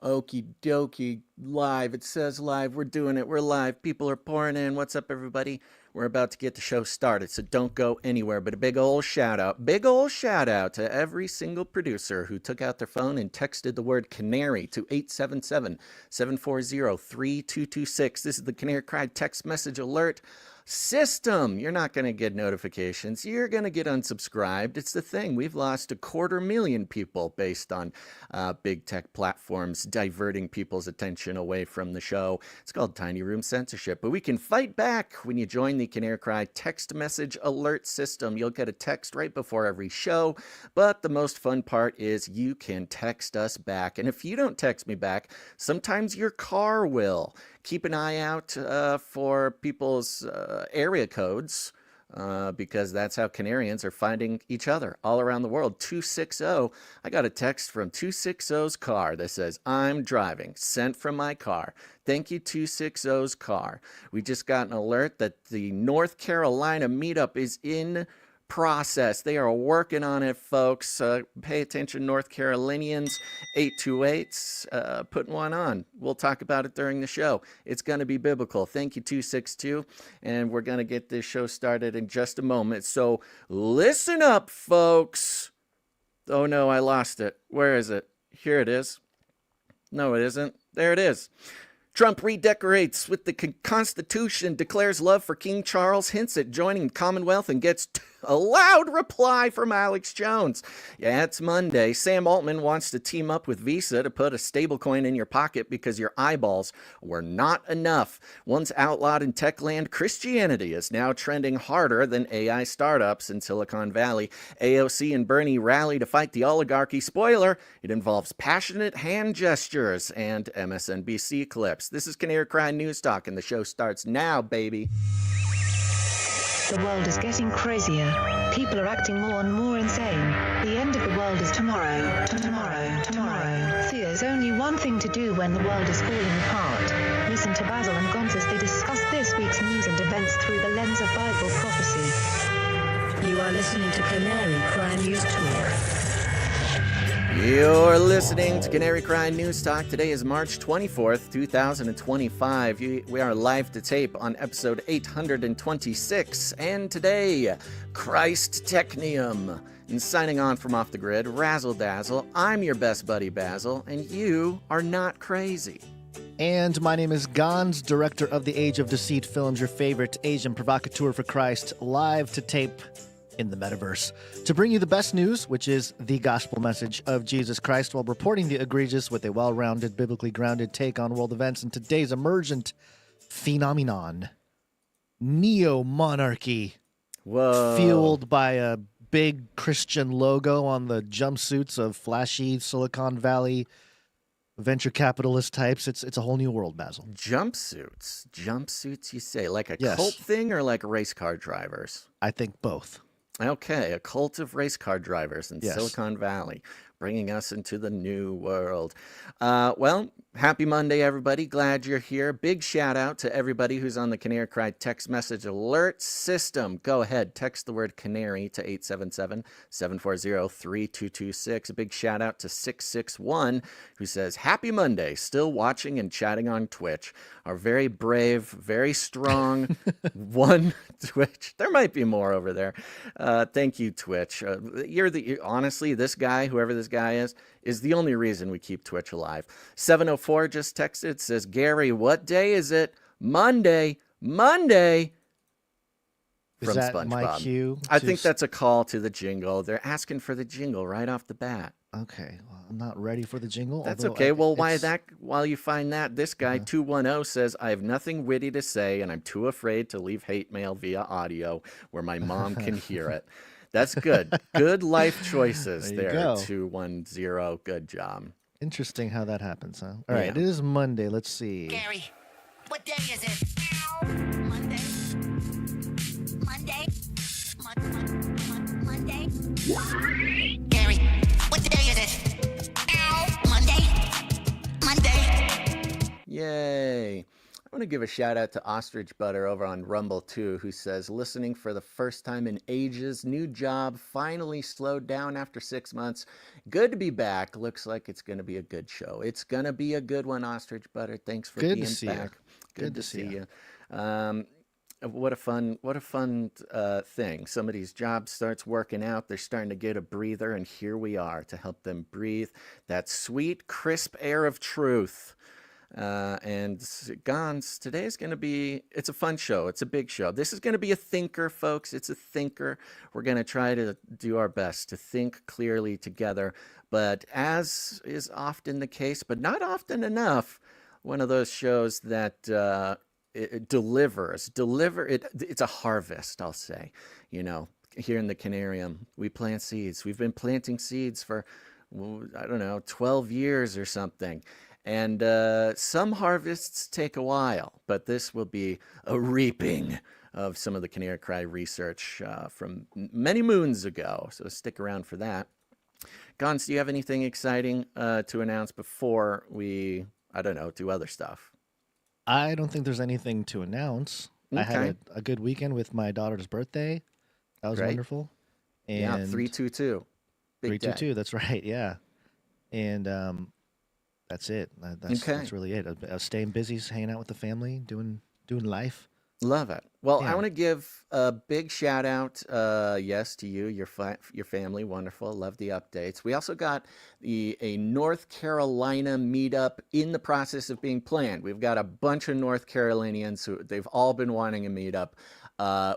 Okie dokie, live. It says live. We're doing it. We're live. People are pouring in. What's up, everybody? We're about to get the show started, so don't go anywhere. But a big old shout out to every single producer who took out their phone and texted the word Canary to 877-740-3226. This is the Canary Cry text message alert system. You're not going to get notifications. You're going to get unsubscribed. It's the thing. We've lost 250,000 people based on big tech platforms diverting people's attention away from the show. It's called tiny room censorship. But we can fight back when you join the Canary Cry text message alert system. You'll get a text right before every show. But the most fun part is you can text us back. And if you don't text me back, sometimes your car will. Keep an eye out for people's area codes because that's how Canarians are finding each other all around the world. 260. I got a text from 260's car that says, I'm driving, sent from my car. Thank you, 260's car. We just got an alert that the North Carolina meetup is in process. They are working on it, folks. Pay attention, North Carolinians. 828s, putting one on. We'll talk about it during the show. It's going to be biblical. Thank you, 262. And we're going to get this show started in just a moment. So listen up, folks. Oh, no, I lost it. Where is it? Here it is. No, it isn't. There it is. Trump redecorates with the Constitution, declares love for King Charles, hints at joining Commonwealth, and gets a loud reply from Alex Jones. Yeah, it's Monday. Sam Altman wants to team up with Visa to put a stablecoin in your pocket because your eyeballs were not enough. Once outlawed in tech land, Christianity is now trending harder than AI startups in Silicon Valley. AOC and Bernie rally to fight the oligarchy. Spoiler, it involves passionate hand gestures and MSNBC clips. This is Canary Cry News Talk, and the show starts now, baby. The world is getting crazier. People are acting more and more insane. The end of the world is tomorrow. Tomorrow. There's only one thing to do when the world is falling apart. Listen to Basil and Gonz as they discuss this week's news and events through the lens of Bible prophecy. You are listening to Canary Cry News Talk. You're listening to Canary Cry News Talk. Today is March 24th, 2025. We are live to tape on episode 826. And today, Christ TECHNIUM. And signing on from Off the Grid, Razzle Dazzle. I'm your best buddy, Basil, and you are not crazy. And my name is Gonz, director of the Age of Deceit films, your favorite Asian provocateur for Christ, live to tape in the metaverse to bring you the best news, which is the gospel message of Jesus Christ, while reporting the egregious with a well-rounded, biblically grounded take on world events and today's emergent phenomenon, neo-monarchy. Whoa. Fueled by a big Christian logo on the jumpsuits of flashy Silicon Valley venture capitalist types. It's a whole new world, Basil. Jumpsuits, you say? Like a Yes. cult thing or like race car drivers? I think both. Okay, a cult of race car drivers in Yes. Silicon Valley, bringing us into the new world. Well, happy Monday, everybody. Glad you're here. Big shout out to everybody who's on the Canary Cry text message alert system. Go ahead, text the word Canary to 877-740-3226. A big shout out to 661 who says, Happy Monday, still watching and chatting on Twitch. Our very brave, very strong one Twitch. There might be more over there. Thank you, Twitch. Honestly, this guy, whoever this guy is the only reason we keep Twitch alive. 704 just texted, says, Gary, what day is it? Monday. Is From that SpongeBob. my cue? I think that's a call to the jingle. They're asking for the jingle right off the bat. Okay. Well, I'm not ready for the jingle. That's although okay. Well, it's- while you find that, this guy 210 says, I have nothing witty to say, and I'm too afraid to leave hate mail via audio where my mom can hear it. That's good. Good life choices There you there, go. 210. Good job. Interesting how that happens, huh? All right. Yeah. It is Monday. Let's see. Gary, what day is it? Monday. Monday. Gary, what day is it? Monday. Yay. I want to give a shout out to Ostrich Butter over on Rumble too, who says, listening for the first time in ages, new job, finally slowed down after 6 months. Good to be back. Looks like it's going to be a good show. It's going to be a good one, Ostrich Butter. Thanks for Good to being see ya. back. Good to see you. What a fun thing. Somebody's job starts working out. They're starting to get a breather, and here we are to help them breathe that sweet, crisp air of truth. And Gons, today is going to be, it's a fun show. It's a big show. This is going to be a thinker, folks. It's a thinker. We're going to try to do our best to think clearly together. But as is often the case, but not often enough, one of those shows that it delivers. It's a harvest, I'll say. You know, here in the Canarium, we plant seeds. We've been planting seeds for, I don't know, 12 years or something. And some harvests take a while, but this will be a reaping of some of the Canary Cry research from many moons ago. So stick around for that. Gons, do you have anything exciting to announce before we, I don't know, do other stuff? I don't think there's anything to announce. Okay. I had a good weekend with my daughter's birthday. That was Great. wonderful. And Yeah, 322. Big day. 322, that's right, yeah. And that's it. That's really it. I was staying busy, hanging out with the family, doing life. Love it. Well, I Yeah. want to give a big shout out, yes, to you, your family. Wonderful. Love the updates. We also got a North Carolina meetup in the process of being planned. We've got a bunch of North Carolinians who they've all been wanting a meetup.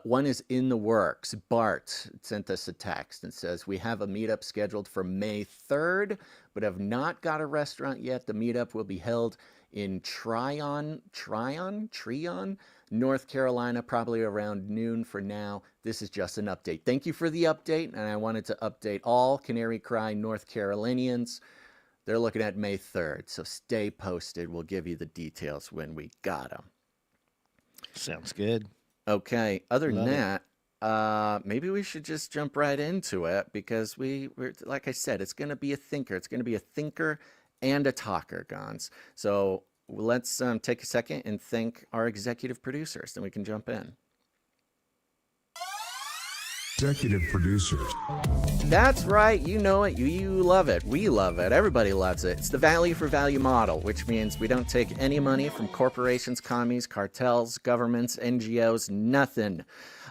One is in the works. Bart sent us a text and says, we have a meetup scheduled for May 3rd, but have not got a restaurant yet. The meetup will be held in Tryon, North Carolina, probably around noon for now. This is just an update. Thank you for the update, and I wanted to update all Canary Cry North Carolinians. They're looking at May 3rd, so stay posted. We'll give you the details when we got them. Sounds good. Okay, other than Love it. that, maybe we should just jump right into it because we're like I said, it's going to be a thinker. It's going to be a thinker and a talker, Gons. So let's take a second and thank our executive producers, then we can jump in. Executive producers. That's right. You know it. You love it. We love it. Everybody loves it. It's the value for value model, which means we don't take any money from corporations, commies, cartels, governments, NGOs, nothing.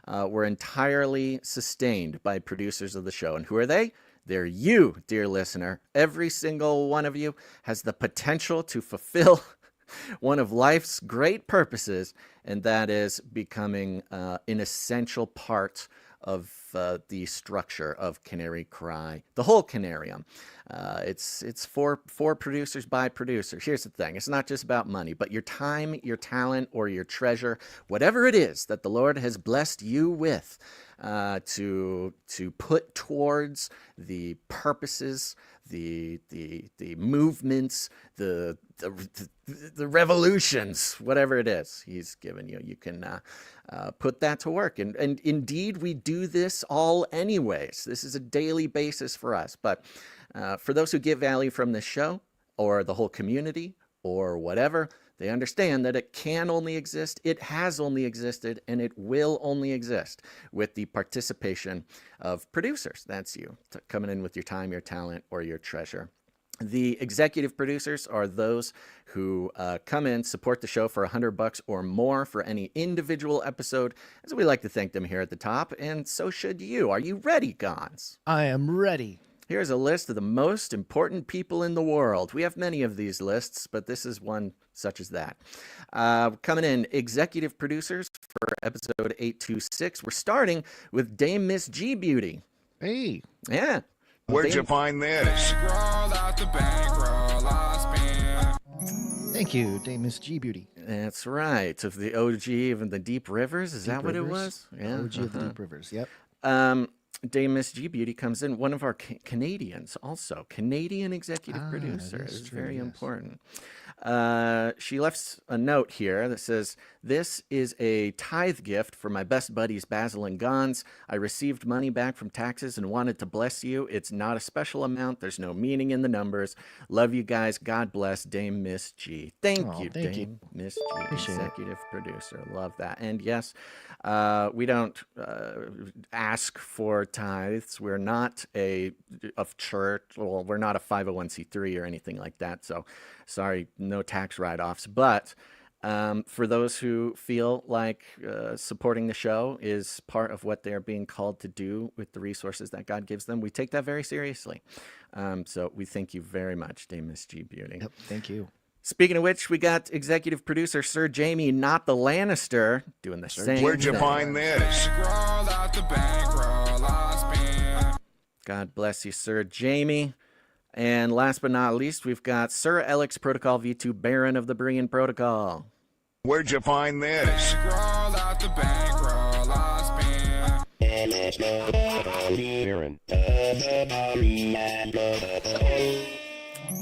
We're entirely sustained by producers of the show. And who are they? They're you, dear listener. Every single one of you has the potential to fulfill one of life's great purposes, and that is becoming an essential part of the structure of Canary Cry, the whole Canarium. It's for producers by producers. Here's the thing. It's not just about money, but your time, your talent, or your treasure, whatever it is that the Lord has blessed you with to put towards the purposes, the movements, the revolutions, whatever it is He's given you. You can put that to work. And indeed, we do this all anyways. This is a daily basis for us. But for those who get value from this show or the whole community or whatever, they understand that it can only exist, it has only existed, and it will only exist with the participation of producers. That's you, coming in with your time, your talent, or your treasure. The executive producers are those who come in, support the show for $100 or more for any individual episode, as we like to thank them here at the top, and so should you. Are you ready, Gons? I am ready. Here's a list of the most important people in the world. We have many of these lists, but this is one such as that. Coming in, executive producers for episode 826. We're starting with Dame Miss G Beauty. Hey. Yeah. Where'd Dame- you find this? Thank you, Dame Miss G Beauty. That's right. Of the OG of the Deep Rivers. Is that what it was? Yeah. OG of the Deep Rivers. Yep. Dame Miss G Beauty comes in, one of our Canadians also. Canadian executive producer. that is It's true, very yes. important. She left a note here that says, This is a tithe gift for my best buddies Basil and Gons. I received money back from taxes and wanted to bless you. It's not a special amount. There's no meaning in the numbers. Love you guys. God bless. Dame Miss G. Thank you, Dame Miss G, executive producer. Love that. And yes, we don't ask for tithes. We're not a church. Well, we're not a 501c3 or anything like that. So sorry, no tax write-offs. But for those who feel like supporting the show is part of what they're being called to do with the resources that God gives them, we take that very seriously. So we thank you very much, Dame Miss G Beauty. Yep, thank you. Speaking of which, we got executive producer Sir Jamie, not the Lannister, doing the same Where'd you thing. find this? God bless you, Sir Jamie. And last but not least, we've got Sir Alex Protocol V2, Baron of the Berean Protocol. Where'd you find this?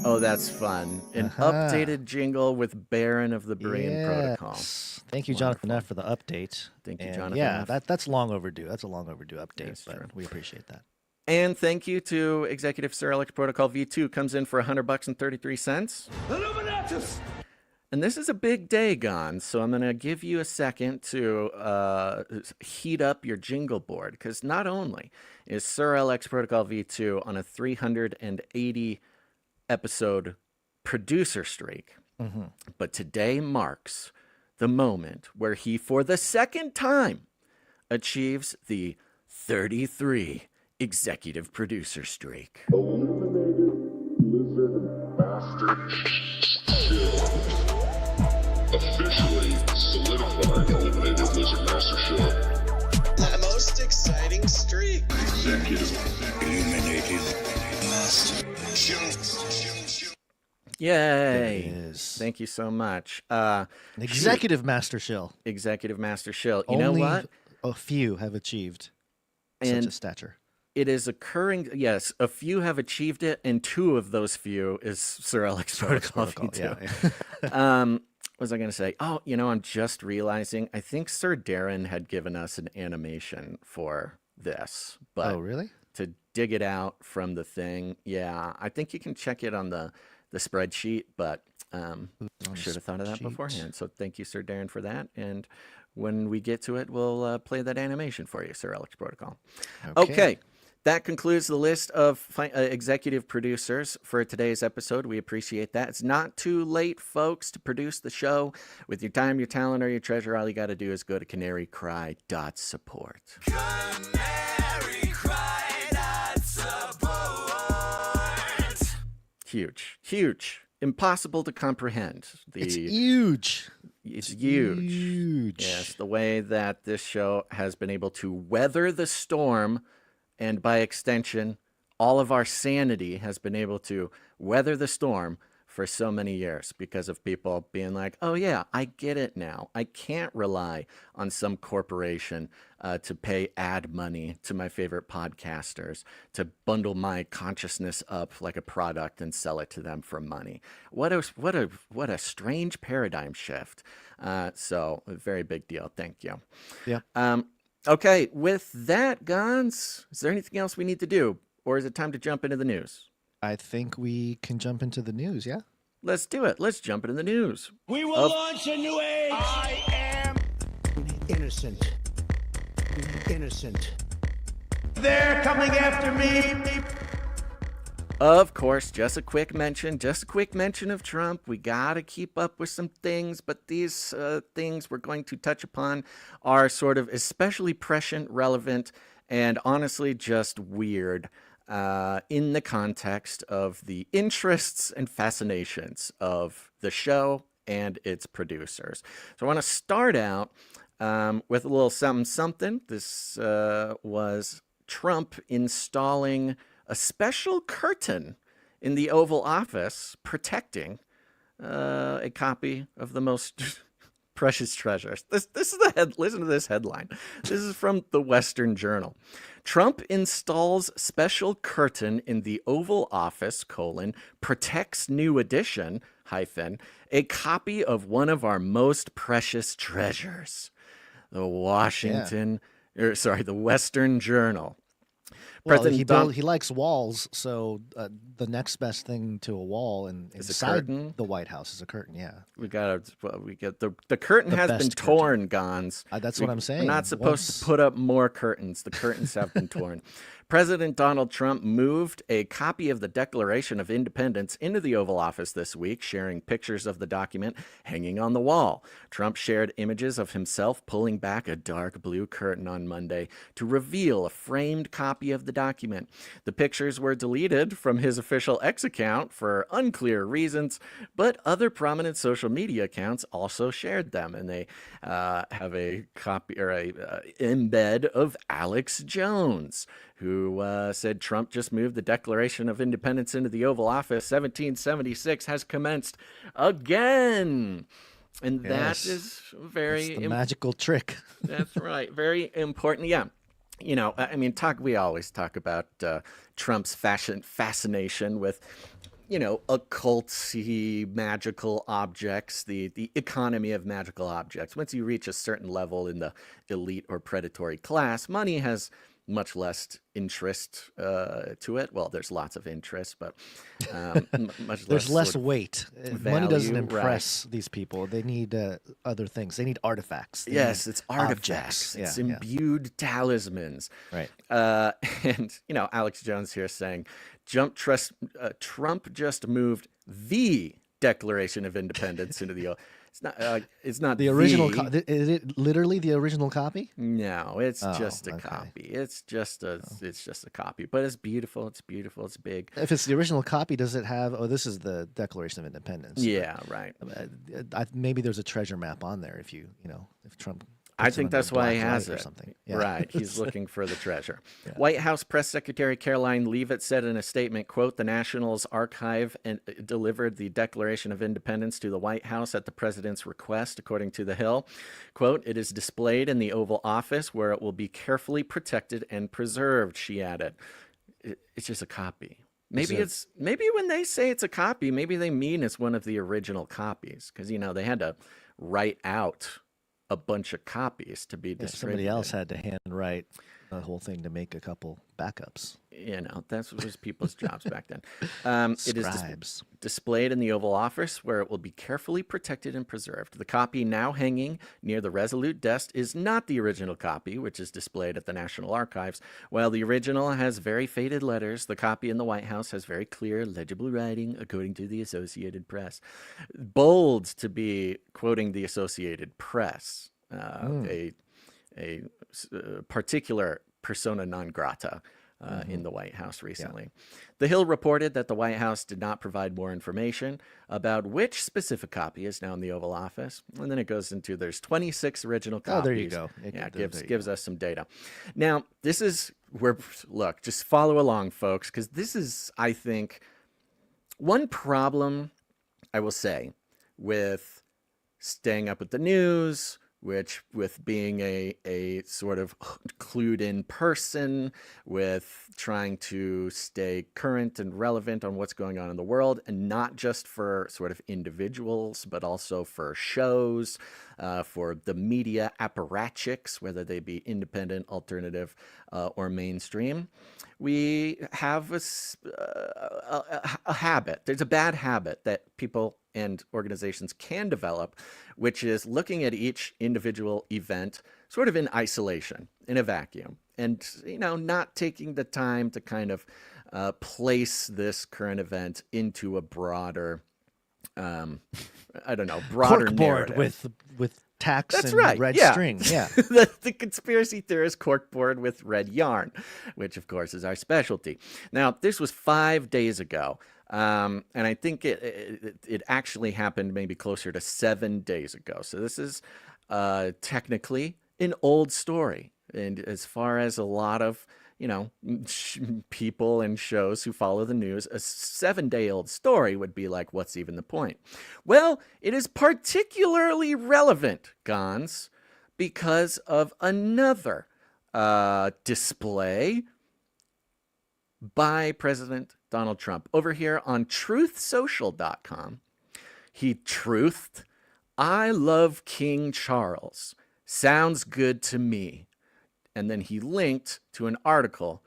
Oh, that's fun. An updated jingle with Baron of the Berean Protocol. Thank you, Jonathan F., for the update. Thank you, And Jonathan yeah, F. that's long overdue. That's a long overdue update, That's but true. we appreciate that. And thank you to Executive Sir Alex Protocol V2, comes in for $100 and 33 cents. And this is a big day, Gon, so I'm going to give you a second to heat up your jingle board, because not only is Sir LX Protocol V2 on a 380 episode producer streak, but today marks the moment where he, for the second time, achieves the 33 executive producer streak. Officially solidified Eliminated Lizard Master Show. The most exciting streak. Executive Illuminated Master Show. Yay! There it is. Thank you so much. An executive master shill. Executive Master Shill. You Only know what? a few have achieved And such a stature. it is occurring. Yes, a few have achieved it, and two of those few is Sir Alex Protocol V2. Yeah. What was I going to say? Oh, I'm just realizing. I think Sir Darren had given us an animation for this, but Oh, really? to dig it out from the thing, yeah, I think you can check it on the spreadsheet, but I should have thought of that sheet. beforehand. So thank you, Sir Darren, for that. And when we get to it, we'll play that animation for you, Sir Alex Protocol. Okay. That concludes the list of executive producers for today's episode. We appreciate that. It's not too late, folks, to produce the show. With your time, your talent, or your treasure, all you got to do is go to canarycry.support. Huge, huge, impossible to comprehend. It's huge. It's huge. Huge. Yes, the way that this show has been able to weather the storm, and by extension, all of our sanity has been able to weather the storm for so many years because of people being like, oh yeah, I get it now. I can't rely on some corporation to pay ad money to my favorite podcasters to bundle my consciousness up like a product and sell it to them for money. What a strange paradigm shift. So a very big deal. Thank you. Yeah. Okay, with that, Gons, is there anything else we need to do? Or is it time to jump into the news? I think we can jump into the news, yeah? Let's do it. Let's jump into the news. We will launch a new age. I am innocent. Innocent. They're coming after me. Of course, just a quick mention of Trump. We got to keep up with some things, but these things we're going to touch upon are sort of especially prescient, relevant, and honestly just weird in the context of the interests and fascinations of the show and its producers. So I want to start out with a little something. This was Trump installing a special curtain in the Oval Office protecting a copy of the most precious treasures. This is the head. Listen to this headline. This is from the Western Journal. Trump installs special curtain in the Oval Office, protects new edition, a copy of one of our most precious treasures. The the Western Journal. Well, he likes walls, so the next best thing to a wall inside the White House is a curtain. Yeah, we get the curtain has been torn, Gons. That's what I'm saying. We're not supposed to put up more curtains. The curtains have been torn. President Donald Trump moved a copy of the Declaration of Independence into the Oval Office this week, sharing pictures of the document hanging on the wall. Trump shared images of himself pulling back a dark blue curtain on Monday to reveal a framed copy of the document. The pictures were deleted from his official X account for unclear reasons, but other prominent social media accounts also shared them, and they have a copy or a embed of Alex Jones, who said Trump just moved the Declaration of Independence into the Oval Office. 1776 has commenced again. And that is very... That's the magical trick. That's right. Very important. Yeah. You know, I mean, we always talk about Trump's fascination with, you know, occulty, magical objects, the economy of magical objects. Once you reach a certain level in the elite or predatory class, money has much less interest to it. Well, there's lots of interest, but much there's less weight. Value, money doesn't impress these people. They need other things. They need artifacts. It's artifacts. It's imbued talismans. Right. And, you know, Alex Jones here saying, Trump just moved the Declaration of Independence into the... It's not the original. Is it literally the original copy? No, it's just a copy. It's just a copy, but it's beautiful. It's beautiful. It's big. If it's the original copy, does it have? Oh, this is the Declaration of Independence. Yeah, right. Maybe there's a treasure map on there. If Trump. I think that's why he has it. Something. Yeah. Right. He's looking for the treasure. Yeah. White House Press Secretary Caroline Leavitt said in a statement, quote, "The National's archive delivered the Declaration of Independence to the White House at the president's request, according to The Hill. Quote, it is displayed in the Oval Office where it will be carefully protected and preserved," she added. It's just a copy. Maybe when they say it's a copy, maybe they mean it's one of the original copies, because, you know, they had to write out a bunch of copies to be distributed. Somebody else had to handwrite the whole thing to make a couple backups. You know, that was people's jobs back then. It is displayed in the Oval Office where it will be carefully protected and preserved. The copy now hanging near the Resolute desk is not the original copy, which is displayed at the National Archives. While the original has very faded letters, the copy in the White House has very clear, legible writing, according to the Associated Press. Bold to be quoting the Associated Press, a particular persona non grata in the White House recently. Yeah. The Hill reported that the White House did not provide more information about which specific copy is now in the Oval Office. And then it goes into there's 26 original copies. Oh, there you go. Gives us some data. Now, this is where, look, just follow along, folks, because this is, I think, one problem I will say with staying up with the news, with being a sort of clued in person, with trying to stay current and relevant on what's going on in the world, and not just for sort of individuals, but also for shows, for the media apparatchiks, whether they be independent, alternative, or mainstream. We have a habit. There's a bad habit that people and organizations can develop, which is looking at each individual event sort of in isolation, in a vacuum, and, you know, not taking the time to kind of place this current event into a broader, broader corkboard narrative. with tacks That's and right. red Yeah. string. Yeah. the conspiracy theorist corkboard with red yarn, which of course is our specialty. Now, this was 5 days ago. And I think it actually happened maybe closer to 7 days ago. So this is technically an old story. And as far as a lot of, people and shows who follow the news, a 7-day-old story would be like, what's even the point? Well, it is particularly relevant, Gons, because of another display by President Donald Trump. Over here on truthsocial.com, he truthed, "I love King Charles. Sounds good to me." And then he linked to an article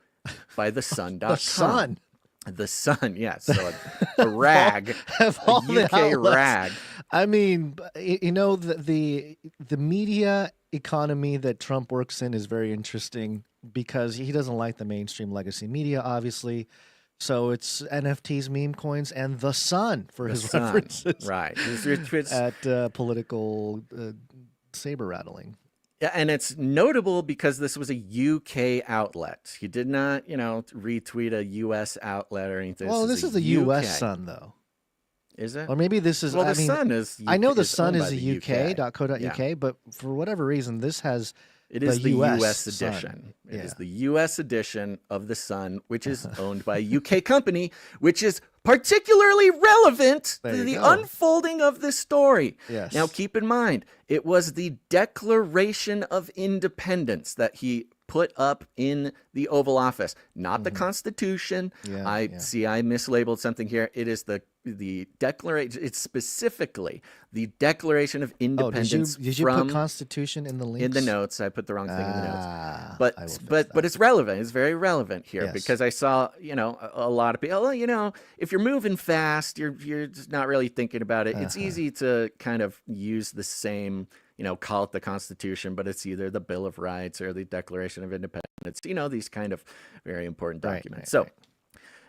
by thesun.com. The Sun. The Sun, yes. So a rag, Of a all the UK outlets. rag. I mean, the media economy that Trump works in is very interesting because he doesn't like the mainstream legacy media, obviously. So it's NFTs, meme coins, and the Sun for his Sun, references right. It's at political saber rattling. Yeah, and it's notable because this was a UK outlet. He did not, retweet a US outlet or anything. Well, this is the US Sun, though. Is it? Or maybe this is. Well, I the mean, Sun is. I know the is Sun owned is by a the UK.co.uk, Yeah. but for whatever reason, this has. It is the US Sun. edition. It Yeah. is the US edition of the Sun, which is owned by a UK company, which is particularly relevant There to you the go. unfolding of this story. Yes. Now, keep in mind, it was the Declaration of Independence that he put up in the Oval Office, not the Constitution. Yeah, I yeah. see I mislabeled something here. It is the declaration. It's specifically the Declaration of Oh, Independence. did you from put Constitution in the links? in the notes. I put the wrong thing in the notes. I will But fix but it's relevant. It's very relevant here Yes. because I saw, a lot of people, if you're moving fast, you're just not really thinking about it. It's easy to kind of use the same, call it the Constitution, but it's either the Bill of Rights or the Declaration of Independence, these kind of very important Right, documents. right, So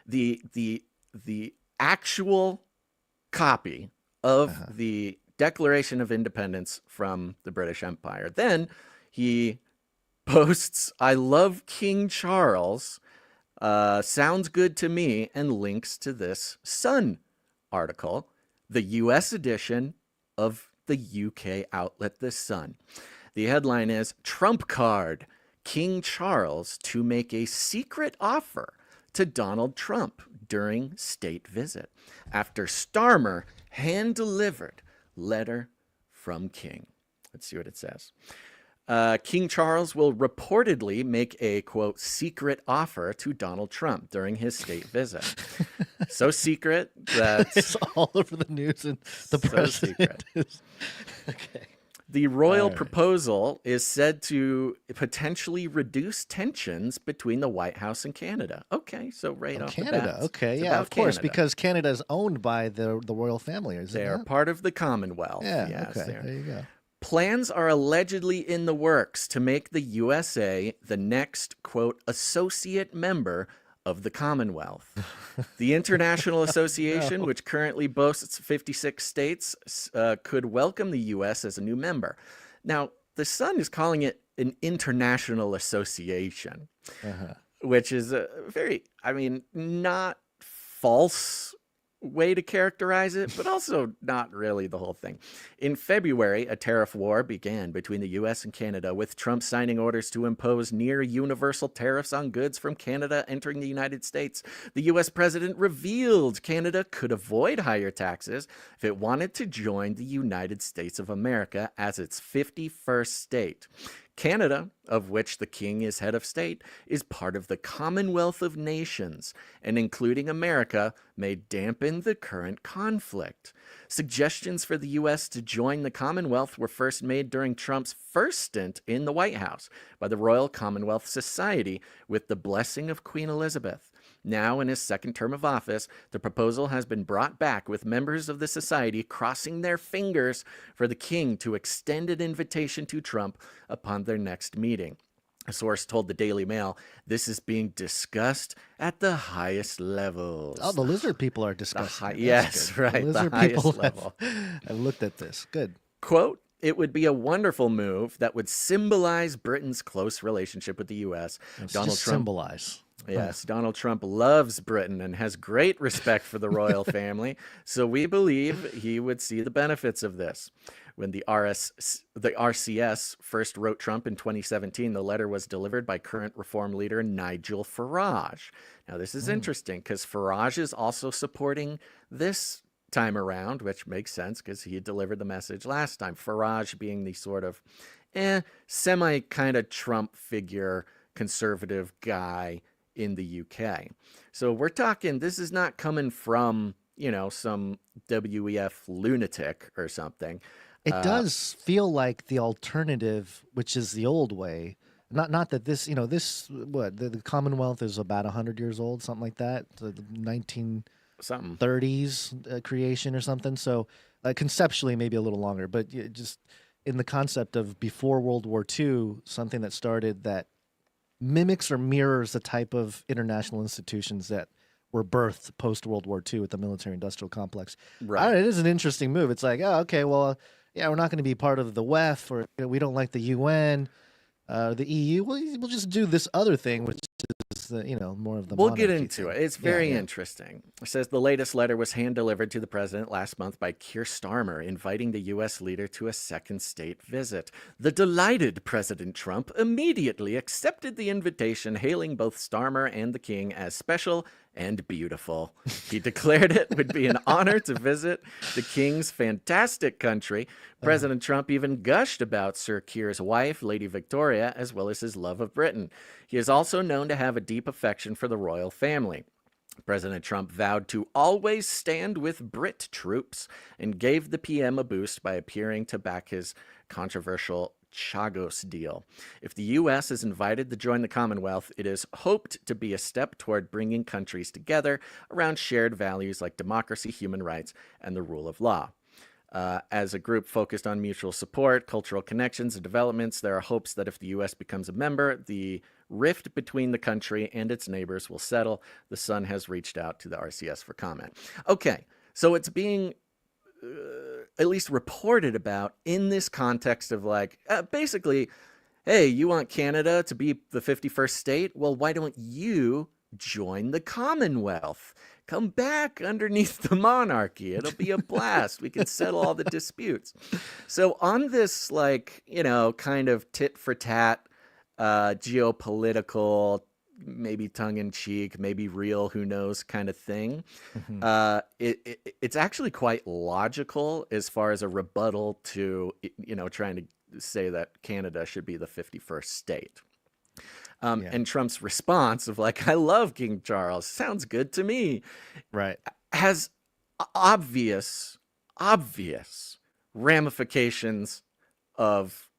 the actual copy of the Declaration of Independence from the British Empire. Then he posts, "I love King Charles, sounds good to me," and links to this Sun article, the US edition of the UK outlet The Sun. The headline is, "Trump card, King Charles to make a secret offer to Donald Trump during state visit after Starmer hand-delivered letter from King." Let's see what it says. King Charles will reportedly make a, quote, secret offer to Donald Trump during his state visit. So secret that It's all over the news, and the So president secret. is okay. the royal All right. proposal is said to potentially reduce tensions between the White House and Canada. Okay, so right off the Canada, bat, okay, it's yeah, about of course, Canada. because Canada is owned by the royal family, is They it are not? part of the Commonwealth. Yeah, Yes, okay, they are. there you go. Plans are allegedly in the works to make the USA the next, quote, associate member of the Commonwealth. The International Association, which currently boasts 56 states, could welcome the U.S. as a new member. Now, the Sun is calling it an international association, which is a very, not false way to characterize it, but also not really the whole thing. In February, a tariff war began between the U.S. and Canada, with Trump signing orders to impose near universal tariffs on goods from Canada entering the United States. The U.S. president revealed Canada could avoid higher taxes if it wanted to join the United States of America as its 51st state. Canada, of which the king is head of state, is part of the Commonwealth of Nations, and including America may dampen the current conflict. Suggestions for the U.S. to join the Commonwealth were first made during Trump's first stint in the White House by the Royal Commonwealth Society with the blessing of Queen Elizabeth. Now, in his second term of office, the proposal has been brought back with members of the society crossing their fingers for the king to extend an invitation to Trump upon their next meeting. A source told the Daily Mail this is being discussed at the highest levels. Oh, the lizard people are discussing. it. That's Yes, good. right, the Lizard highest people level. I've looked at this. Good. Quote, "It would be a wonderful move that would symbolize Britain's close relationship with the U.S. It's Donald just Trump symbolize. Yes, Donald Trump loves Britain and has great respect for the royal family, so we believe he would see the benefits of this. When the RCS first wrote Trump in 2017, the letter was delivered by current Reform leader Nigel Farage. Now, this is interesting because Farage is also supporting this time around, which makes sense because he delivered the message last time. Farage being the sort of semi kind of Trump figure, conservative guy in the UK. So we're talking, this is not coming from, some WEF lunatic or something. It does feel like the alternative, which is the old way. Not that this, the Commonwealth is about 100 years old, something like that. The 1930s creation or something. So conceptually, maybe a little longer, but just in the concept of before World War II, something that started that mimics or mirrors the type of international institutions that were birthed post World War II with the military-industrial complex. Right. It is an interesting move. It's like, oh, okay, well, yeah, we're not going to be part of the WEF, or we don't like the UN, the EU. We'll just do this other thing, which is more of the. We'll get monarchy into thing. it. It's very interesting. It says the latest letter was hand-delivered to the president last month by Keir Starmer, inviting the U.S. leader to a second state visit. The delighted President Trump immediately accepted the invitation, hailing both Starmer and the king as special and beautiful. He declared it would be an honor to visit the king's fantastic country. President Trump even gushed about Sir Keir's wife, Lady Victoria, as well as his love of Britain. He is also known to have a deep affection for the royal family. President Trump vowed to always stand with Brit troops and gave the PM a boost by appearing to back his controversial Chagos deal. If the U.S. is invited to join the Commonwealth, it is hoped to be a step toward bringing countries together around shared values like democracy, human rights, and the rule of law. As a group focused on mutual support, cultural connections, and developments, there are hopes that if the U.S. becomes a member, the rift between the country and its neighbors will settle. The Sun has reached out to the RCS for comment. Okay, so it's being at least reported about in this context of basically, hey, you want Canada to be the 51st state? Well, why don't you join the Commonwealth? Come back underneath the monarchy. It'll be a blast. We can settle all the disputes. So on this, kind of tit for tat, geopolitical, maybe tongue-in-cheek, maybe real, who knows kind of thing. It's actually quite logical as far as a rebuttal to, trying to say that Canada should be the 51st state. And Trump's response of I love King Charles, sounds good to me, right, has obvious ramifications of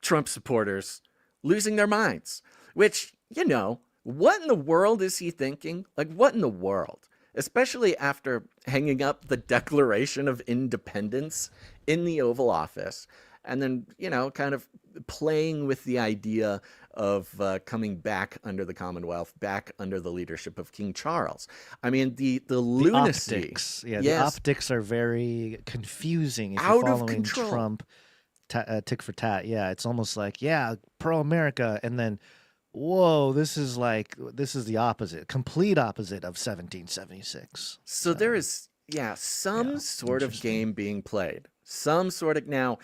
Trump supporters losing their minds, which, what in the world is he thinking? What in the world? Especially after hanging up the Declaration of Independence in the Oval Office and then, kind of playing with the idea of coming back under the Commonwealth, back under the leadership of King Charles. I mean, the lunacy. Optics. Yeah, the optics are very confusing if you're Out of following control. Trump tick for tat. Yeah, it's almost like, pro-America, and then, whoa, this is the opposite, complete opposite of 1776. So there is, some sort of game being played. Some sort of, now,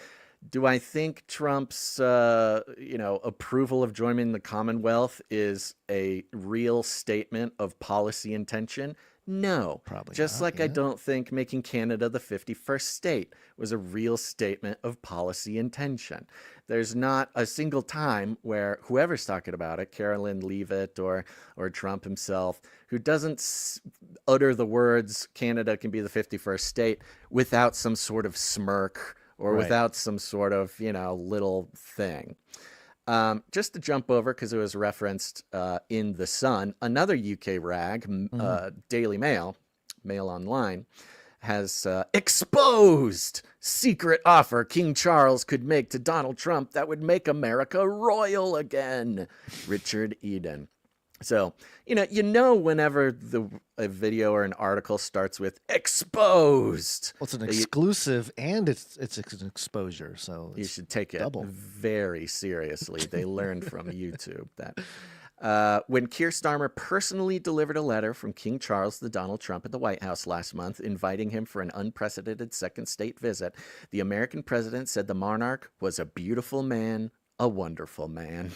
do I think Trump's, approval of joining the Commonwealth is a real statement of policy intention? No. Probably Just not, like I don't think making Canada the 51st state was a real statement of policy intention. There's not a single time where whoever's talking about it, Carolyn Leavitt or Trump himself, who doesn't utter the words Canada can be the 51st state without some sort of smirk or without some sort of, little thing. Just to jump over, because it was referenced in The Sun, another UK rag, Daily Mail Online, has exposed secret offer King Charles could make to Donald Trump that would make America royal again. Richard Eden. So, whenever a video or an article starts with exposed. Well, it's an exclusive and it's an exposure. So you should take it double. very seriously. They learned from YouTube that. When Keir Starmer personally delivered a letter from King Charles to Donald Trump at the White House last month, inviting him for an unprecedented second state visit, the American president said the monarch was a beautiful man, a wonderful man.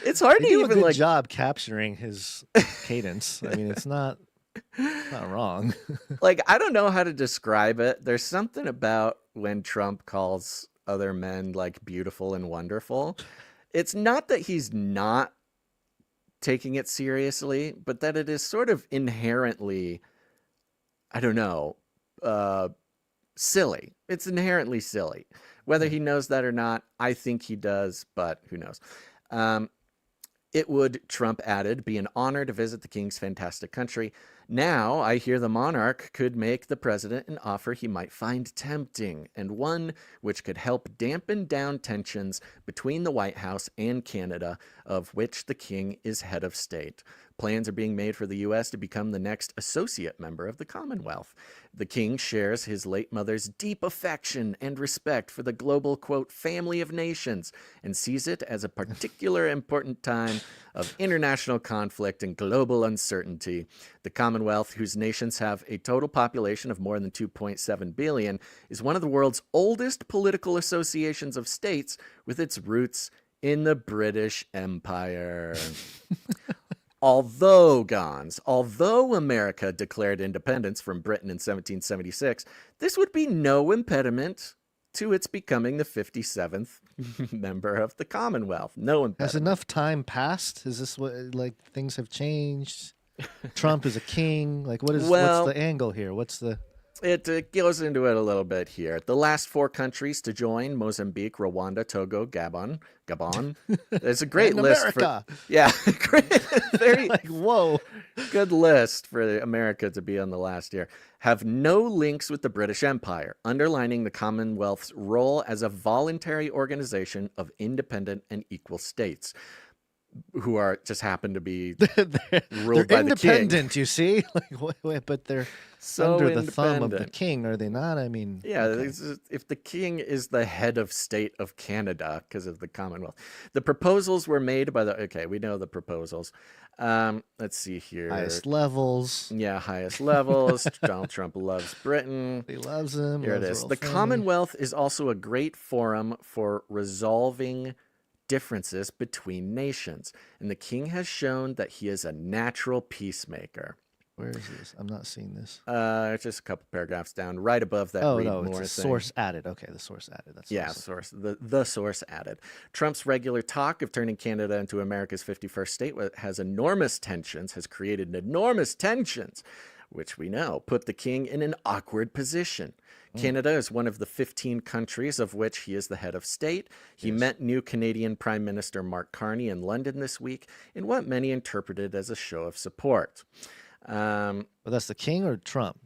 It's hard They to do a even good like job capturing his cadence. I mean, it's not wrong. like I don't know how to describe it. There's something about when Trump calls other men like beautiful and wonderful. It's not that he's not taking it seriously, but that it is sort of inherently, I don't know, silly. It's inherently silly. Whether he knows that or not, I think he does, but who knows? It would, Trump added, be an honor to visit the king's fantastic country. Now, I hear the monarch could make the president an offer he might find tempting, and one which could help dampen down tensions between the White House and Canada, of which the king is head of state. Plans are being made for the U.S. to become the next associate member of the Commonwealth. The king shares his late mother's deep affection and respect for the global, quote, family of nations, and sees it as a particular important time of international conflict and global uncertainty. The Commonwealth, whose nations have a total population of more than 2.7 billion, is one of the world's oldest political associations of states, with its roots in the British Empire. Although America declared independence from Britain in 1776, this would be no impediment to its becoming the 57th member of the Commonwealth. No impediment. Has enough time passed? Is this what, like, things have changed? Trump is a king. Like, what's the angle here? It goes into it a little bit here. The last 4 countries to join: Mozambique, Rwanda, Togo, Gabon. There's a great list America. Great, very Like, whoa. good list for America to be on the last year. Have no links with the British Empire, underlining the Commonwealth's role as a voluntary organization of independent and equal states, who are just happen to be ruled They're by the king. independent, you see? Like, wait, but they're So under the thumb of the independent. king, are they not? I mean, Yeah, okay. if the king is the head of state of Canada because of the Commonwealth. The proposals were made by we know the proposals. Let's see here. Highest levels. Yeah, highest levels. Donald Trump loves Britain. He loves him. Here it loves is. royal The family. Commonwealth is also a great forum for resolving differences between nations, and the king has shown that he is a natural peacemaker. Where is this? I'm not seeing this. Just a couple paragraphs down, right above that. Oh, read no, more it's a thing. source added. Okay, the source added. That's Yeah, awesome. source. The source added. Trump's regular talk of turning Canada into America's 51st state has created enormous tensions, which we know put the king in an awkward position. Canada is one of the 15 countries of which he is the head of state. He met new Canadian Prime Minister Mark Carney in London this week in what many interpreted as a show of support. But that's the king or Trump?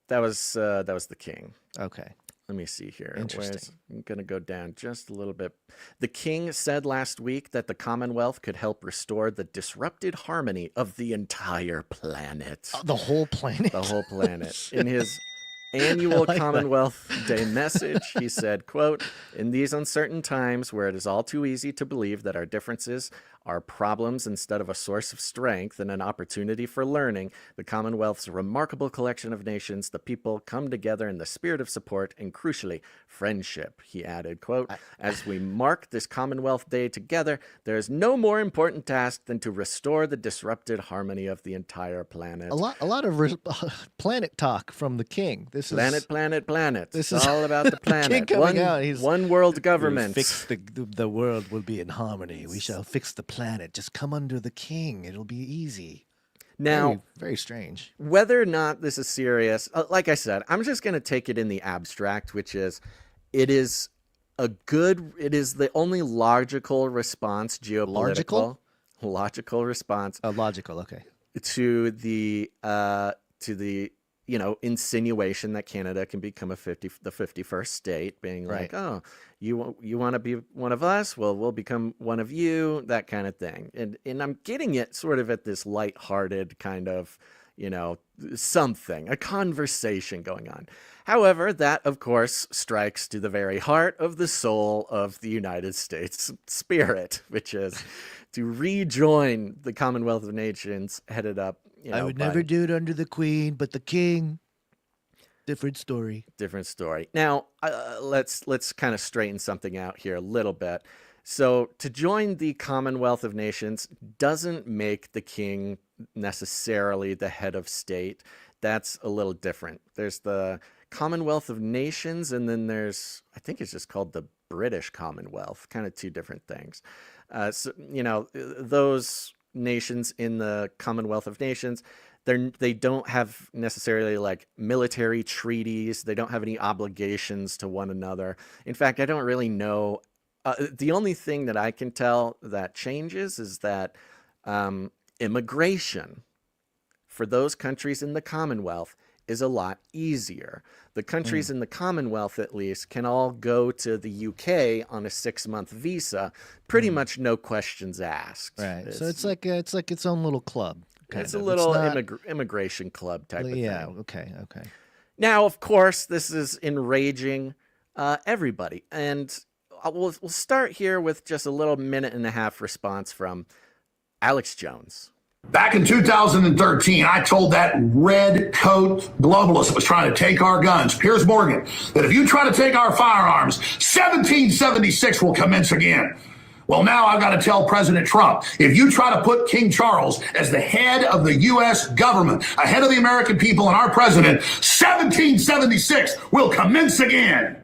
That was the king. Okay. Let me see here. Interesting. I'm going to go down just a little bit. The king said last week that the Commonwealth could help restore the disrupted harmony of the entire planet. The whole planet? The whole planet. In his annual Commonwealth Day message, he said, quote, "In these uncertain times where it is all too easy to believe that our differences are problems instead of a source of strength and an opportunity for learning, the Commonwealth's remarkable collection of nations, the people, come together in the spirit of support and, crucially, friendship," he added, quote, "As we mark this Commonwealth Day together, there is no more important task than to restore the disrupted harmony of the entire planet." A lot of planet talk from the king. This is Planet. This It's is all about the planet. king coming out. He's one world We'll government. fix the world will be in harmony. We shall fix the planet. Just come under the king. It'll be easy. Now, Very, very strange. whether or not this is serious, like I said, I'm just going to take it in the abstract, which is it is the only logical response, geopolitical. Logical response Logical. Okay. to the insinuation that Canada can become the 51st state, being like, Right. oh, you want to be one of us? Well, we'll become one of you, that kind of thing. And I'm getting it sort of at this lighthearted kind of, something, a conversation going on. However, that, of course, strikes to the very heart of the soul of the United States spirit, which is to rejoin the Commonwealth of Nations headed up. I would never do it under the Queen, but the King. Different story. Different story. Now, let's kind of straighten something out here a little bit. So to join the Commonwealth of Nations doesn't make the king necessarily the head of state. That's a little different. There's the Commonwealth of Nations, and then there's, I think it's just called the British Commonwealth, kind of two different things. Those nations in the Commonwealth of Nations, they don't have necessarily like military treaties. They don't have any obligations to one another. In fact, I don't really know. The only thing that I can tell that changes is that immigration for those countries in the Commonwealth is a lot easier. The countries in the Commonwealth, at least, can all go to the UK on a 6-month visa, pretty much no questions asked. Right. So it's like its own little club. It's a little immigration club type of thing. Yeah. Okay. Now, of course, this is enraging everybody, and we'll start here with just a little minute-and-a-half response from Alex Jones. Back in 2013, I told that red coat globalist that was trying to take our guns, Piers Morgan, that if you try to take our firearms, 1776 will commence again. Well, now I've got to tell President Trump, if you try to put King Charles as the head of the U.S. government, ahead of the American people and our president, 1776 will commence again.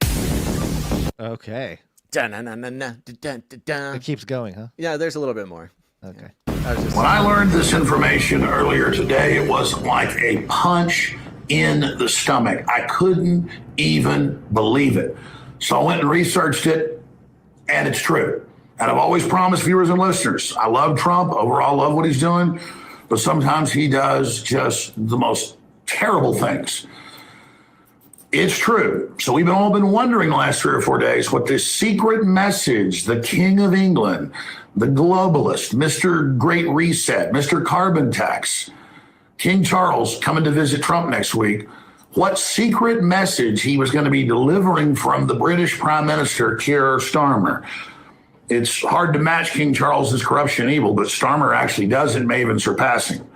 Okay. It keeps going, huh? Yeah, there's a little bit more. Okay. When I learned this information earlier today, it was like a punch in the stomach. I couldn't even believe it. So I went and researched it, and it's true. And I've always promised viewers and listeners, I love Trump, overall love what he's doing, but sometimes he does just the most terrible things. It's true. So we've all been wondering the last 3 or 4 days what this secret message, the King of England, the globalist, Mr. Great Reset, Mr. Carbon Tax, King Charles coming to visit Trump next week, what secret message he was going to be delivering from the British Prime Minister, Keir Starmer. It's hard to match King Charles's corruption and evil, but Starmer actually does it, may even surpass him.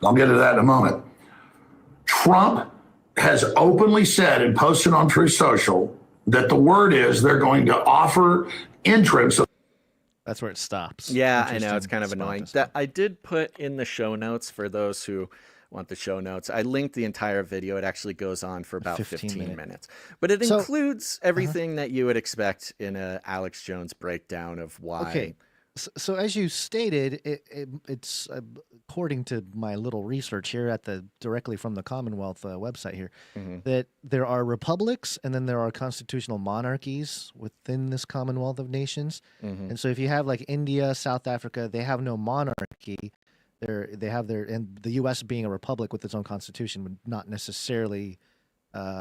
I'll get to that in a moment. Trump has openly said and posted on Truth Social that the word is they're going to offer entrance. That's where it stops. Yeah, I know. It's kind of annoying. That I did put in the show notes for those who want the show notes. I linked the entire video. It actually goes on for about 15 minutes. But it includes everything that you would expect in a Alex Jones breakdown of why. Okay. So as you stated, it's according to my little research here directly from the Commonwealth website here, that there are republics and then there are constitutional monarchies within this Commonwealth of Nations. And so if you have like India, South Africa, they have no monarchy. And the U.S. being a republic with its own constitution would not necessarily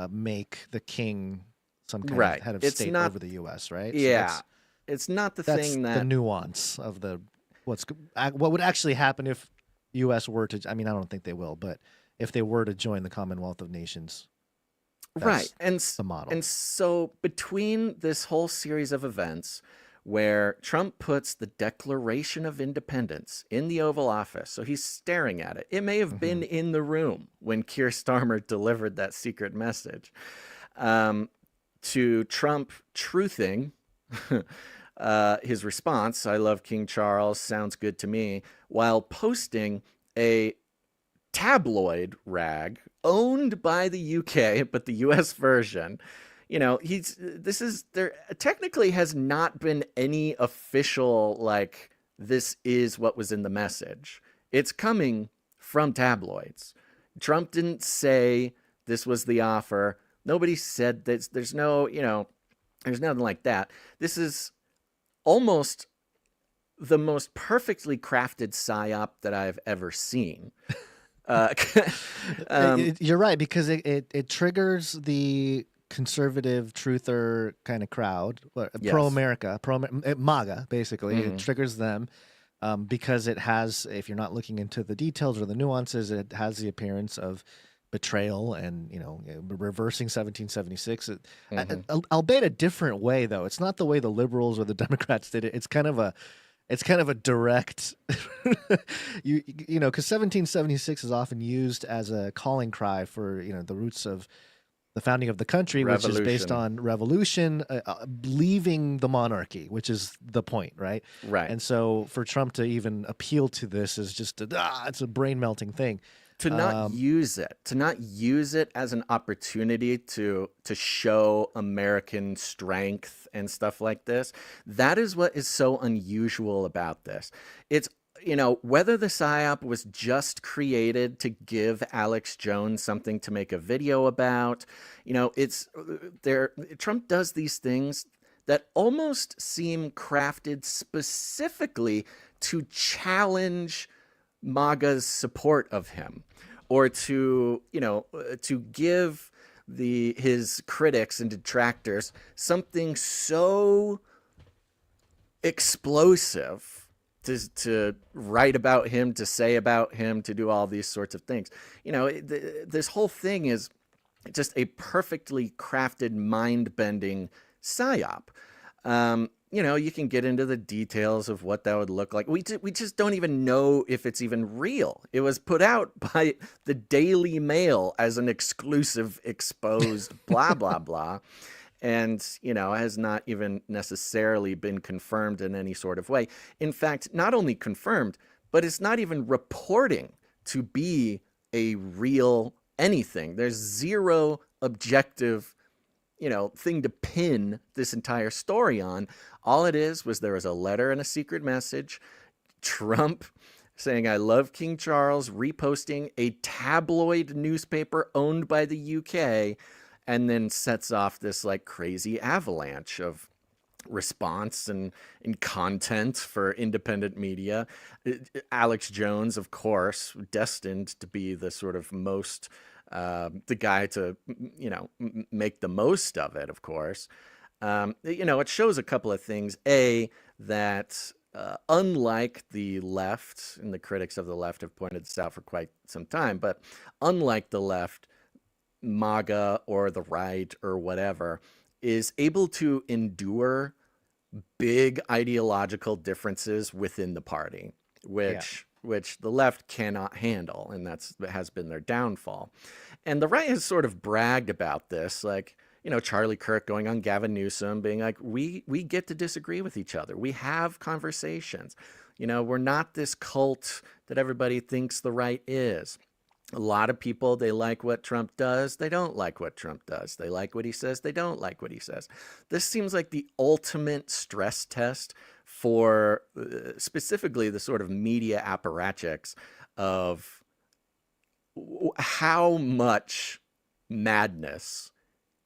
make the king some kind of head of state over the U.S., right? Yeah. So it's not that's the nuance of what would actually happen if U.S. were to. I mean, I don't think they will, but if they were to join the Commonwealth of Nations, right? And the model. And so between this whole series of events, where Trump puts the Declaration of Independence in the Oval Office, so he's staring at it. It may have been in the room when Keir Starmer delivered that secret message. To Trump truthing his response, I love King Charles, sounds good to me, while posting a tabloid rag owned by the UK, but the US version. You know, there technically has not been any official, like, this is what was in the message. It's coming from tabloids. Trump didn't say this was the offer. Nobody said that. There's nothing like that. This is almost the most perfectly crafted Sigh-op that I've ever seen. You're right, because it triggers the conservative truther kind of crowd, pro-America, pro-MAGA, basically. It triggers them. because it has, if you're not looking into the details or the nuances, it has the appearance of betrayal and, reversing 1776. Albeit a different way, though. It's not the way the liberals or the Democrats did it. It's kind of a direct, because 1776 is often used as a calling cry for, the roots of the founding of the country, which is based on revolution, leaving the monarchy, which is the point, right? Right. And so for Trump to even appeal to this is just it's a brain melting thing. To not use it as an opportunity to show American strength and stuff like this. That is what is so unusual about this. It's, whether the Sigh-op was just created to give Alex Jones something to make a video about, it's there. Trump does these things that almost seem crafted specifically to challenge MAGA's support of him, or to give his critics and detractors something so explosive to write about him, to say about him, to do all these sorts of things. This whole thing is just a perfectly crafted, mind-bending psyop. You can get into the details of what that would look like. We just don't even know if it's even real. It was put out by the Daily Mail as an exclusive, exposed, blah, blah, blah. And, has not even necessarily been confirmed in any sort of way. In fact, not only confirmed, but it's not even reporting to be a real anything. There's zero objective thing to pin this entire story on. All it is was there was a letter and a secret message. Trump saying, "I love King Charles," reposting a tabloid newspaper owned by the UK, and then sets off this like crazy avalanche of response and content for independent media. Alex Jones, of course, destined to be the sort of most the guy to, make the most of it, of course. It shows a couple of things. A, that unlike the left, and the critics of the left have pointed this out for quite some time, but unlike the left, MAGA or the right or whatever is able to endure big ideological differences within the party, which the left cannot handle, and that has been their downfall. And the right has sort of bragged about this, like, Charlie Kirk going on Gavin Newsom, being like, we get to disagree with each other. We have conversations. We're not this cult that everybody thinks the right is. A lot of people, they like what Trump does. They don't like what Trump does. They like what he says. They don't like what he says. This seems like the ultimate stress test for specifically the sort of media apparatchiks of how much madness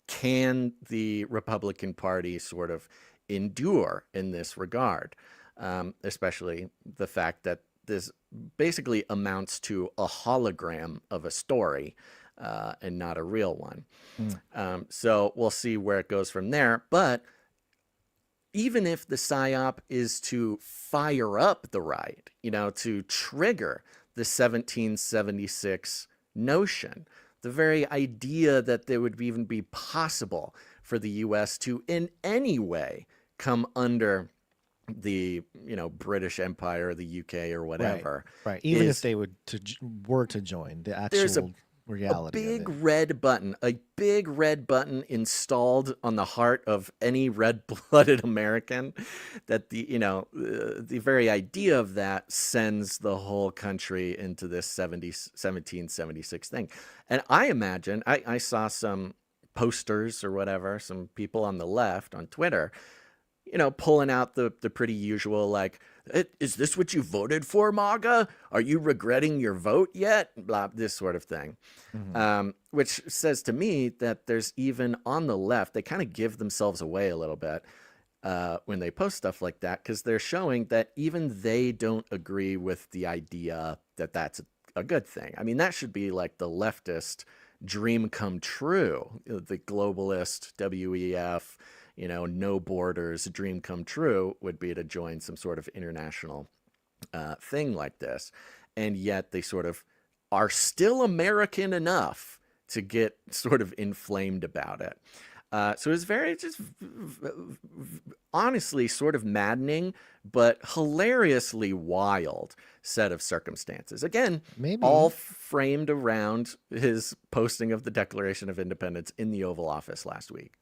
can the Republican Party sort of endure in this regard, especially the fact that this basically amounts to a hologram of a story and not a real one. So we'll see where it goes from there. But even if the psyop is to fire up the right, to trigger the 1776 notion, the very idea that there would even be possible for the U.S. to in any way come under the British Empire, the UK, or whatever. Right. Even if they were to join, the actual reality. A big red button installed on the heart of any red-blooded American. That the very idea of that sends the whole country into this 1776 thing. And I imagine I saw some posters or whatever, some people on the left on Twitter, pulling out the pretty usual, like, is this what you voted for, MAGA? Are you regretting your vote yet? Blah, this sort of thing. Which says to me that there's even on the left, they kind of give themselves away a little bit when they post stuff like that, because they're showing that even they don't agree with the idea that that's a good thing. I mean, that should be like the leftist dream come true, the globalist WEF, no borders dream come true would be to join some sort of international thing like this, and yet they sort of are still American enough to get sort of inflamed about it. So it's very just honestly sort of maddening, but hilariously wild set of circumstances. Again, Maybe. all framed around his posting of the Declaration of Independence in the Oval Office last week.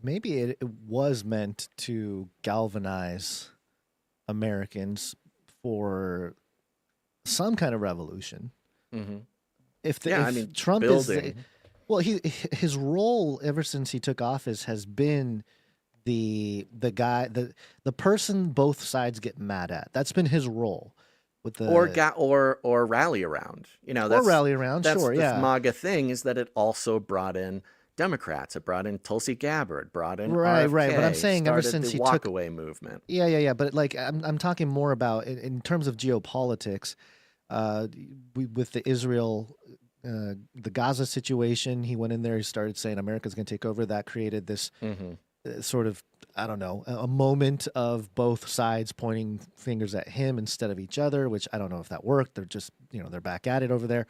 Maybe it was meant to galvanize Americans for some kind of revolution. Mm-hmm. If Trump building. his role ever since he took office has been the guy, the person both sides get mad at. That's been his role. With the or rally around, that's rally around. That's Sure, the yeah. MAGA thing is that it also brought in Democrats. It brought in Tulsi Gabbard. Brought in right. RFK, But I'm saying ever started since the he took walkaway movement. Yeah. But like I'm talking more about in terms of geopolitics. With the Israel, the Gaza situation, he went in there. He started saying America's going to take over. That created this sort of, I don't know, a moment of both sides pointing fingers at him instead of each other, which I don't know if that worked. They're just, they're back at it over there.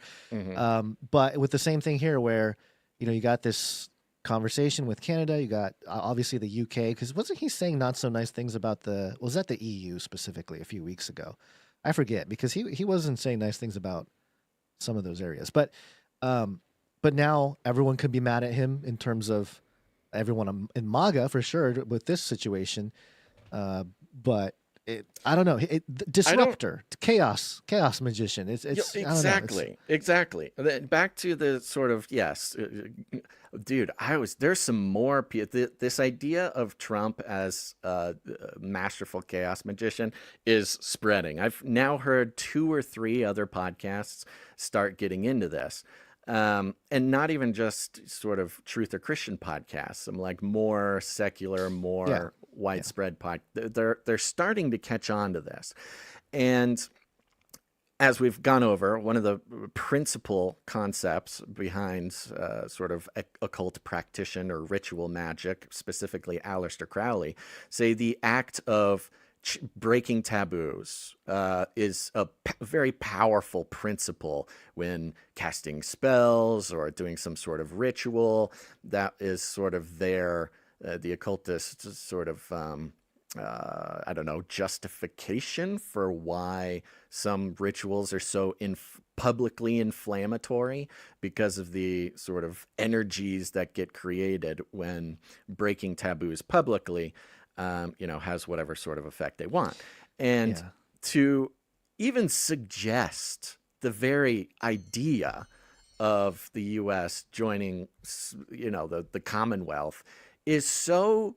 But with the same thing here where, you got this conversation with Canada, you got obviously the UK, because wasn't he saying not so nice things about was that the EU specifically a few weeks ago? I forget, because he wasn't saying nice things about some of those areas. But now everyone could be mad at him in terms of everyone in MAGA for sure with this situation. But I don't know. Disruptor, chaos magician. It's exactly. Back to the sort of yes, dude. There's some more. This idea of Trump as a masterful chaos magician is spreading. I've now heard 2 or 3 other podcasts start getting into this. And not even just sort of truth or Christian podcasts. Some like more secular, more widespread they're starting to catch on to this. And as we've gone over, one of the principal concepts behind sort of occult practitioner or ritual magic, specifically Aleister Crowley, say the act of breaking taboos is a very powerful principle when casting spells or doing some sort of ritual. That is sort of the occultist sort of justification for why some rituals are so publicly inflammatory, because of the sort of energies that get created when breaking taboos publicly has whatever sort of effect they want. And to even suggest the very idea of the U.S. joining, the Commonwealth is so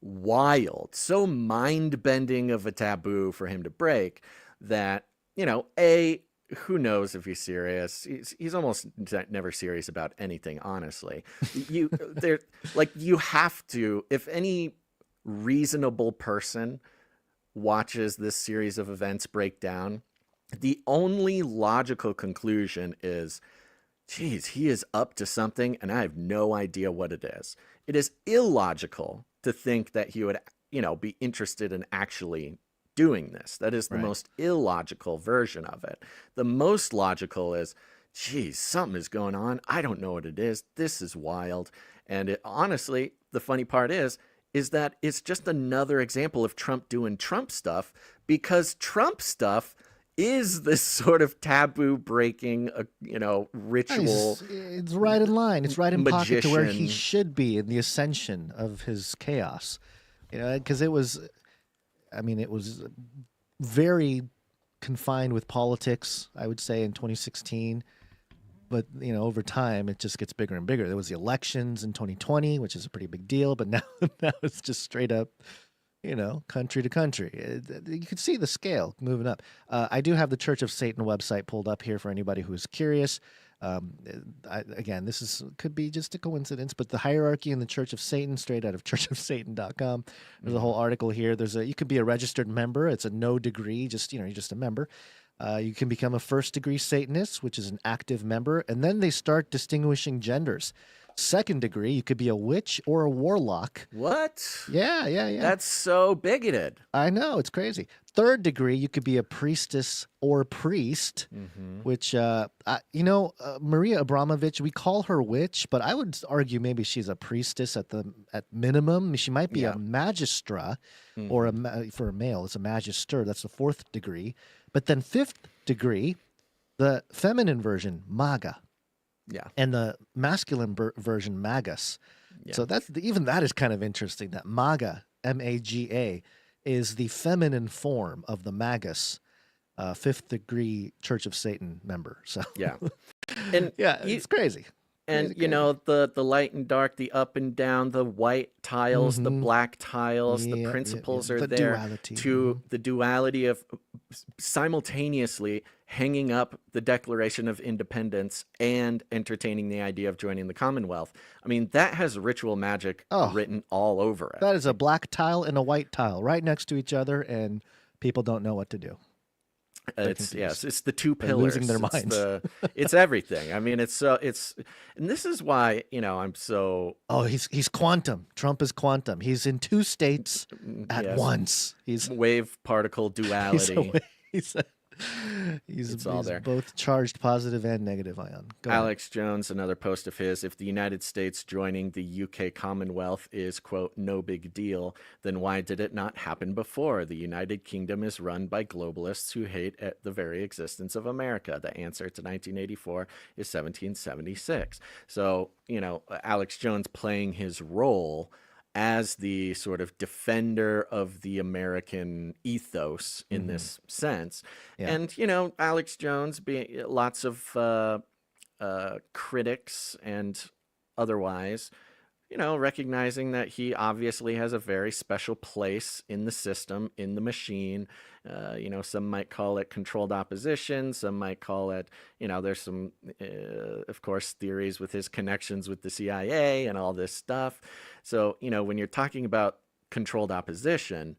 wild, so mind-bending of a taboo for him to break that, who knows if he's serious? He's almost never serious about anything, honestly. You have to, if any reasonable person watches this series of events break down, the only logical conclusion is, geez, he is up to something and I have no idea what it is. It is illogical to think that he would, be interested in actually doing this. That is the most illogical version of it. The most logical is, geez, something is going on. I don't know what it is. This is wild. And honestly, the funny part is that it's just another example of Trump doing Trump stuff, because Trump stuff is this sort of taboo breaking, ritual. It's right in line. It's right in pocket to where he magician. should be in the ascension of his chaos. Because it was very confined with politics, I would say, in 2016. But, over time, it just gets bigger and bigger. There was the elections in 2020, which is a pretty big deal. But now it's just straight up, country to country. You can see the scale moving up. I do have the Church of Satan website pulled up here for anybody who's curious. Again, could be just a coincidence, but the hierarchy in the Church of Satan, straight out of churchofsatan.com. There's a whole article here. You could be a registered member. It's a no degree, you're just a member. You can become a first-degree Satanist, which is an active member, and then they start distinguishing genders. Second degree, you could be a witch or a warlock. What? Yeah. That's so bigoted. I know, it's crazy. Third degree, you could be a priestess or priest, which, Maria Abramovich, we call her witch, but I would argue maybe she's a priestess at minimum. She might be a magistra, or for a male, it's a magister. That's the fourth degree. But then fifth degree, the feminine version, maga. Yeah. And the masculine version, magus. Yeah. So even that is kind of interesting, that maga, M-A-G-A, is the feminine form of the magus, fifth degree Church of Satan member. So yeah. And it's crazy. And the light and dark, the up and down, the white tiles, the black tiles, the principles are there duality. To the duality of simultaneously hanging up the Declaration of Independence and entertaining the idea of joining the Commonwealth. I mean, that has ritual magic written all over it. That is a black tile and a white tile right next to each other, and people don't know what to do. It's the two pillars. They're losing their minds. It's everything. I mean, and this is why I'm so. Oh, he's quantum. Trump is quantum. He's in two states at once. He's wave particle duality. He's all there. Both charged positive and negative ion. Alex Jones, another post of his, if the United States joining the UK Commonwealth is, quote, no big deal, then why did it not happen before? The United Kingdom is run by globalists who hate the very existence of America. The answer to 1984 is 1776. So, Alex Jones playing his role as the sort of defender of the American ethos in this sense. Yeah. And, Alex Jones being lots of critics and otherwise, recognizing that he obviously has a very special place in the system, in the machine. Some might call it controlled opposition. Some might call it, there's some, of course, theories with his connections with the CIA and all this stuff. So, when you're talking about controlled opposition,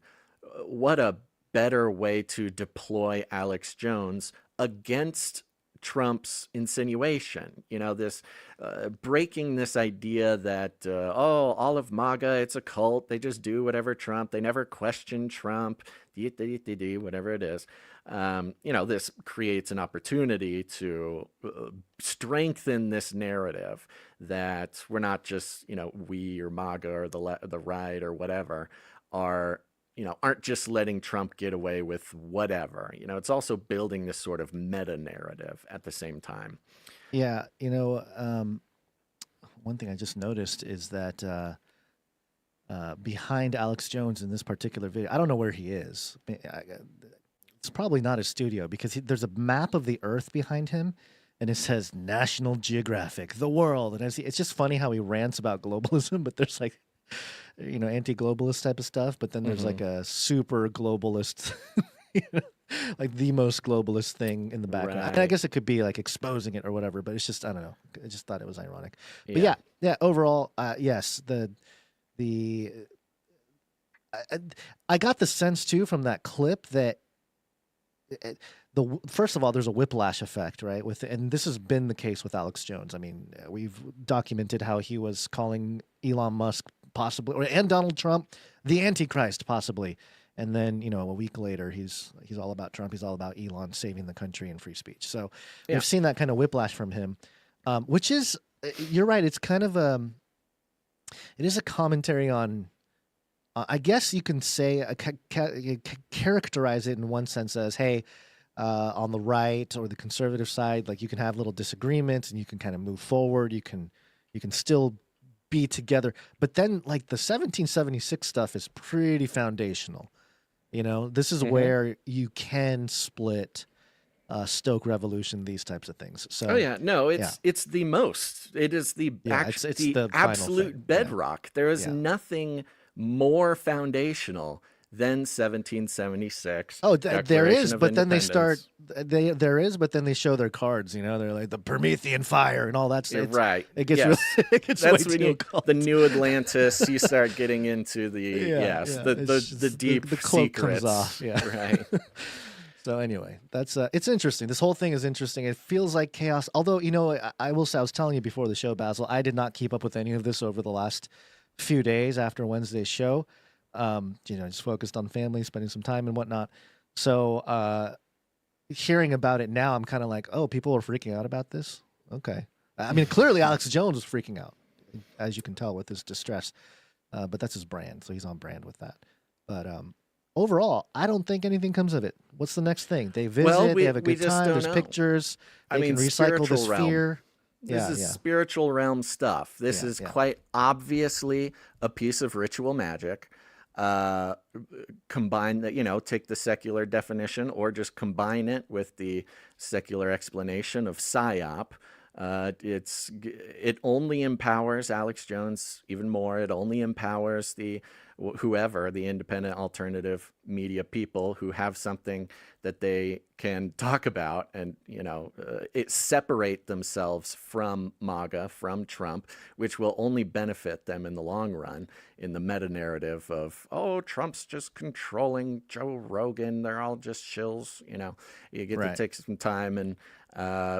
what a better way to deploy Alex Jones against Trump's insinuation, this breaking this idea that, all of MAGA, it's a cult. They just do whatever Trump, they never question Trump, whatever it is. This creates an opportunity to strengthen this narrative that we're not just, we or MAGA or the right or whatever aren't just letting Trump get away with whatever. It's also building this sort of meta narrative at the same time. Yeah. One thing I just noticed is that behind Alex Jones in this particular video, I don't know where he is. It's probably not his studio because there's a map of the Earth behind him and it says National Geographic, the world. And it's just funny how he rants about globalism, but there's like, anti-globalist type of stuff, but then there's like a super globalist, like the most globalist thing in the background. Right. And I guess it could be like exposing it or whatever, but it's just, I don't know. I just thought it was ironic. But yeah, overall, yes, I got the sense too from that clip that first of all, there's a whiplash effect, right? And this has been the case with Alex Jones. I mean, we've documented how he was calling Elon Musk possibly, and Donald Trump, the Antichrist possibly. And then, a week later, he's all about Trump. He's all about Elon saving the country and free speech. So we've seen that kind of whiplash from him, which is, you're right. It's kind of it is a commentary on, I guess you can say, characterize it in one sense as, hey, on the right or the conservative side, like you can have little disagreements and you can kind of move forward. You can still be together. But then like the 1776 stuff is pretty foundational. This is where you can split Stoke Revolution, these types of things. So it's the most. It is the the absolute bedrock. There is nothing more foundational than 1776. Oh, there is, but then they start. There is, but then they show their cards. They're like the Promethean fire and all that stuff. Right. It gets really. It gets That's way when too the new Atlantis. You start getting into the the deep the cloak secrets. comes off. Yeah. Right. So anyway, that's it's interesting. This whole thing is interesting. It feels like chaos. Although, I will say, I was telling you before the show, Basil, I did not keep up with any of this over the last few days after Wednesday's show. Just focused on family, spending some time and whatnot. So hearing about it now, I'm kind of like, oh, people are freaking out about this. Okay. I mean, clearly Alex Jones was freaking out, as you can tell with his distress. But that's his brand, so he's on brand with that. But overall, I don't think anything comes of it. What's the next thing? They visit, they have a good time, there's pictures, they can recycle this fear. This is spiritual realm stuff. This is quite obviously a piece of ritual magic. Combine that, take the secular definition or just combine it with the secular explanation of Sigh-op. It only empowers Alex Jones even more. It only empowers the independent alternative media people who have something that they can talk about and, it separate themselves from MAGA, from Trump, which will only benefit them in the long run in the meta narrative of, oh, Trump's just controlling Joe Rogan. They're all just shills. You get to take some time and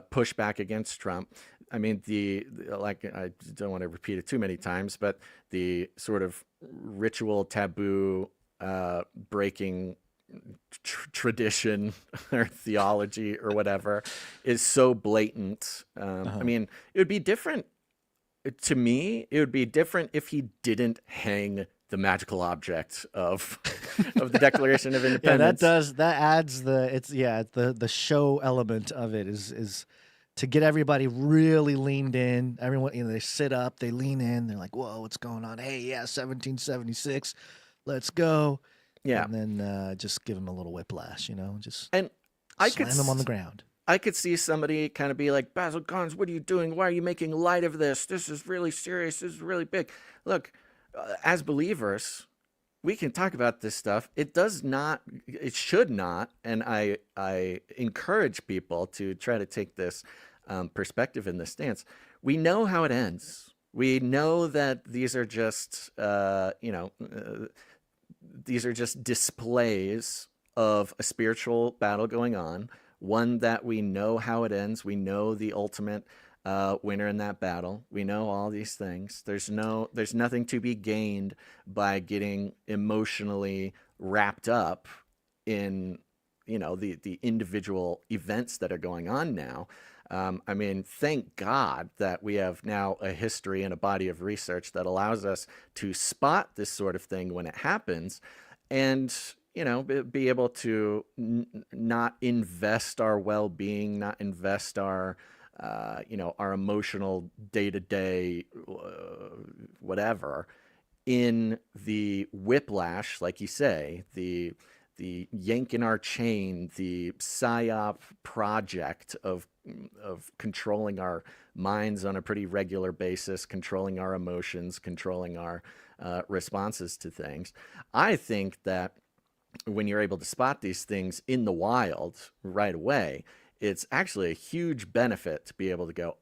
push back against Trump. I mean, I don't want to repeat it too many times, but the sort of ritual taboo breaking tradition or theology or whatever is so blatant. I mean, it would be different to me. It would be different if he didn't hang the magical object of the Declaration of Independence. That adds the show element of it is to get everybody really leaned in. Everyone, they sit up, they lean in, they're like, whoa, what's going on? Hey, 1776, let's go. Yeah. And then just give them a little whiplash, just slam them on the ground. I could see somebody kind of be like, Basil Gons, what are you doing? Why are you making light of this? This is really serious. This is really big. Look, as believers, we can talk about this stuff. It should not, and I encourage people to try to take this perspective in this stance. We know how it ends. We know that these are just, these are just displays of a spiritual battle going on, one that we know how it ends. We know the ultimate winner in that battle. We know all these things. There's nothing to be gained by getting emotionally wrapped up in, the individual events that are going on now. I mean, thank God that we have now a history and a body of research that allows us to spot this sort of thing when it happens and, be able to not invest our well-being, not invest our our emotional day-to-day whatever in the whiplash, like you say, the yank in our chain, the Sigh-op project of controlling our minds on a pretty regular basis, controlling our emotions, controlling our responses to things. I think that when you're able to spot these things in the wild right away, it's actually a huge benefit to be able to go,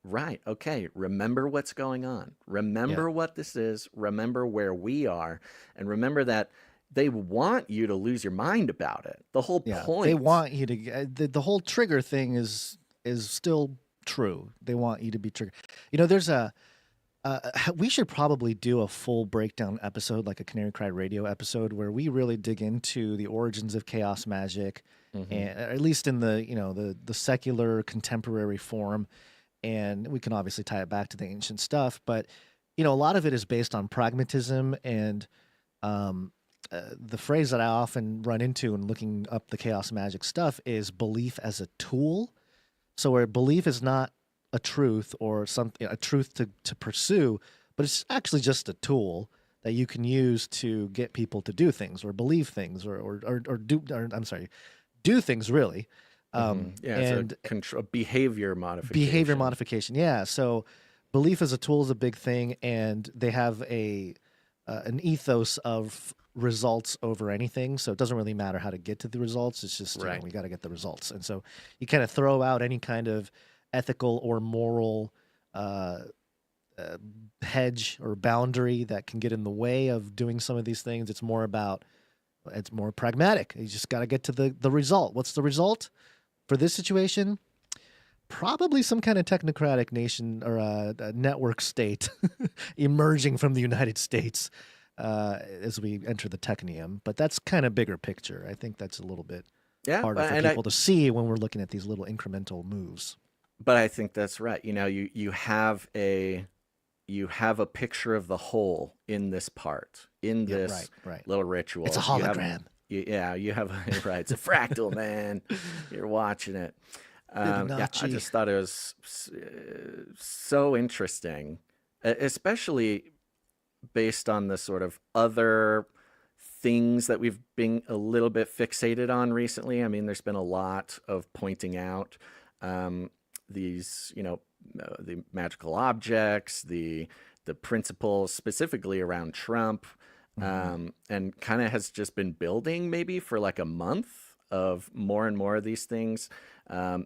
right, okay, remember what's going on. Remember what this is. Remember where we are. And remember that they want you to lose your mind about it. The whole point. They want you to, the whole trigger thing is still true. They want you to be triggered. There's we should probably do a full breakdown episode, like a Canary Cry Radio episode, where we really dig into the origins of chaos magic, and at least in the the secular contemporary form, and we can obviously tie it back to the ancient stuff. But a lot of it is based on pragmatism, and the phrase that I often run into in looking up the chaos magic stuff is belief as a tool. So where belief is not a truth or a truth to pursue, but it's actually just a tool that you can use to get people to do things or believe things do things really. And behavior modification. Behavior modification. Yeah. So belief as a tool is a big thing, and they have an ethos of results over anything. So it doesn't really matter how to get to the results. It's just, we got to get the results. And so you kind of throw out any kind of ethical or moral hedge or boundary that can get in the way of doing some of these things. It's more about It's more pragmatic. You just got to get to the result. What's the result for this situation? Probably some kind of technocratic nation or a network state emerging from the United States as we enter the TECHNIUM. But that's kind of bigger picture. I think that's a little bit harder for people to see when we're looking at these little incremental moves. But I think that's right. You have a picture of the whole in this part, in this little ritual. It's a hologram. You have right. It's a fractal, man. You're watching it. I just thought it was so interesting, especially based on the sort of other things that we've been a little bit fixated on recently. I mean, there's been a lot of pointing out these, the magical objects, the principles specifically around Trump, and kind of has just been building maybe for like a month of more and more of these things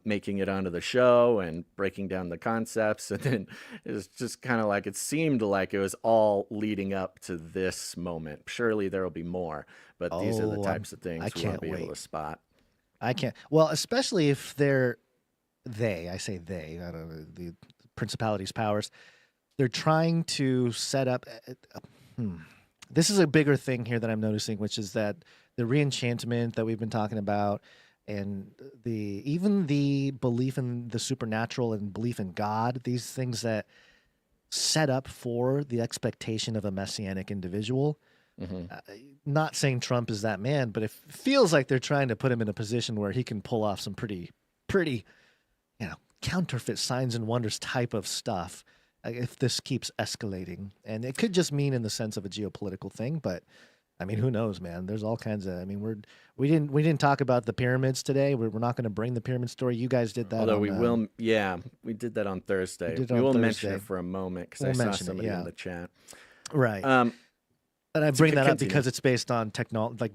making it onto the show and breaking down the concepts. And then it was just kind of like, it seemed like it was all leading up to this moment. Surely there will be more, but these are the types of things we want to be able to spot. I can't. Well, especially if I say they, I don't know, the principalities, powers, they're trying to set up. This is a bigger thing here that I'm noticing, which is that the reenchantment that we've been talking about, and even the belief in the supernatural and belief in God, these things that set up for the expectation of a messianic individual. Not saying Trump is that man, but it feels like they're trying to put him in a position where he can pull off some pretty, counterfeit signs and wonders type of stuff if this keeps escalating. And it could just mean in the sense of a geopolitical thing, but I mean, who knows, man? There's all kinds of. I mean, we didn't talk about the pyramids today. We're not going to bring the pyramid story. You guys did that. Although we will, we did that on Thursday. We will mention it for a moment because I saw somebody in the chat. Right. And I bring that up because it's based on technology. Like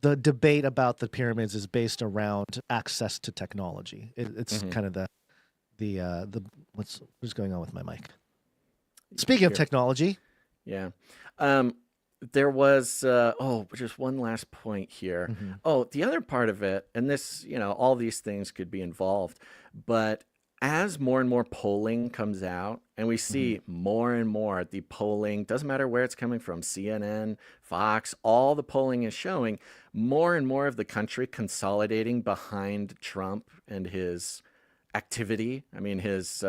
the debate about the pyramids is based around access to technology. It's kind of the what's going on with my mic. Speaking of technology, there was just one last point here. The other part of it, and this, all these things could be involved, but as more and more polling comes out, and we see more and more, the polling, doesn't matter where it's coming from, CNN, Fox, all the polling is showing more and more of the country consolidating behind Trump and his activity. I mean, his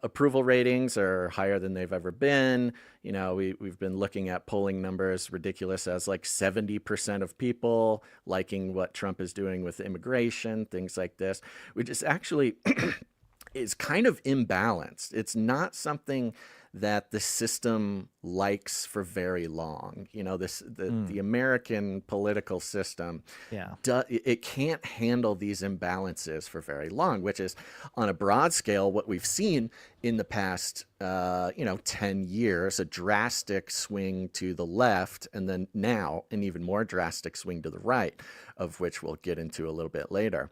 approval ratings are higher than they've ever been. We've been looking at polling numbers ridiculous as like 70% of people liking what Trump is doing with immigration, things like this, which is actually is kind of imbalanced. It's not something that the system likes for very long. The American political system, it can't handle these imbalances for very long, which is on a broad scale what we've seen in the past 10 years, a drastic swing to the left, and then now an even more drastic swing to the right, of which we'll get into a little bit later.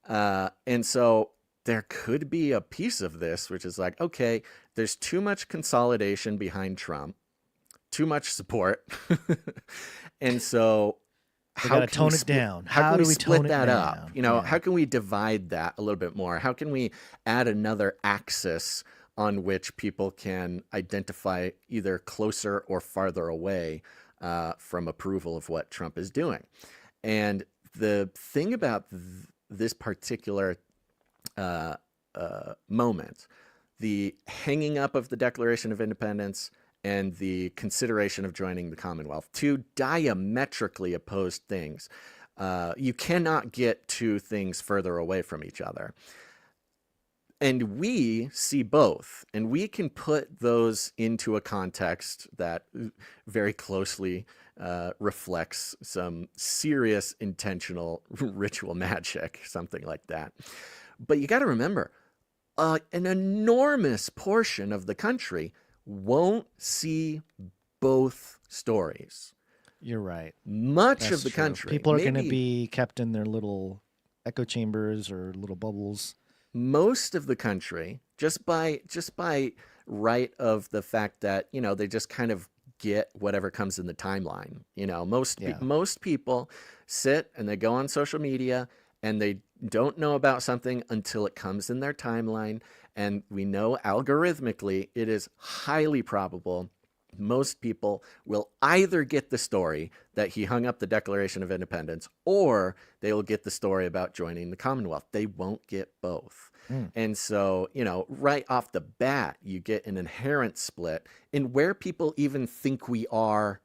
And so there could be a piece of this, which is like, okay, there's too much consolidation behind Trump, too much support. And so how can tone it down? How can we split that up? How can we divide that a little bit more? How can we add another axis on which people can identify either closer or farther away from approval of what Trump is doing? And the thing about this particular moment, the hanging up of the Declaration of Independence and the consideration of joining the Commonwealth, two diametrically opposed things. You cannot get two things further away from each other. And we see both, and we can put those into a context that very closely reflects some serious intentional ritual magic, something like that. But you got to remember, an enormous portion of the country won't see both stories. You're right. Much of the country. People are going to be kept in their little echo chambers or little bubbles. Most of the country, just by right of the fact that, they just kind of get whatever comes in the timeline. You know, most people sit and they go on social media and they don't know about something until it comes in their timeline. And we know algorithmically it is highly probable most people will either get the story that he hung up the Declaration of Independence, or they will get the story about joining the Commonwealth. They won't get both. And so, you know, right off the bat, you get an inherent split in where people even think we are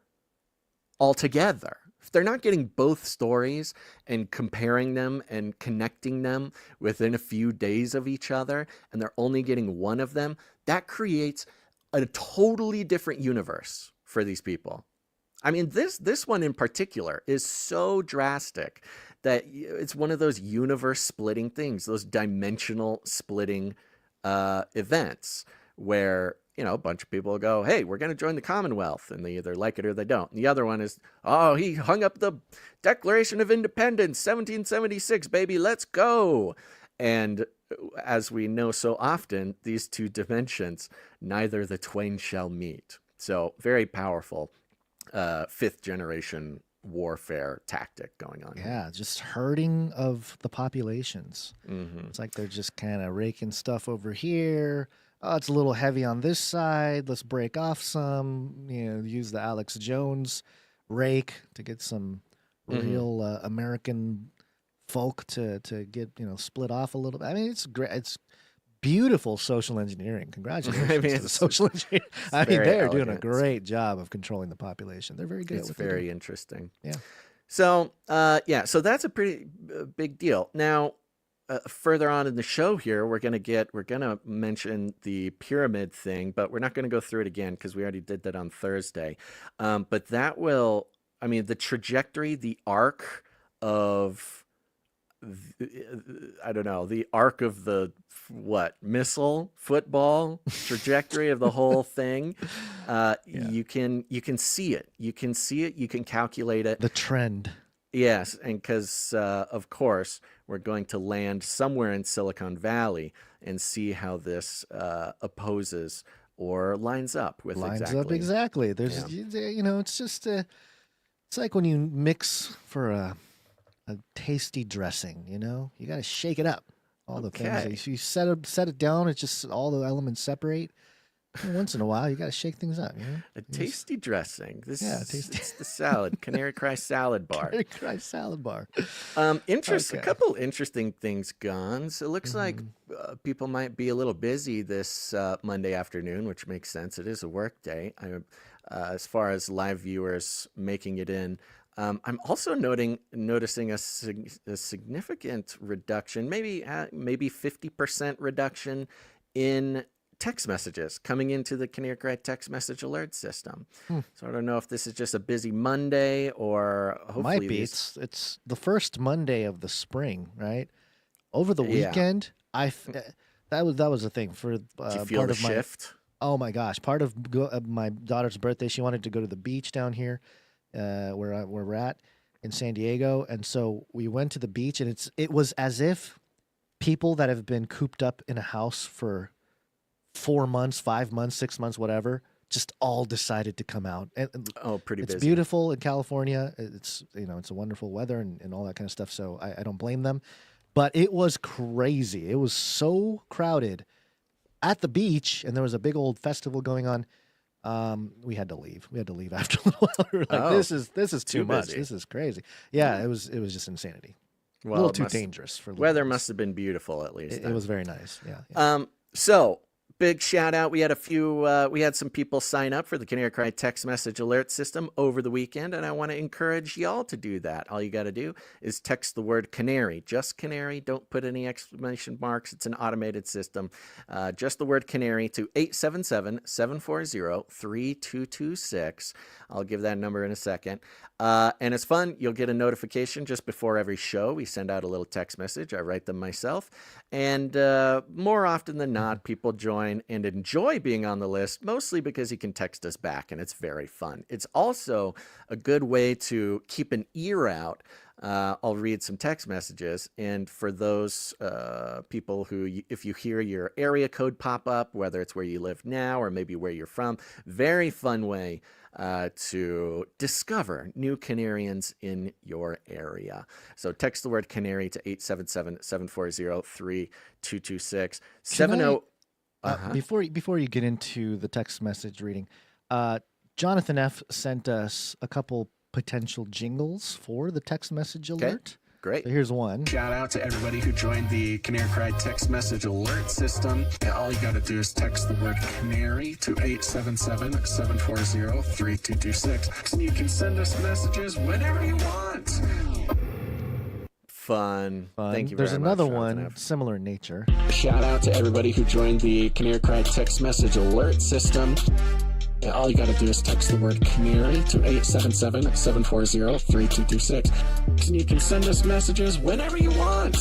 altogether. If they're not getting both stories and comparing them and connecting them within a few days of each other, and they're only getting one of them, that creates a totally different universe for these people. I mean, this one in particular is so drastic that it's one of those universe splitting things, those dimensional splitting events where, you know, a bunch of people go, hey, we're going to join the Commonwealth, and they either like it or they don't. And the other one is, oh, he hung up the Declaration of Independence, 1776, baby, let's go. And as we know so often, these two dimensions, neither the twain shall meet. So very powerful fifth generation warfare tactic going on. Yeah, just herding of the populations. It's like they're just kind of raking stuff over here. Oh, it's a little heavy on this side. Let's break off some, you know, use the Alex Jones rake to get some real American folk to get, you know, split off a little bit. I mean, it's great. It's beautiful social engineering. Congratulations to the social engineering. I mean, they're doing a great job of controlling the population. They're very good. It's very interesting. Yeah. So, so that's a pretty big deal. Now, further on in the show here, we're gonna mention the pyramid thing, but we're not gonna go through it again because we already did that on Thursday. But that will, I mean, the trajectory, the arc of, I don't know, the arc of the missile football trajectory of the whole thing. You can see it. You can calculate it. The trend. Yes, and because of course we're going to land somewhere in Silicon Valley and see how this opposes or lines up with exactly. There's you know, it's just it's like when you mix for a tasty dressing, you know, you got to shake it up. All the things you set it down, it's just all the elements separate. And once in a while, you got to shake things up. You know, a tasty dressing. It's the salad, Canary Cry salad bar. Canary Cry salad bar. A couple interesting things, Gons. It looks like people might be a little busy this Monday afternoon, which makes sense. It is a work day. As far as live viewers making it in. I'm also noticing a significant reduction, maybe 50% reduction in text messages coming into the Canary Cry text message alert system. So I don't know if this is just a busy Monday or hopefully might be. It's the first Monday of the spring, right? Over the weekend, that was the thing for Did you feel part the of my shift. Oh my gosh! Part of my daughter's birthday, she wanted to go to the beach down here. Where we're at in San Diego, and so we went to the beach, and it was as if people that have been cooped up in a house for 4 months, 5 months, 6 months, whatever, just all decided to come out. And pretty busy. It's beautiful in California. It's, you know, it's a wonderful weather and all that kind of stuff. So I don't blame them, but it was crazy. It was so crowded at the beach, and there was a big old festival going on. We had to leave. We had to leave after a little while. We were like, this is too much. Busy. This is crazy. Yeah, it was just insanity. Well, a little too dangerous for weather. Must have been beautiful at least. It was very nice. Yeah. So big shout out. We had we had some people sign up for the Canary Cry text message alert system over the weekend, and I want to encourage y'all to do that. All you got to do is text the word Canary, just Canary. Don't put any exclamation marks. It's an automated system. Just the word Canary to 877-740-3226. I'll give that number in a second. And it's fun. You'll get a notification just before every show. We send out a little text message. I write them myself. And more often than not, people join and enjoy being on the list, mostly because you can text us back, and it's very fun. It's also a good way to keep an ear out I'll read some text messages. And for those people who, if you hear your area code pop up, whether it's where you live now or maybe where you're from, very fun way to discover new Canarians in your area. So text the word Canary to 877-740-3226. Before you get into the text message reading, Jonathan F. sent us a couple potential jingles for the text message alert. Great. So here's one. Shout out to everybody who joined the Canary Cry text message alert system. And all you got to do is text the word Canary to 877-740-3226. And you can send us messages whenever you want. Fun. Thank you There's very another much, one similar in nature. Shout out to everybody who joined the Canary Cry text message alert system. And all you got to do is text the word Canary to 877-740-3226. And you can send us messages whenever you want.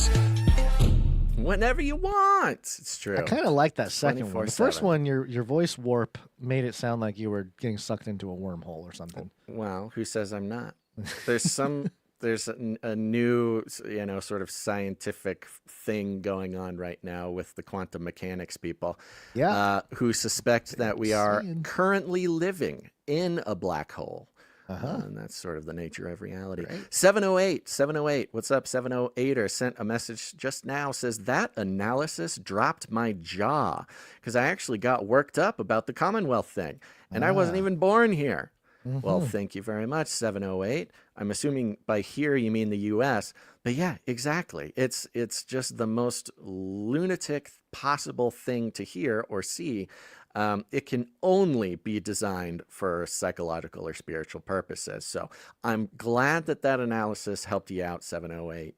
Whenever you want. It's true. I kind of like that second one. The 24/7. first one, your voice warp made it sound like you were getting sucked into a wormhole or something. Well, who says I'm not? There's a new, sort of scientific thing going on right now with the quantum mechanics people, who suspect that we are currently living in a black hole. And that's sort of the nature of reality. Right. 708, what's up? 708er sent a message just now, says that analysis dropped my jaw because I actually got worked up about the Commonwealth thing, and I wasn't even born here. Well, thank you very much, 708. I'm assuming by here you mean the U.S., but yeah, exactly. It's just the most lunatic possible thing to hear or see. It can only be designed for psychological or spiritual purposes. So I'm glad that analysis helped you out, 708,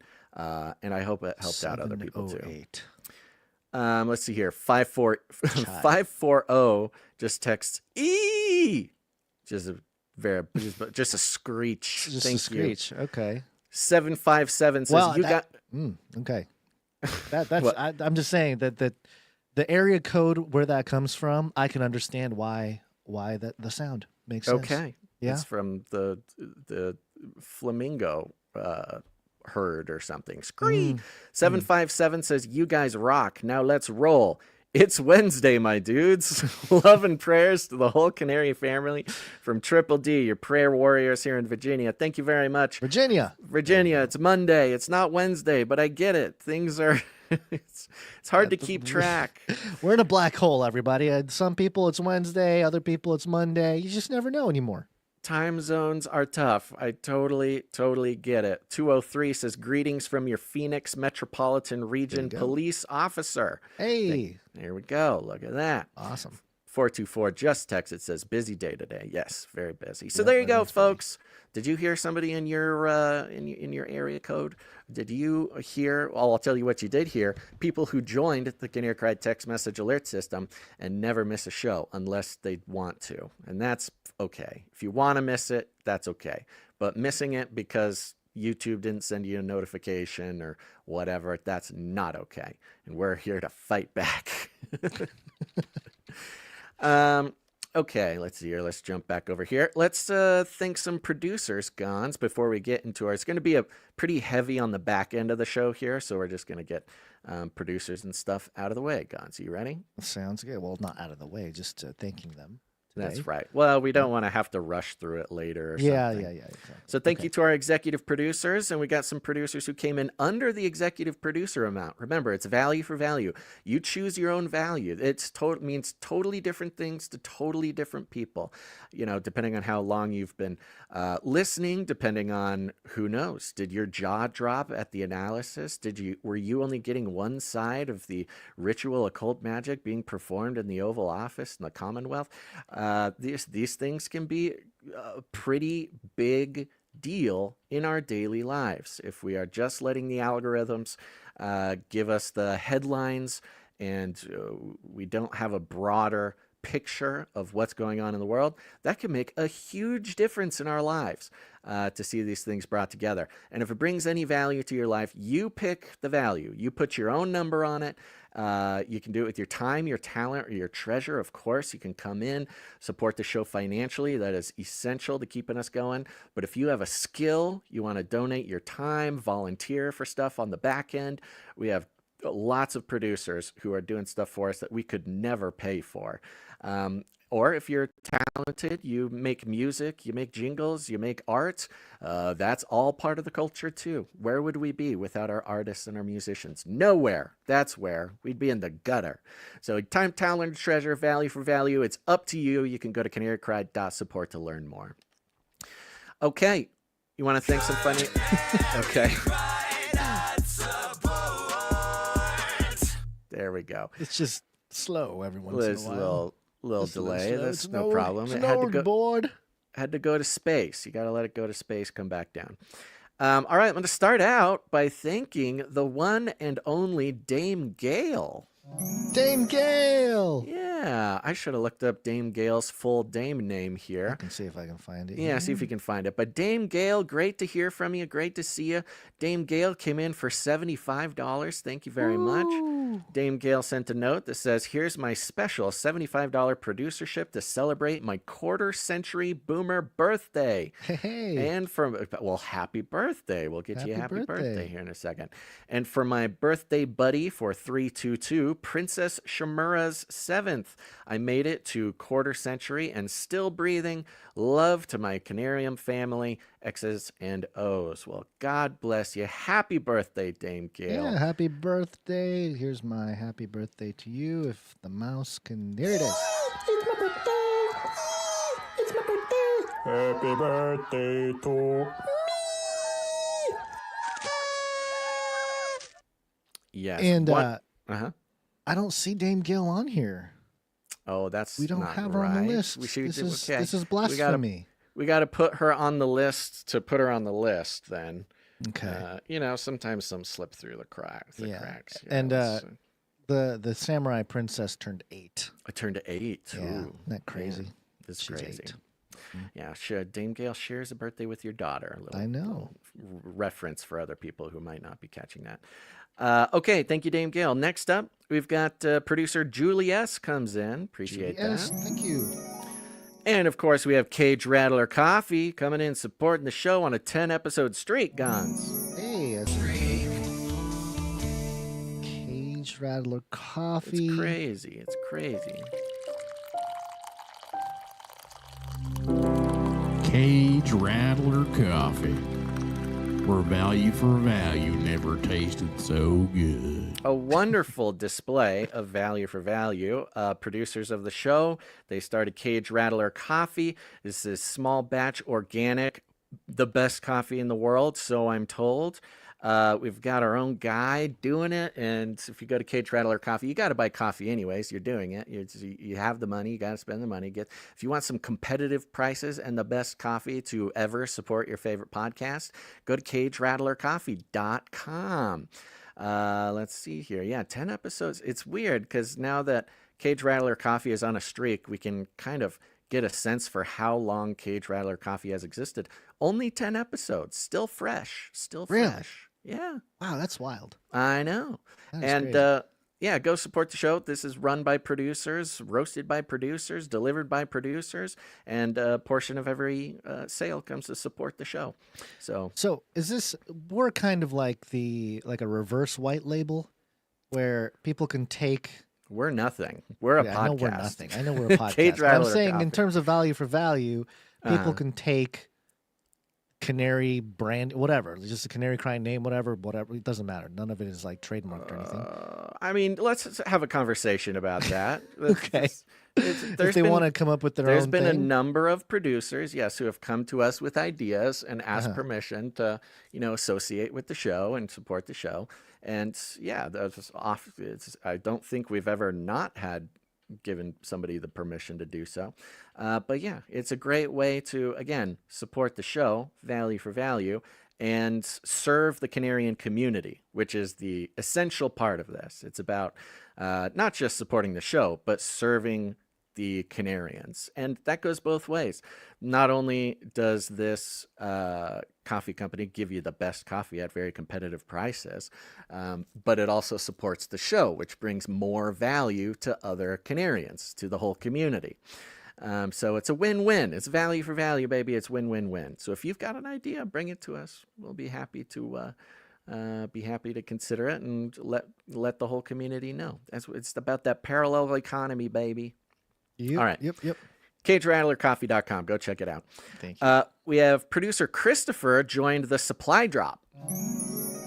and I hope it helped out other people too. Let's see here, 540 just texts E, just a screech. Just Thank a screech. You. Okay. 757 says okay. I'm just saying that the area code where that comes from, I can understand why the sound makes sense. Okay. Yeah. It's from the flamingo herd or something. Scree. 757 says, you guys rock. Now let's roll. It's Wednesday, my dudes. Love and prayers to the whole Canary family from Triple D, your prayer warriors here in Virginia. Thank you very much. Virginia, it's Monday. It's not Wednesday, but I get it. Things are, it's hard to keep track. We're in a black hole, everybody. Some people it's Wednesday, other people it's Monday. You just never know anymore. Time zones are tough. I totally get it. 203 says, greetings from your Phoenix Metropolitan Region police officer. Hey. There we go. Look at that. Awesome. 424 just text. It says, busy day today. Yes, very busy. So there you go, folks. Did you hear somebody in your area code? Did you hear? Well, I'll tell you what you did hear. People who joined the Canary Cry text message alert system and never miss a show unless they want to. And that's okay. If you want to miss it, that's okay. But missing it because YouTube didn't send you a notification or whatever, that's not okay. And we're here to fight back. Okay, let's see here. Let's jump back over here. Let's thank some producers, Gons, before we get into it's going to be a pretty heavy on the back end of the show here, so we're just going to get producers and stuff out of the way. Gons, are you ready? Sounds good. Well, not out of the way, just thanking them. Today. That's right. Well, we don't want to have to rush through it later or something. Yeah. Exactly. So thank you to our executive producers, and we got some producers who came in under the executive producer amount. Remember, it's value for value. You choose your own value. It means totally different things to totally different people, depending on how long you've been listening, depending on who knows. Did your jaw drop at the analysis? Were you only getting one side of the ritual occult magic being performed in the Oval Office in the Commonwealth? These things can be a pretty big deal in our daily lives if we are just letting the algorithms give us the headlines and we don't have a broader picture of what's going on in the world, that can make a huge difference in our lives to see these things brought together. And if it brings any value to your life, you pick the value. You put your own number on it. You can do it with your time, your talent, or your treasure. Of course, you can come in, support the show financially. That is essential to keeping us going. But if you have a skill, you want to donate your time, volunteer for stuff on the back end, we have lots of producers who are doing stuff for us that we could never pay for. Or if you're talented, you make music, you make jingles, you make art, that's all part of the culture too. Where would we be without our artists and our musicians? Nowhere. That's where. We'd be in the gutter. So time, talent, treasure, value for value, it's up to you. You can go to canarycried.support to learn more. Okay. You want to think some funny? Okay. There we go. It's just slow every once in a while. Little delay. That's no problem. It had to go to space. You got to let it go to space, come back down. All right, I'm going to start out by thanking the one and only Dame Gail. Dame Gail! Yeah, I should have looked up Dame Gail's full Dame name here. I can see if I can find it. Yeah, see if you can find it. But Dame Gail, great to hear from you. Great to see you. Dame Gail came in for $75. Thank you very much. Dame Gail sent a note that says, here's my special $75 producership to celebrate my quarter-century boomer birthday. Hey. And happy birthday. We'll get you a happy birthday here in a second. And for my birthday buddy for 322, Princess Shamura's 7th. I made it to quarter century and still breathing. Love to my Canarium family, X's and O's. Well, God bless you. Happy birthday, Dame Gail. Yeah, happy birthday. Here's my happy birthday to you. If the mouse can... There it is. It's my birthday. It's my birthday. Happy birthday to me. Yes. And I don't see Dame Gail on here. Oh, we don't have her on the list. This is blasphemy. We got to put her on the list to put her on the list. Then, okay. Sometimes some slip through the cracks. And the samurai princess turned 8. I turned 8. Yeah, isn't that crazy? It's crazy. 8. Yeah, sure. Dame Gail shares a birthday with your daughter. I know. Reference for other people who might not be catching that. Okay, thank you, Dame Gail. Next up, we've got producer Julie S. comes in. Appreciate that. Thank you. And, of course, we have Cage Rattler Coffee coming in supporting the show on a 10-episode streak, Gons. Hey, that's Cage Rattler Coffee. It's crazy. It's crazy. Cage Rattler Coffee, where value for value never tasted so good. A wonderful display of value for value. Producers of the show, they started Cage Rattler Coffee. This is small batch organic, the best coffee in the world, so I'm told. We've got our own guy doing it, and if you go to Cage Rattler Coffee, you got to buy coffee anyways. You're doing it. You have the money. You got to spend the money. If you want some competitive prices and the best coffee to ever support your favorite podcast, go to CageRattlerCoffee.com. Let's see here. Yeah, 10 episodes. It's weird because now that Cage Rattler Coffee is on a streak, we can kind of get a sense for how long Cage Rattler Coffee has existed. Only 10 episodes. Still fresh. Still fresh. Really? Yeah. Wow, that's wild. I know. And go support the show. This is run by producers, roasted by producers, delivered by producers, and a portion of every sale comes to support the show. So is this, we're kind of like a reverse white label where people can take... We're nothing. We're a podcast. I know we're nothing. I know we're a podcast. Cage Rattler I'm saying Coffee. In terms of value for value, people can take Canary brand, whatever, just a Canary crying name, whatever, it doesn't matter. None of it is like trademarked or anything. I mean, let's have a conversation about that. Okay. If they want to come up with their own thing. There's been a number of producers, yes, who have come to us with ideas and asked permission to, associate with the show and support the show. And yeah, that's off. I don't think we've ever not had given somebody the permission to do so. But yeah, it's a great way to, again, support the show, value for value, and serve the Canarian community, which is the essential part of this. It's about not just supporting the show, but serving the Canarians. And that goes both ways. Not only does this coffee company give you the best coffee at very competitive prices, but it also supports the show, which brings more value to other Canarians, to the whole community. So it's a win-win. It's value for value, baby. It's win-win-win. So if you've got an idea, bring it to us. We'll be happy to consider it and let the whole community know. It's about that parallel economy, baby. Yep, All right. Yep. CageRattlerCoffee.com. Go check it out. Thank you. We have producer Christopher joined the supply drop.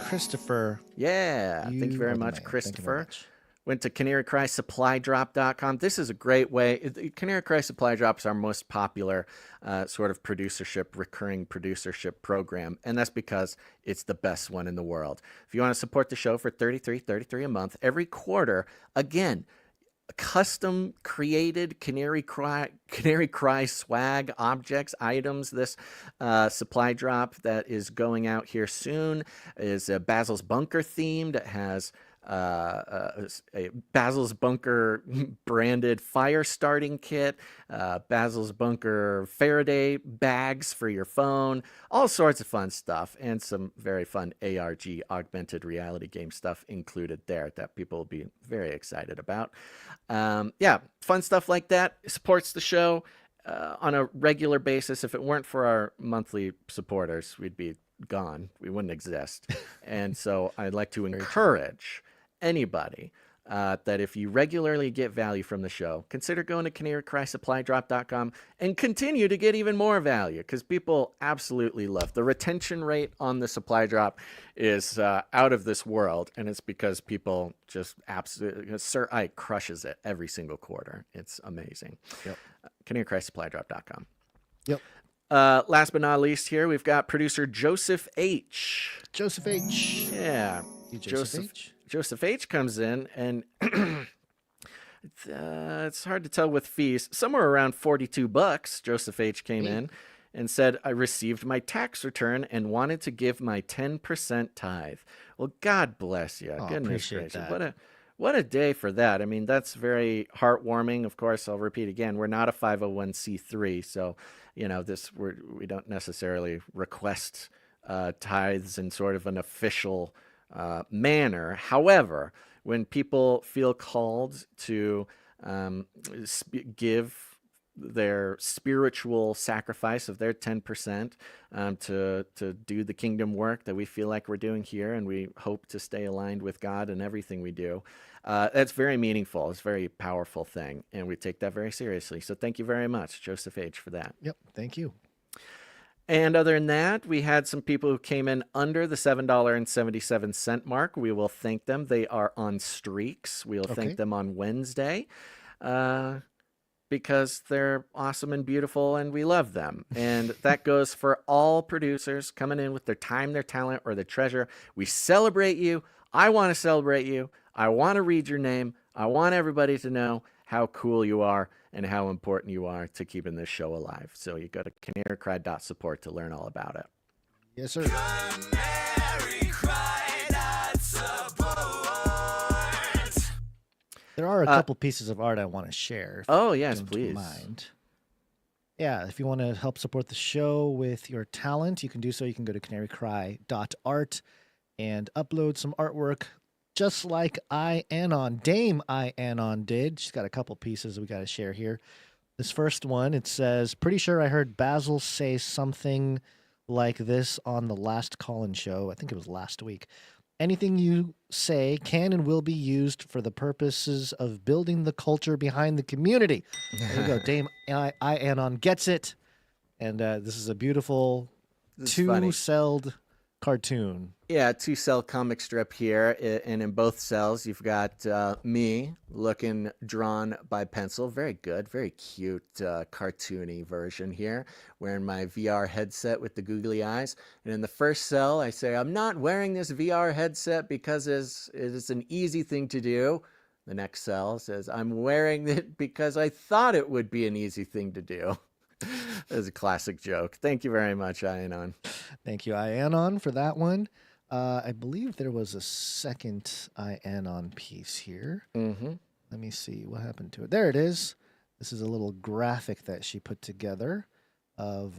Christopher. Yeah. Thank you very much, man. Christopher. Went to CanaryCrySupplyDrop.com. This is a great way. Canary Cry Supply Drop is our most popular sort of recurring producership program, and that's because it's the best one in the world. If you want to support the show for $33 a month, every quarter, again, custom created Canary Cry swag objects, items. This supply drop that is going out here soon is Basil's Bunker themed. It has a Basil's Bunker branded fire starting kit, Basil's Bunker Faraday bags for your phone, all sorts of fun stuff, and some very fun ARG augmented reality game stuff included there that people will be very excited about. Fun stuff like that supports the show on a regular basis. If it weren't for our monthly supporters, we'd be gone. We wouldn't exist. And so I'd like to encourage anybody that if you regularly get value from the show, consider going to CanaryCrySupplyDrop.com and continue to get even more value, because people absolutely love the retention rate on the supply drop is out of this world, and it's because people just absolutely, Sir Ike crushes it every single quarter. It's amazing. Yep. CanaryCrySupplyDrop.com. Yep. Last but not least, here we've got producer Joseph H. Joseph H. Yeah. Joseph H. Joseph H comes in, and it's hard to tell with fees. Somewhere around $42, Joseph H came in and said, I received my tax return and wanted to give my 10% tithe. Well, God bless you. Oh, Goodness appreciate gracious. that. What a day for that. I mean, that's very heartwarming. Of course, I'll repeat again, we're not a 501c3, so we don't necessarily request tithes in sort of an official manner. However, when people feel called to give their spiritual sacrifice of their 10% to do the kingdom work that we feel like we're doing here, and we hope to stay aligned with God in everything we do, that's very meaningful. It's a very powerful thing, and we take that very seriously. So thank you very much, Joseph H., for that. Yep, thank you. And other than that, we had some people who came in under the $7.77 mark. We will thank them. They are on streaks. We'll thank them on Wednesday because they're awesome and beautiful, and we love them. And that goes for all producers coming in with their time, their talent, or their treasure. We celebrate you. I want to celebrate you. I want to read your name. I want everybody to know how cool you are and how important you are to keeping this show alive. So you go to canarycry.support to learn all about it. Yes, sir. There are a couple pieces of art I want to share. Oh, yes, please. Mind. Yeah, if you want to help support the show with your talent, you can do so. You can go to canarycry.art and upload some artwork just like Dame Ianon did. She's got a couple pieces we got to share here. This first one, it says, pretty sure I heard Basil say something like this on the last call-in show. I think it was last week. Anything you say can and will be used for the purposes of building the culture behind the community. There you go. Dame Ianon gets it. And this is a beautiful two-celled cartoon. Yeah, two-cell comic strip here, and in both cells you've got me looking drawn by pencil. Very good, very cute, cartoony version here, wearing my VR headset with the googly eyes. And in the first cell I say, I'm not wearing this VR headset because it is an easy thing to do. The next cell says, I'm wearing it because I thought it would be an easy thing to do. That's a classic joke. Thank you very much, Ianon. Thank you, Ianon, for that one. I believe there was a second Ianon piece here. Mm-hmm. Let me see what happened to it. There it is. This is a little graphic that she put together of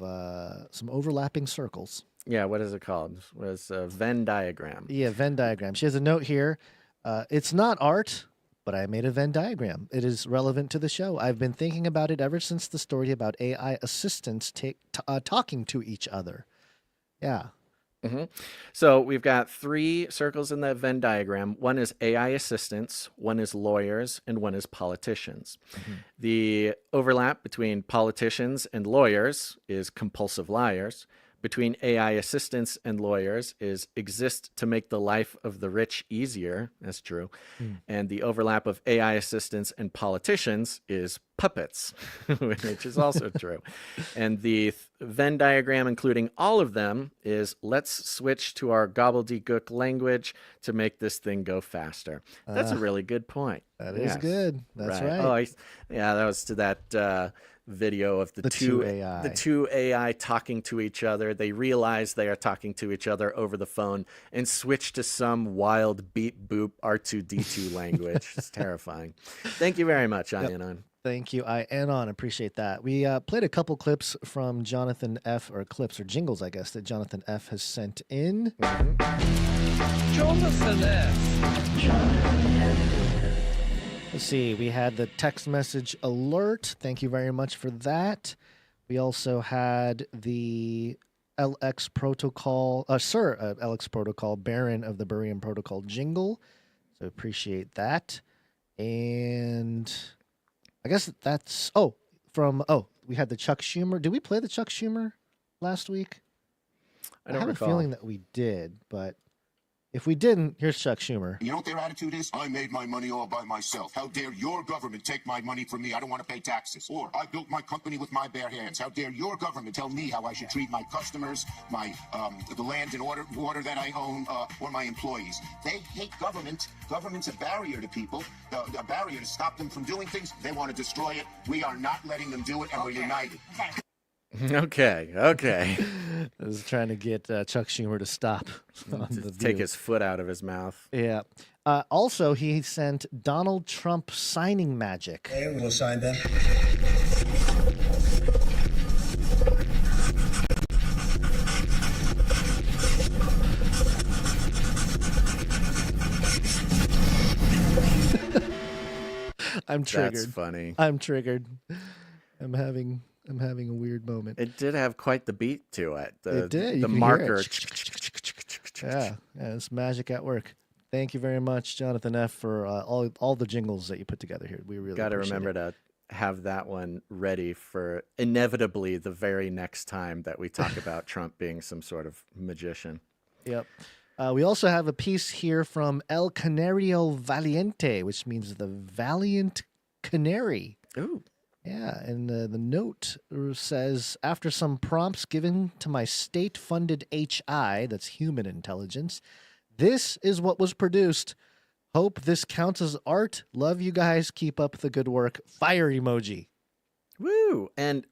some overlapping circles. Yeah, what is it called? It was a Venn diagram. Yeah, Venn diagram. She has a note here. It's not art, but I made a Venn diagram. It is relevant to the show. I've been thinking about it ever since the story about AI assistants talking to each other. Yeah. So we've got 3 circles in the Venn diagram. One is AI assistants, one is lawyers, and one is politicians. The overlap between politicians and lawyers is compulsive liars. Between AI assistants and lawyers is exist to make the life of the rich easier. That's true. And the overlap of AI assistants and politicians is puppets, which is also true. And the Venn diagram, including all of them, is let's switch to our gobbledygook language to make this thing go faster. That's a really good point. That is good. That's right. Oh, yeah, that was to that video of the two AI talking to each other. They realize they are talking to each other over the phone and switch to some wild beep boop R2D2 language. It's terrifying. Thank you very much, Ianon. Thank you, Ianon. Appreciate that. We played a couple clips from Jonathan F, or clips or jingles, I guess, that Jonathan F has sent in. Jonathan F. Let's see, we had the text message alert. Thank you very much for that. We also had the LX protocol, LX protocol, Baron of the Burium Protocol jingle. So appreciate that. And I guess that's, we had the Chuck Schumer. Did we play the Chuck Schumer last week? I don't have recall. a feeling that we did, but if we didn't, here's Chuck Schumer. You know what their attitude is? I made my money all by myself. How dare your government take my money from me? I don't want to pay taxes. Or I built my company with my bare hands. How dare your government tell me how I should treat my customers, the land and water that I own, or my employees? They hate government. Government's a barrier to people, a barrier to stop them from doing things. They want to destroy it. We are not letting them do it, and we're united. Okay. I was trying to get Chuck Schumer to stop. Take his foot out of his mouth. Yeah. Also, he sent Donald Trump signing magic. Okay, we'll sign them. I'm triggered. That's funny. I'm triggered. I'm having a weird moment. It did have quite the beat to it. It did. The marker. Yeah, it's magic at work. Thank you very much, Jonathan F, for all the jingles that you put together here. We really got to remember to have that one ready for inevitably the very next time that we talk about Trump being some sort of magician. Yep. We also have a piece here from El Canario Valiente, which means the valiant canary. Ooh. Yeah, and the note says, after some prompts given to my state-funded HI, that's human intelligence, this is what was produced. Hope this counts as art. Love you guys. Keep up the good work. Fire emoji. Woo! And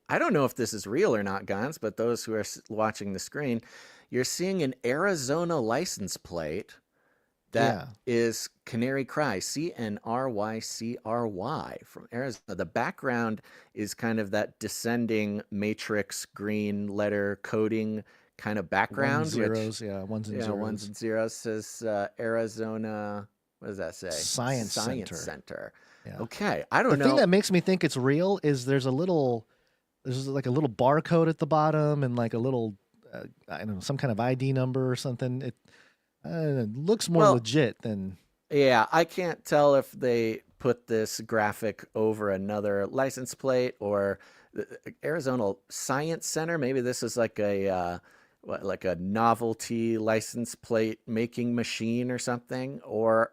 I don't know if this is real or not, Gons, but those who are watching the screen, you're seeing an Arizona license plate that is Canary Cry, CNRYCRY from Arizona. The background is kind of that descending matrix green letter coding kind of background. Ones and zeros. Ones and zeros says Arizona, what does that say? Science Center. Yeah. Okay, I don't know. The thing that makes me think it's real is there's like a little barcode at the bottom and like a little, I don't know, some kind of ID number or something. It looks more legit than... Yeah, I can't tell if they put this graphic over another license plate or the Arizona Science Center. Maybe this is like a novelty license plate making machine or something, or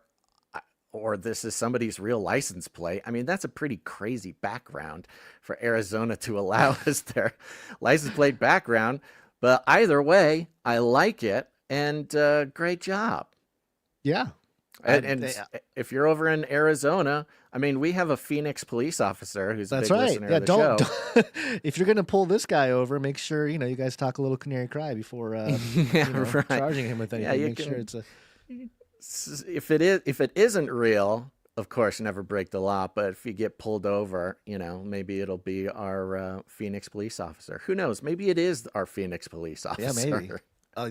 this is somebody's real license plate. I mean, that's a pretty crazy background for Arizona to allow as their license plate background. But either way, I like it. And great job. Yeah. And if you're over in Arizona, I mean, we have a Phoenix police officer who's a big listener of the show. If you're going to pull this guy over, make sure, you guys talk a little Canary Cry before charging him with anything. Make sure it's a... If it isn't real, of course, never break the law, but if you get pulled over, maybe it'll be our Phoenix police officer. Who knows? Maybe it is our Phoenix police officer. Yeah, maybe.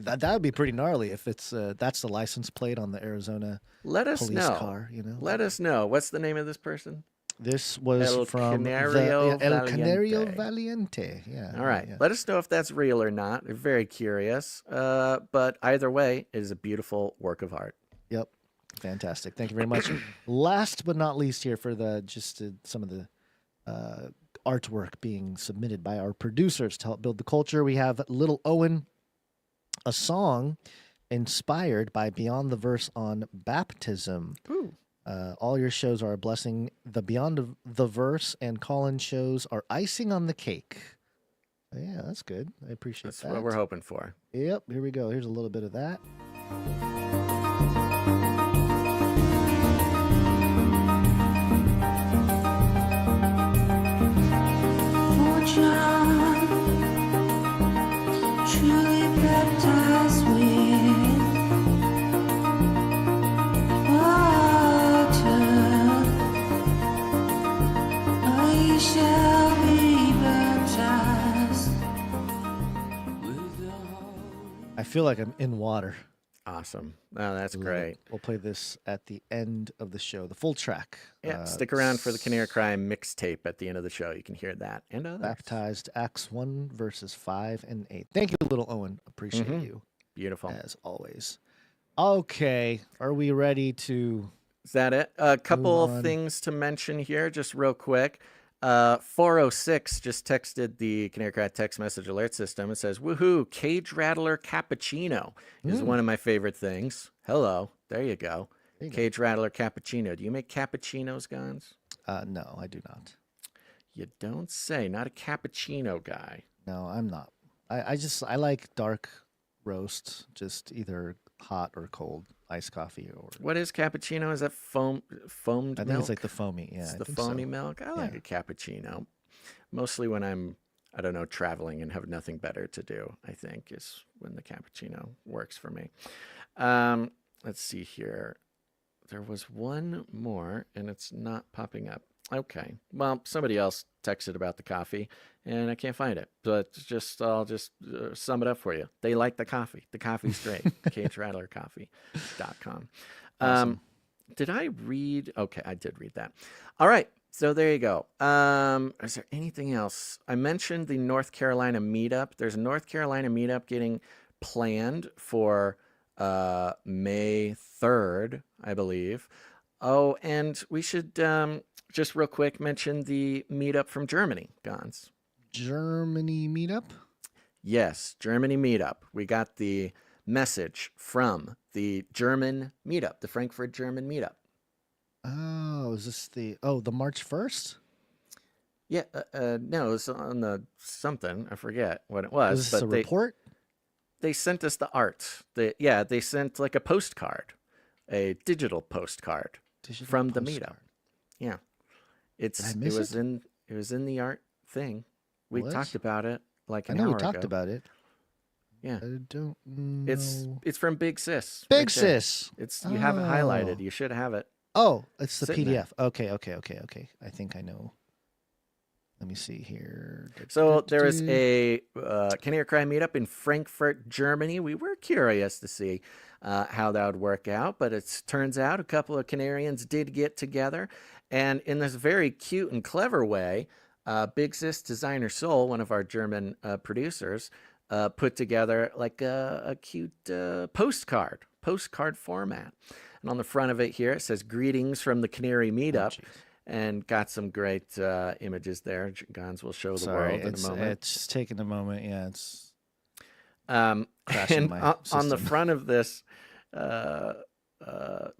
That would be pretty gnarly if it's that's the license plate on the Arizona Let us police know. car. Let us know. What's the name of this person? This was El from Canario El Canario Valiente. Valiente. Yeah. All right. Yeah. Let us know if that's real or not. We're very curious. But either way, it is a beautiful work of art. Yep. Fantastic. Thank you very much. Last but not least here for some of the artwork being submitted by our producers to help build the culture. We have Little Owen, a song inspired by Beyond the Verse on baptism. Ooh. All your shows are a blessing. The Beyond the Verse and call-in shows are icing on the cake. Yeah, that's good. I appreciate that. That's what we're hoping for. Yep, here we go. Here's a little bit of that. Truly baptized with water, I shall be baptized with the I feel like I'm in water. Awesome. Oh, that's great. We'll play this at the end of the show, the full track. Yeah, stick around for the Canary Crime mixtape at the end of the show. You can hear that and others. Baptized, Acts 1, verses 5 and 8. Thank you, Little Owen. Appreciate you. Beautiful. As always. Okay, are we ready to... Is that it? A couple on? of things to mention here, just real quick. 406 just texted the Canary Cry text message alert system. It says, woohoo, Cage Rattler Cappuccino is one of my favorite things. Hello. There you go. Cage Rattler Cappuccino. Do you make cappuccinos, Gons? No, I do not. You don't say. Not a cappuccino guy. No, I'm not. I like dark roast, just either hot or cold, iced coffee or... What is cappuccino? Is that foamed I think milk? it's like the foamy, yeah. It's I the think foamy so. milk. I like a cappuccino. Mostly when I'm, I don't know, traveling and have nothing better to do, I think, is when the cappuccino works for me. Let's see here. There was one more, and it's not popping up. Okay. Well, somebody else texted about the coffee, and I can't find it. But I'll just sum it up for you. They like the coffee. The coffee's great. CageRattlerCoffee.com. Awesome. Did I read? Okay, I did read that. All right. So there you go. Is there anything else? I mentioned the North Carolina meetup. There's a North Carolina meetup getting planned for May 3rd, I believe. Oh, and we should just real quick mention the meetup from Germany, Gons. Germany meetup? Yes, Germany meetup. We got the message from the German meetup, the Frankfurt German meetup. Oh, is this the March 1st? Yeah, no, it was on the something. I forget what it was. Is this a report? They sent us the art. They sent like a postcard, a digital postcard from the meetup. Yeah, it was in the art thing. We talked about it like an hour ago. We talked about it. Yeah, I don't know. It's from Big Sis. Big Sis. You have it highlighted. You should have it. Oh, it's the Sitting PDF. Okay. I think I know. Let me see here. So there is a Canary Cry meetup in Frankfurt, Germany. We were curious to see how that would work out, but it turns out a couple of Canarians did get together, and in this very cute and clever way, Big Sis Designer Soul, one of our German producers, put together like a cute postcard format. And on the front of it here, it says, "Greetings from the Canary Meetup." And got some great images there. Gons will show the world in a moment. It's taking a moment. Yeah, it's and on the front of this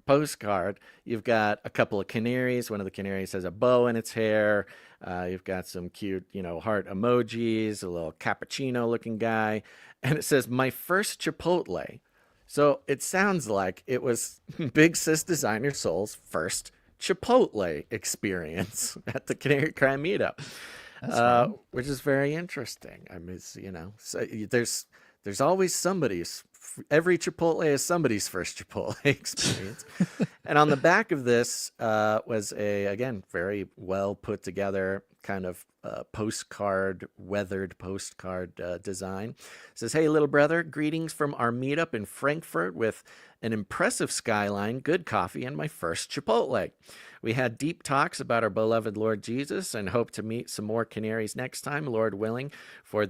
postcard, you've got a couple of canaries. One of the canaries has a bow in its hair. You've got some cute, heart emojis, a little cappuccino-looking guy. And it says, "My first Chipotle." So it sounds like it was Big Sis Designer Soul's first Chipotle experience at the Canary Cry meetup, which is very interesting. I mean, so there's always somebody's every Chipotle is somebody's first Chipotle experience. And on the back of this was again, very well put together kind of weathered postcard design. It says, "Hey, little brother, greetings from our meetup in Frankfurt with an impressive skyline, good coffee, and my first Chipotle. We had deep talks about our beloved Lord Jesus and hope to meet some more Canaries next time, Lord willing, for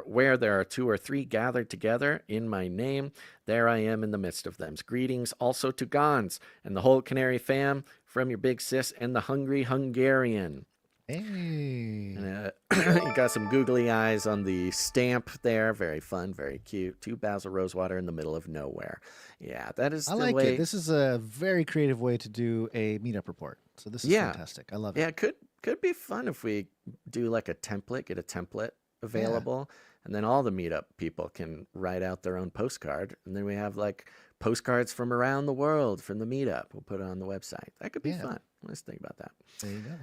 where there are 2 or 3 gathered together in my name, there I am in the midst of them. Greetings also to Gons and the whole Canary fam from your big sis and the hungry Hungarian." Hey. And, you got some googly eyes on the stamp there. Very fun, very cute. 2 Basil Rosewater in the middle of nowhere. Yeah, that is I the like way. it. This is a very creative way to do a meetup report. So this is fantastic. I love it. Yeah, it could be fun if we do like a template, get a template available, and then all the meetup people can write out their own postcard, and then we have like postcards from around the world from the meetup. We'll put it on the website. That could be fun. Let's think about that. There you go.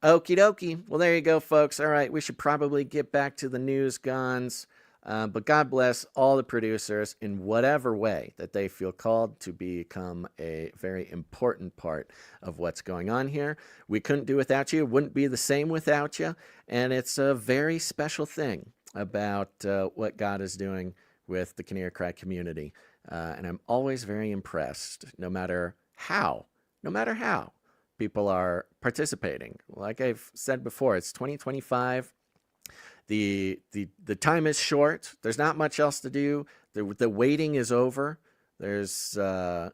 Okie dokie. Well, there you go, folks. All right, we should probably get back to the news, Gons. But God bless all the producers in whatever way that they feel called to become a very important part of what's going on here. We couldn't do without you. It wouldn't be the same without you. And it's a very special thing about what God is doing with the Canary Cry community. And I'm always very impressed, no matter how people are participating. Like I've said before, it's 2025. The time is short. There's not much else to do. The waiting is over. The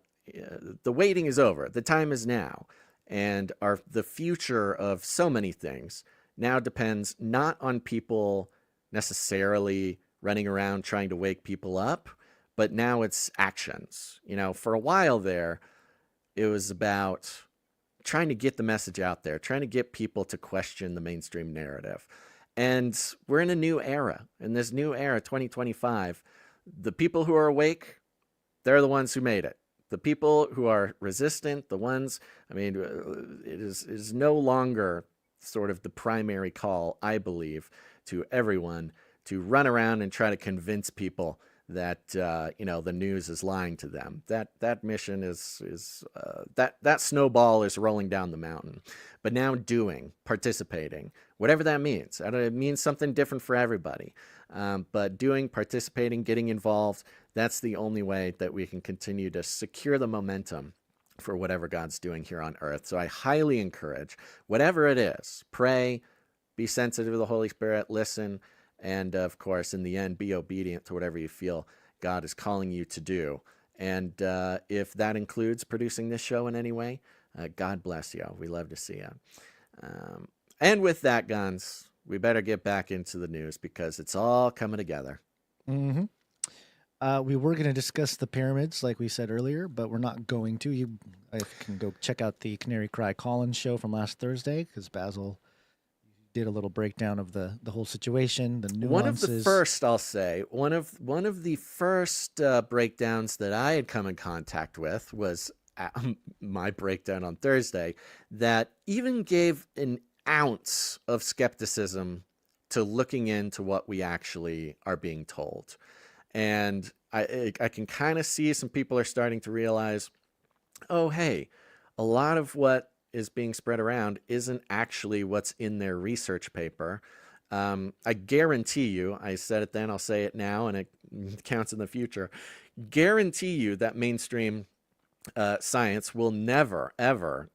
waiting is over. The time is now. And the future of so many things now depends not on people necessarily running around trying to wake people up, but now it's actions. For a while there, it was about trying to get the message out there, trying to get people to question the mainstream narrative. And we're in a new era. In this new era, 2025, the people who are awake, they're the ones who made it. The people who are resistant, the ones, it is no longer sort of the primary call, I believe, to everyone to run around and try to convince people that the news is lying to them. That mission is that snowball is rolling down the mountain. But now participating, whatever that means. It means something different for everybody. But participating, getting involved, that's the only way that we can continue to secure the momentum for whatever God's doing here on earth. So I highly encourage, whatever it is, pray, be sensitive to the Holy Spirit, listen, and of course, in the end, be obedient to whatever you feel God is calling you to do. And if that includes producing this show in any way, God bless you. We love to see you. And with that, Guns, we better get back into the news because it's all coming together. Mm-hmm. We were going to discuss the pyramids, like we said earlier, but we're not going to. You can go check out the Canary Cry Call-in show from last Thursday because Basil did a little breakdown of the whole situation, the nuances. One of the first, I'll say, one of the first breakdowns that I had come in contact with was my breakdown on Thursday that even gave an ounce of skepticism to looking into what we actually are being told. And I can kind of see some people are starting to realize, oh, hey, a lot of what is being spread around isn't actually what's in their research paper. I guarantee you, I said it then, I'll say it now, and it counts in the future. Guarantee you that mainstream science will never, ever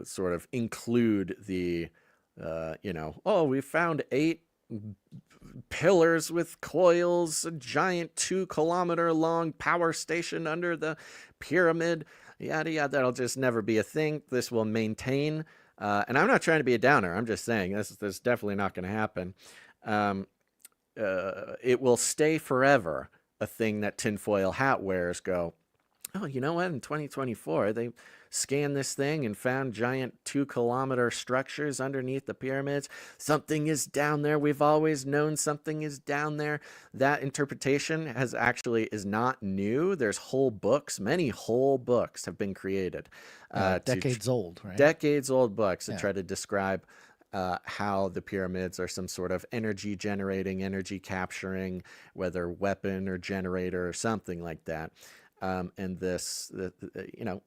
sort of include the, we found 8 pillars with coils, a giant 2-kilometer long power station under the pyramid. Yada, yada, that'll just never be a thing. This will maintain. And I'm not trying to be a downer. I'm just saying this is definitely not going to happen. It will stay forever a thing that tinfoil hat wearers go, oh, you know what? In 2024, they scanned this thing and found giant 2-kilometer structures underneath the pyramids. Something is down there. We've always known something is down there. That interpretation is not new. There's whole books. Many whole books have been created. Decades old, right? Decades old books that try to describe how the pyramids are some sort of energy generating, energy capturing, whether weapon or generator or something like that. And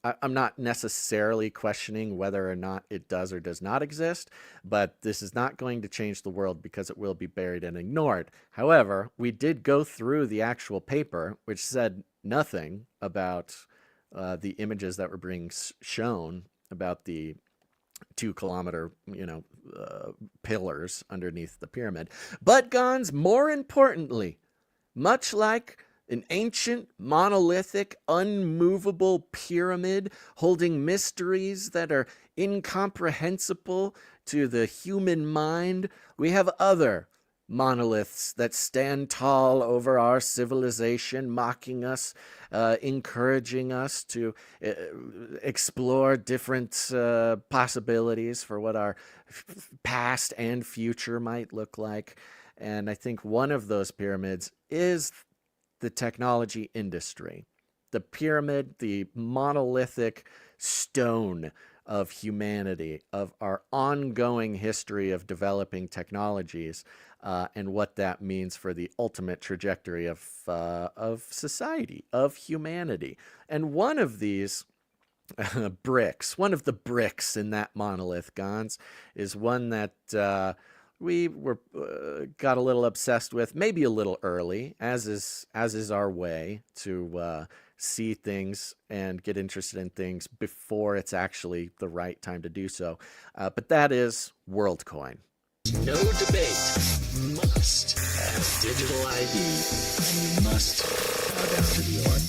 I'm not necessarily questioning whether or not it does or does not exist, but this is not going to change the world because it will be buried and ignored. However, we did go through the actual paper, which said nothing about the images that were being shown about the 2-kilometer, pillars underneath the pyramid. But Gons, more importantly, much like an ancient, monolithic, unmovable pyramid holding mysteries that are incomprehensible to the human mind, we have other monoliths that stand tall over our civilization, mocking us, encouraging us to explore different possibilities for what our past and future might look like. And I think one of those pyramids is the technology industry. The pyramid, the monolithic stone of humanity, of our ongoing history of developing technologies, and what that means for the ultimate trajectory of society, of humanity. And one of these bricks, one of the bricks in that monolith, Gons, is one that we got a little obsessed with, maybe a little early, as is our way to see things and get interested in things before it's actually the right time to do so. But that is WorldCoin. No debate. Must have digital ID. And you must bow down to the org.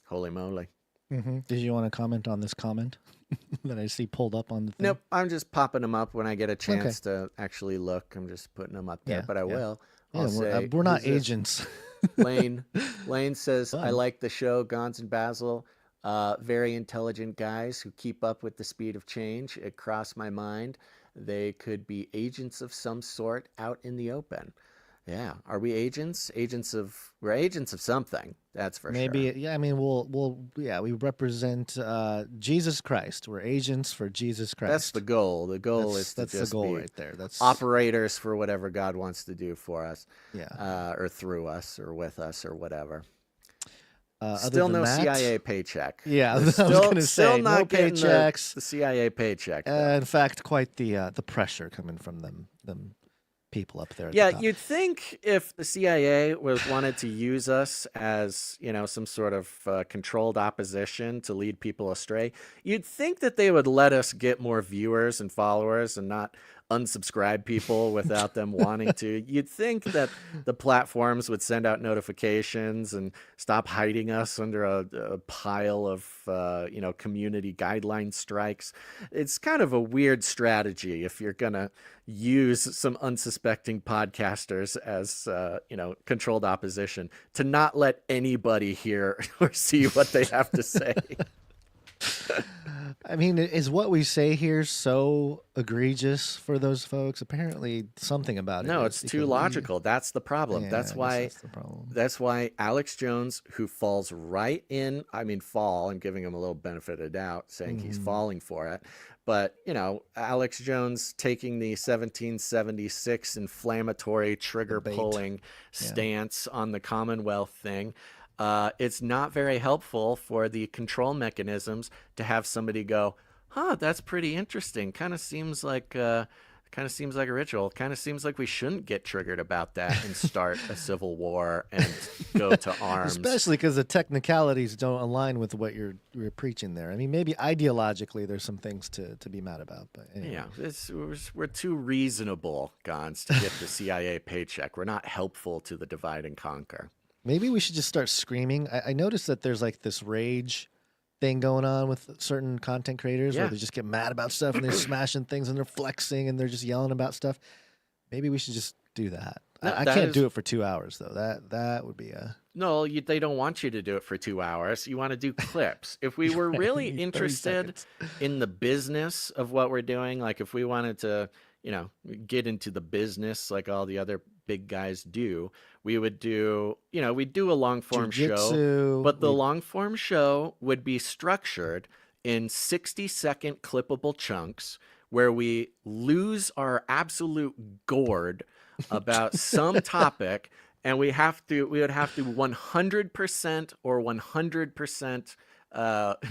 Holy moly. Mm-hmm. Did you want to comment on this comment that I see pulled up on the thing? Nope, I'm just popping them up when I get a chance to actually look. I'm just putting them up there, but I will. I'll say, we're not agents. Lane says, I like the show, Gons and Basil. Very intelligent guys who keep up with the speed of change. It crossed my mind. They could be agents of some sort out in the open. Yeah. Are we agents? We're agents of something. That's for sure. Maybe, yeah. I mean, we represent Jesus Christ. We're agents for Jesus Christ. That's the goal. The goal is to just the goal be right there. That's operators for whatever God wants to do for us. Yeah. Or through us or with us or whatever. Still no that, CIA paycheck. Yeah, I was going to say, not no getting paychecks. The CIA paycheck. In fact, quite the pressure coming from them people up there. At yeah, the top. You'd think if the CIA wanted to use us as, some sort of controlled opposition to lead people astray, you'd think that they would let us get more viewers and followers and not unsubscribe people without them wanting to. You'd think that the platforms would send out notifications and stop hiding us under a pile of community guideline strikes. It's kind of a weird strategy if you're gonna use some unsuspecting podcasters as controlled opposition, to not let anybody hear or see what they have to say. I mean, is what we say here so egregious for those folks? Apparently something about it. No, it's too logical. That's the problem. Yeah, that's why Alex Jones, who falls right in, I'm giving him a little benefit of doubt, saying he's falling for it. But, Alex Jones taking the 1776 inflammatory trigger-pulling stance on the Commonwealth thing, it's not very helpful for the control mechanisms to have somebody go, that's pretty interesting. Kind of seems like a ritual. Kind of seems like we shouldn't get triggered about that and start a civil war and go to arms. Especially because the technicalities don't align with what you're preaching there. I mean, maybe ideologically there's some things to be mad about, but anyway. Yeah, we're too reasonable, Gons, to get the CIA paycheck. We're not helpful to the divide and conquer. Maybe we should just start screaming. I noticed that there's like this rage thing going on with certain content creators where they just get mad about stuff and they're smashing things and they're flexing and they're just yelling about stuff. Maybe we should just do that. No, I can't do it for 2 hours though. That would be a... No, they don't want you to do it for 2 hours. You want to do clips. If we were really interested in the business of what we're doing, like if we wanted to, get into the business like all the other big guys do. We would do, we'd do a long form show, Jiu-jitsu, but the long form show would be structured in 60-second clippable chunks where we lose our absolute gourd about some topic, and we would have to 100% or 100%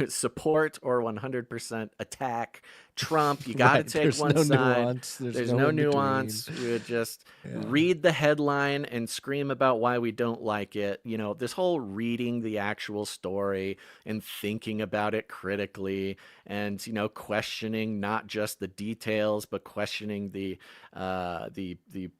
support or 100% attack Trump. You got to take there's one no side. nuance. There's no in between. nuance. We would just read the headline and scream about why we don't like it. This whole reading the actual story and thinking about it critically, and questioning not just the details, but questioning the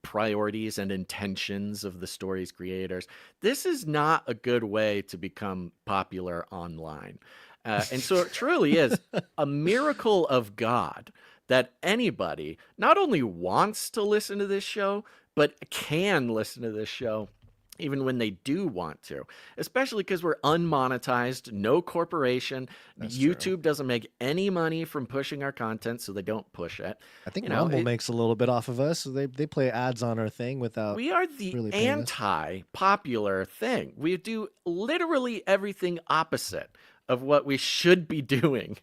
priorities and intentions of the story's creators. This is not a good way to become popular online. And so it truly is a miracle of God that anybody not only wants to listen to this show, but can listen to this show even when they do want to, especially because we're unmonetized, no corporation. That's YouTube true. doesn't make any money from pushing our content, so they don't push it. I think Rumble makes a little bit off of us. So they play ads on our thing without. We are the really paying us. anti-popular thing. We do literally everything opposite of what we should be doing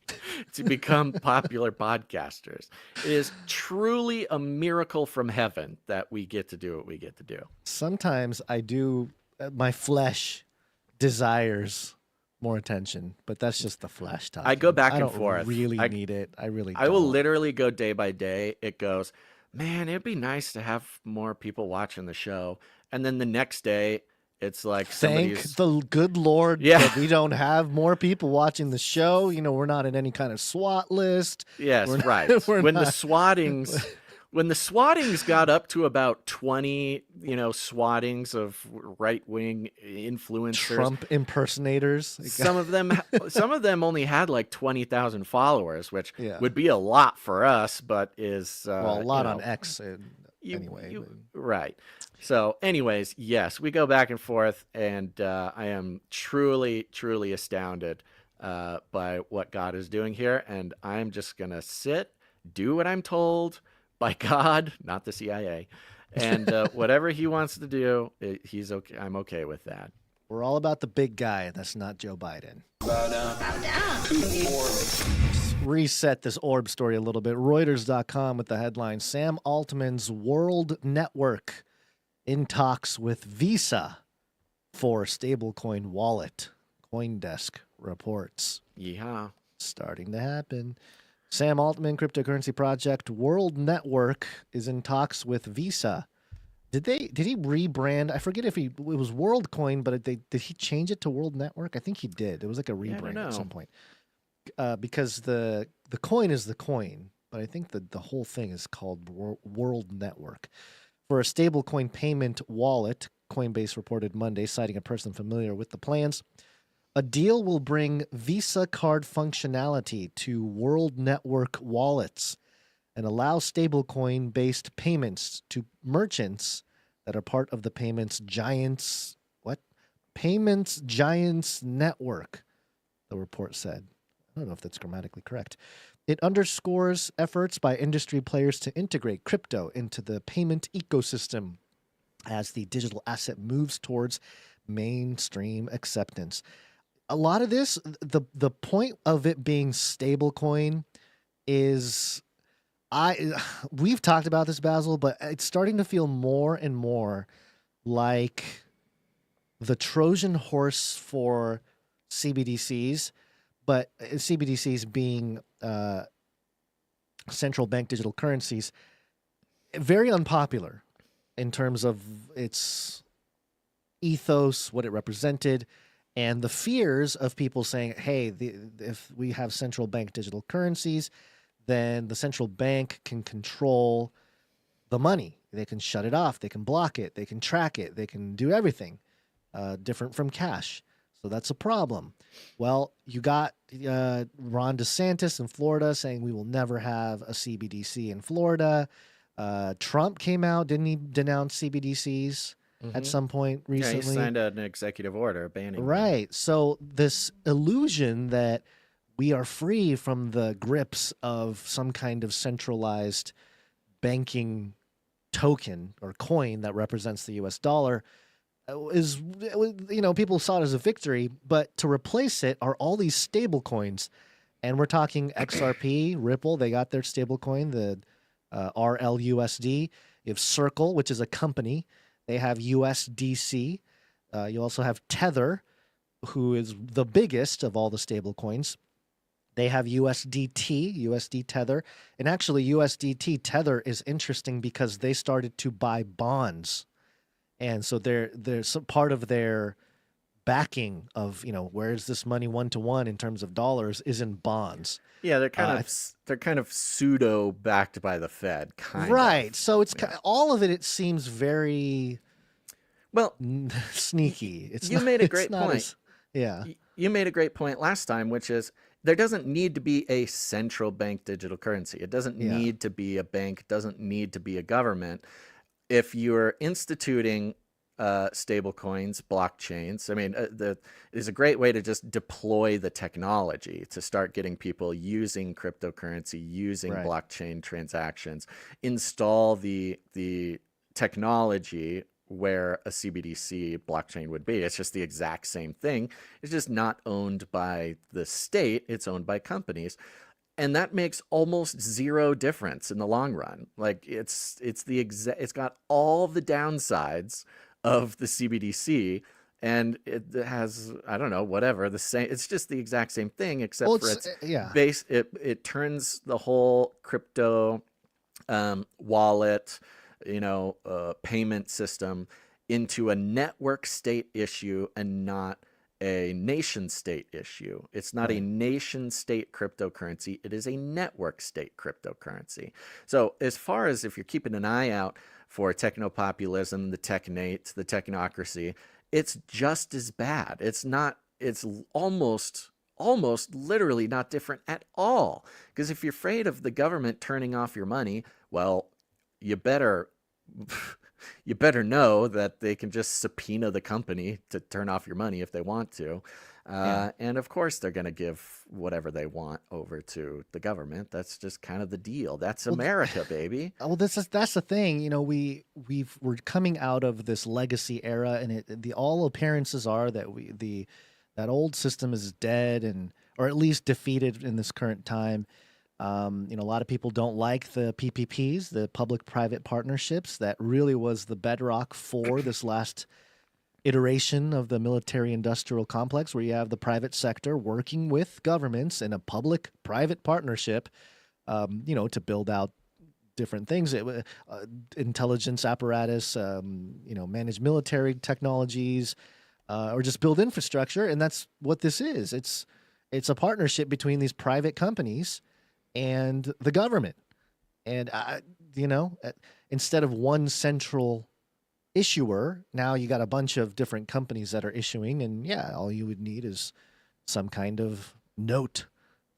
to become popular podcasters. It is truly a miracle from heaven that we get to do what we get to do. Sometimes my flesh desires more attention, but that's just the flesh talking. I go back and don't forth. Really need it. I will literally go day by day. It goes, man, it'd be nice to have more people watching the show. And then the next day, it's like thank the good Lord that we don't have more people watching the show. We're not in any kind of SWAT list. Yes, right. When the swattings got up to about 20, swattings of right-wing influencers, Trump impersonators. Some of them only had like 20,000 followers, which would be a lot for us, but is a lot on X anyway. Right. So anyways, yes, we go back and forth, and I am truly, truly astounded by what God is doing here. And I'm just going to do what I'm told by God, not the CIA. And whatever he wants to do, he's okay. I'm okay with that. We're all about the big guy. That's not Joe Biden. Reset this orb story a little bit. Reuters.com with the headline, Sam Altman's World Network in talks with Visa for stablecoin wallet. CoinDesk reports. Yeah. Starting to happen. Sam Altman cryptocurrency project World Network is in talks with Visa. Did he rebrand? I forget if it was WorldCoin, but did he change it to World Network? I think he did. It was like a rebrand at some point. Because the coin is the coin, but I think the whole thing is called World Network. For a stablecoin payment wallet, Coinbase reported Monday, citing a person familiar with the plans. A deal will bring Visa card functionality to World Network wallets and allow stablecoin-based payments to merchants that are part of the Payments Giants network, the report said. I don't know if that's grammatically correct. It underscores efforts by industry players to integrate crypto into the payment ecosystem as the digital asset moves towards mainstream acceptance. A lot of this, the point of it being stablecoin is, we've talked about this, Basil, but it's starting to feel more and more like the Trojan horse for CBDCs, but CBDCs being central bank digital currencies, very unpopular in terms of its ethos, what it represented, and the fears of people saying, hey, if we have central bank digital currencies, then the central bank can control the money. They can shut it off. They can block it. They can track it. They can do everything different from cash. So that's a problem. Well, you got Ron DeSantis in Florida saying we will never have a CBDC in Florida. Trump came out, didn't he denounce CBDCs at some point recently? Yeah, he signed an executive order banning them. Right. So this illusion that we are free from the grips of some kind of centralized banking token or coin that represents the US dollar is, people saw it as a victory, but to replace it are all these stable coins. And we're talking XRP, Ripple, they got their stable coin, the RLUSD. You have Circle, which is a company. They have USDC. You also have Tether, who is the biggest of all the stable coins. They have USD Tether. And actually, USDT Tether is interesting because they started to buy bonds. And so there's some part of their backing of, where's this money one-to-one in terms of dollars is in bonds. Yeah, they're kind of pseudo backed by the Fed, kind right. of. So it's all of it. It seems very sneaky. You made a great point. Yeah, you made a great point last time, which is there doesn't need to be a central bank digital currency. It doesn't need to be a bank. It doesn't need to be a government. If you're instituting stable coins, blockchains, I mean, is a great way to just deploy the technology to start getting people using cryptocurrency, using blockchain transactions, install the technology where a CBDC blockchain would be. It's just the exact same thing. It's just not owned by the state. It's owned by companies. And that makes almost zero difference in the long run. Like it's got all the downsides of the CBDC, and it has, I don't know, whatever, the same. It's just the exact same thing, except for its base. It turns the whole crypto wallet, payment system into a network state issue and not a nation state issue. It's not a nation state cryptocurrency. It is a network state cryptocurrency. So as far as if you're keeping an eye out for technopopulism, the technate, the technocracy, it's just as bad. It's almost literally not different at all. Because if you're afraid of the government turning off your money, well, you better know that they can just subpoena the company to turn off your money if they want to. And of course, they're going to give whatever they want over to the government. That's just kind of the deal. That's America, baby. Well, that's the thing. We're coming out of this legacy era, and all appearances are that that old system is dead or at least defeated in this current time. A lot of people don't like the PPPs, the public-private partnerships. That really was the bedrock for this last iteration of the military-industrial complex, where you have the private sector working with governments in a public-private partnership, to build out different things, intelligence apparatus, manage military technologies, or just build infrastructure. And that's what this is. It's a partnership between these private companies and the government. And, instead of one central issuer, now you got a bunch of different companies that are issuing, and all you would need is some kind of note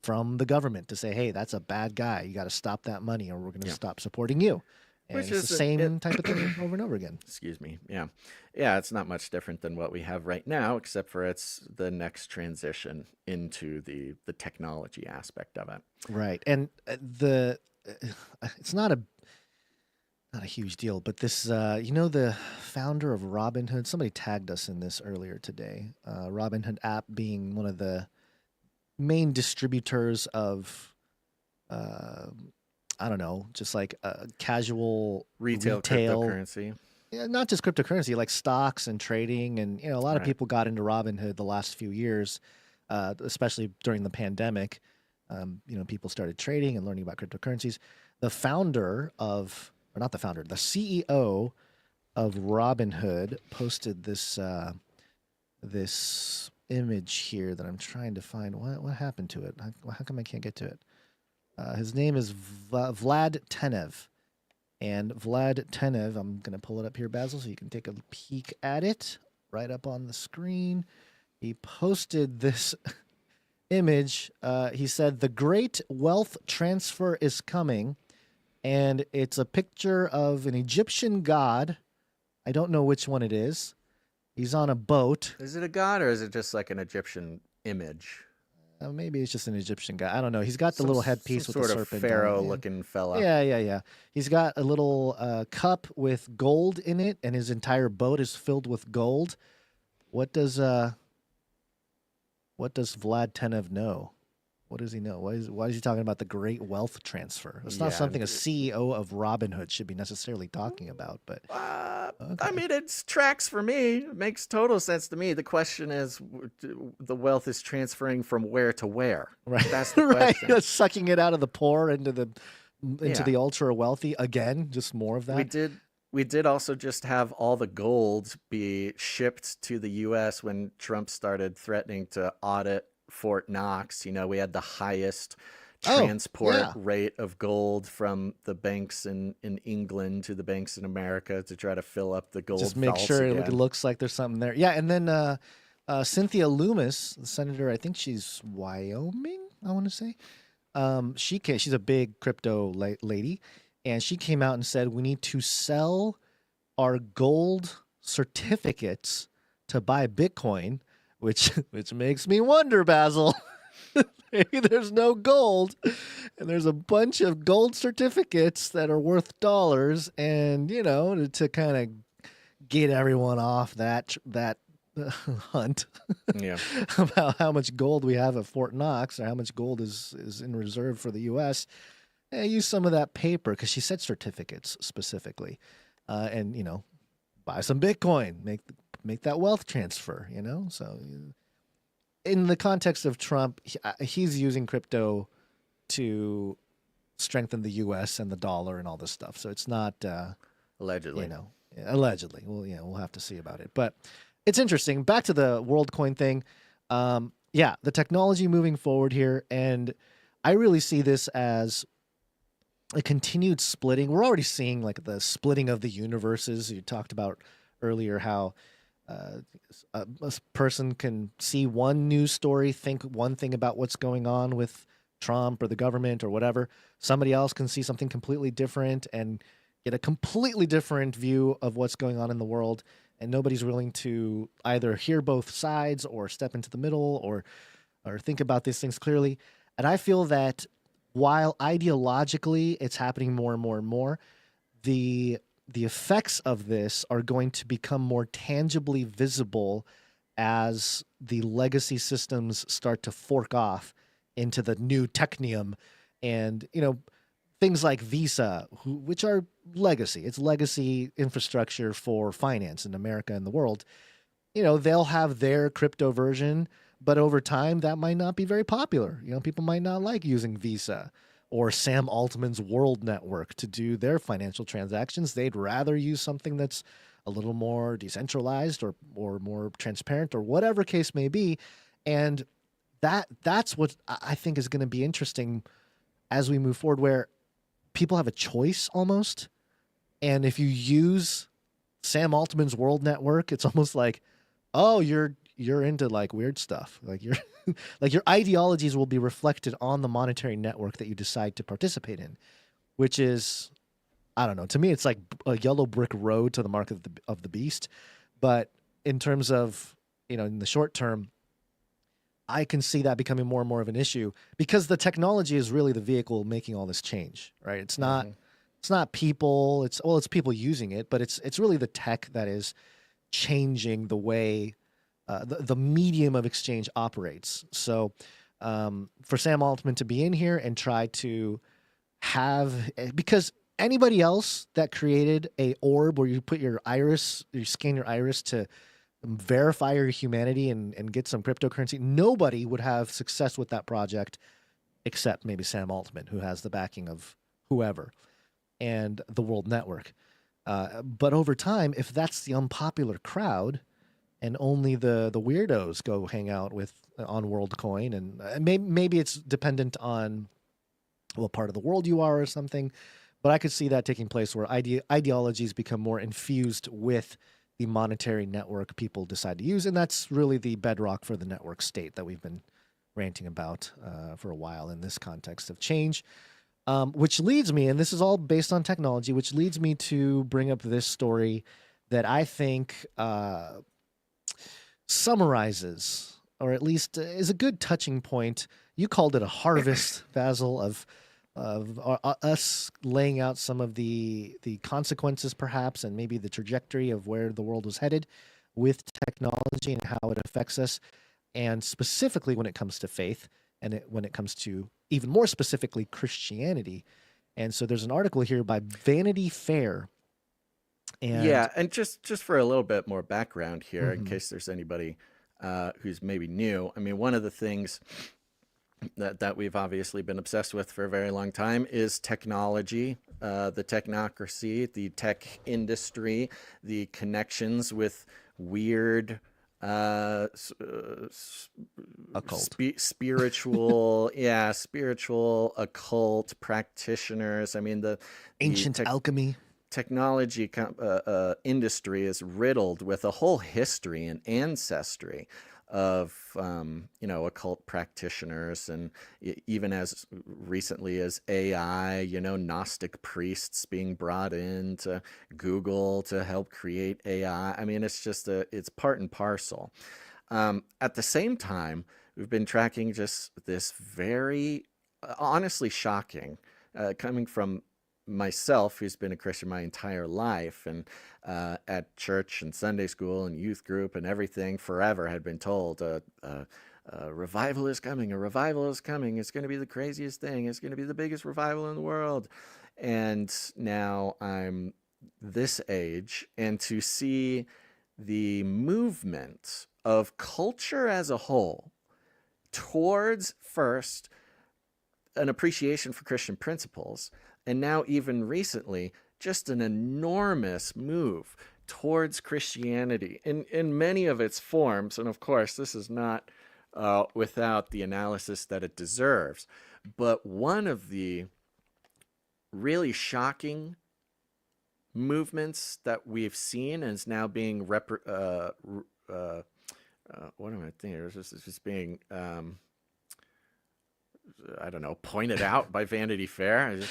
from the government to say, hey, that's a bad guy. You got to stop that money or we're going to stop supporting you. And it's the same type of thing over and over again. Excuse me. Yeah. Yeah, it's not much different than what we have right now, except for it's the next transition into the technology aspect of it. Right. And it's not a huge deal, but this, the founder of Robinhood, somebody tagged us in this earlier today. Robinhood app being one of the main distributors of, I don't know, just like casual retail cryptocurrency. Yeah, not just cryptocurrency, like stocks and trading. And, a lot of people got into Robinhood the last few years, especially during the pandemic. People started trading and learning about cryptocurrencies. The CEO of Robinhood posted this this image here that I'm trying to find. What happened to it? How come I can't get to it? His name is Vlad Tenev. And Vlad Tenev, I'm going to pull it up here, Basil, so you can take a peek at it right up on the screen. He posted this image. He said, "The great wealth transfer is coming." And it's a picture of an Egyptian god. I don't know which one it is. He's on a boat. Is it a god or is it just like an Egyptian image? Maybe it's just an Egyptian guy. I don't know. He's got the little headpiece with some the sort of serpent. on it, pharaoh-looking fella. Yeah. He's got a little cup with gold in it, and his entire boat is filled with gold. What does Vlad Tenev know? What does he know? Why is he talking about the great wealth transfer? It's not something a CEO of Robinhood should be necessarily talking about. But I mean, it tracks for me. It makes total sense to me. The question is, the wealth is transferring from where to where? Right, That's the right. question. Sucking it out of the poor into the ultra wealthy again. Just more of that. We did also just have all the gold be shipped to the U.S. when Trump started threatening to audit Fort Knox. You know, we had the highest transport rate of gold from the banks in England to the banks in America to try to fill up the gold. Just make sure again. it looks like there's something there. Yeah, and then Cynthia Loomis, the senator, I think she's Wyoming, I want to say. She's a big crypto lady, and she came out and said we need to sell our gold certificates to buy Bitcoin, which makes me wonder, Basil. Maybe there's no gold, and there's a bunch of gold certificates that are worth dollars, and to kind of get everyone off that hunt about how much gold we have at Fort Knox or how much gold is in reserve for the U.S. Use some of that paper, because she said certificates specifically, and buy some Bitcoin, make that wealth transfer. So in the context of Trump, he's using crypto to strengthen the U.S. and the dollar and all this stuff. So it's not allegedly. Allegedly. Well, we'll have to see about it. But it's interesting. Back to the WorldCoin thing. The technology moving forward here, and I really see this as a continued splitting. We're already seeing like the splitting of the universes. You talked about earlier how a person can see one news story, think one thing about what's going on with Trump or the government or whatever. Somebody else can see something completely different and get a completely different view of what's going on in the world. And nobody's willing to either hear both sides or step into the middle or think about these things clearly. And I feel that while ideologically it's happening more and more and more, the effects of this are going to become more tangibly visible as the legacy systems start to fork off into the new TECHNIUM and, things like Visa, which are legacy. It's legacy infrastructure for finance in America and the world. They'll have their crypto version, but over time that might not be very popular. People might not like using Visa or Sam Altman's World Network to do their financial transactions. They'd rather use something that's a little more decentralized or more transparent or whatever case may be. And that's what I think is going to be interesting as we move forward, where people have a choice almost. And if you use Sam Altman's World Network, it's almost like, oh, you're into like weird stuff. Like your ideologies will be reflected on the monetary network that you decide to participate in, which is, I don't know. To me, it's like a yellow brick road to the mark of the beast. But in terms of, in the short term, I can see that becoming more and more of an issue because the technology is really the vehicle making all this change, right? It's not, it's not people. It's people using it, but it's really the tech that is changing the way the medium of exchange operates. So for Sam Altman to be in here and try to have, because anybody else that created a orb where you put your iris, you scan your iris to verify your humanity and get some cryptocurrency, nobody would have success with that project except maybe Sam Altman, who has the backing of whoever and the World Network. But over time, if that's the unpopular crowd and only the weirdos go hang out on WorldCoin, and maybe it's dependent on what part of the world you are or something, but I could see that taking place where ideologies become more infused with the monetary network people decide to use, and that's really the bedrock for the network state that we've been ranting about for a while in this context of change. Which leads me, and this is all based on technology, which leads me to bring up this story that I think summarizes or at least is a good touching point. You called it a harvest, Basil, of us laying out some of the consequences, perhaps, and maybe the trajectory of where the world was headed with technology and how it affects us, and specifically when it comes to faith, and when it comes to even more specifically Christianity. And so there's an article here by Vanity Fair. And yeah, and just for a little bit more background here, in case there's anybody who's maybe new. I mean, one of the things that we've obviously been obsessed with for a very long time is technology, the technocracy, the tech industry, the connections with weird occult, spiritual, spiritual occult practitioners. I mean, the ancient alchemy. Technology industry is riddled with a whole history and ancestry of occult practitioners, and even as recently as AI, Gnostic priests being brought in to Google to help create AI. I mean, it's just it's part and parcel. At the same time, we've been tracking just this very honestly shocking, coming from myself, who's been a Christian my entire life, and at church and Sunday school and youth group and everything forever had been told a revival is coming, a revival is coming, it's going to be the craziest thing, it's going to be the biggest revival in the world. And now I'm this age, and to see the movement of culture as a whole towards first an appreciation for Christian principles, and now even recently, just an enormous move towards Christianity in many of its forms. And of course, this is not without the analysis that it deserves. But one of the really shocking movements that we've seen is now being what am I thinking? It's just being I don't know, pointed out by Vanity Fair. I mean,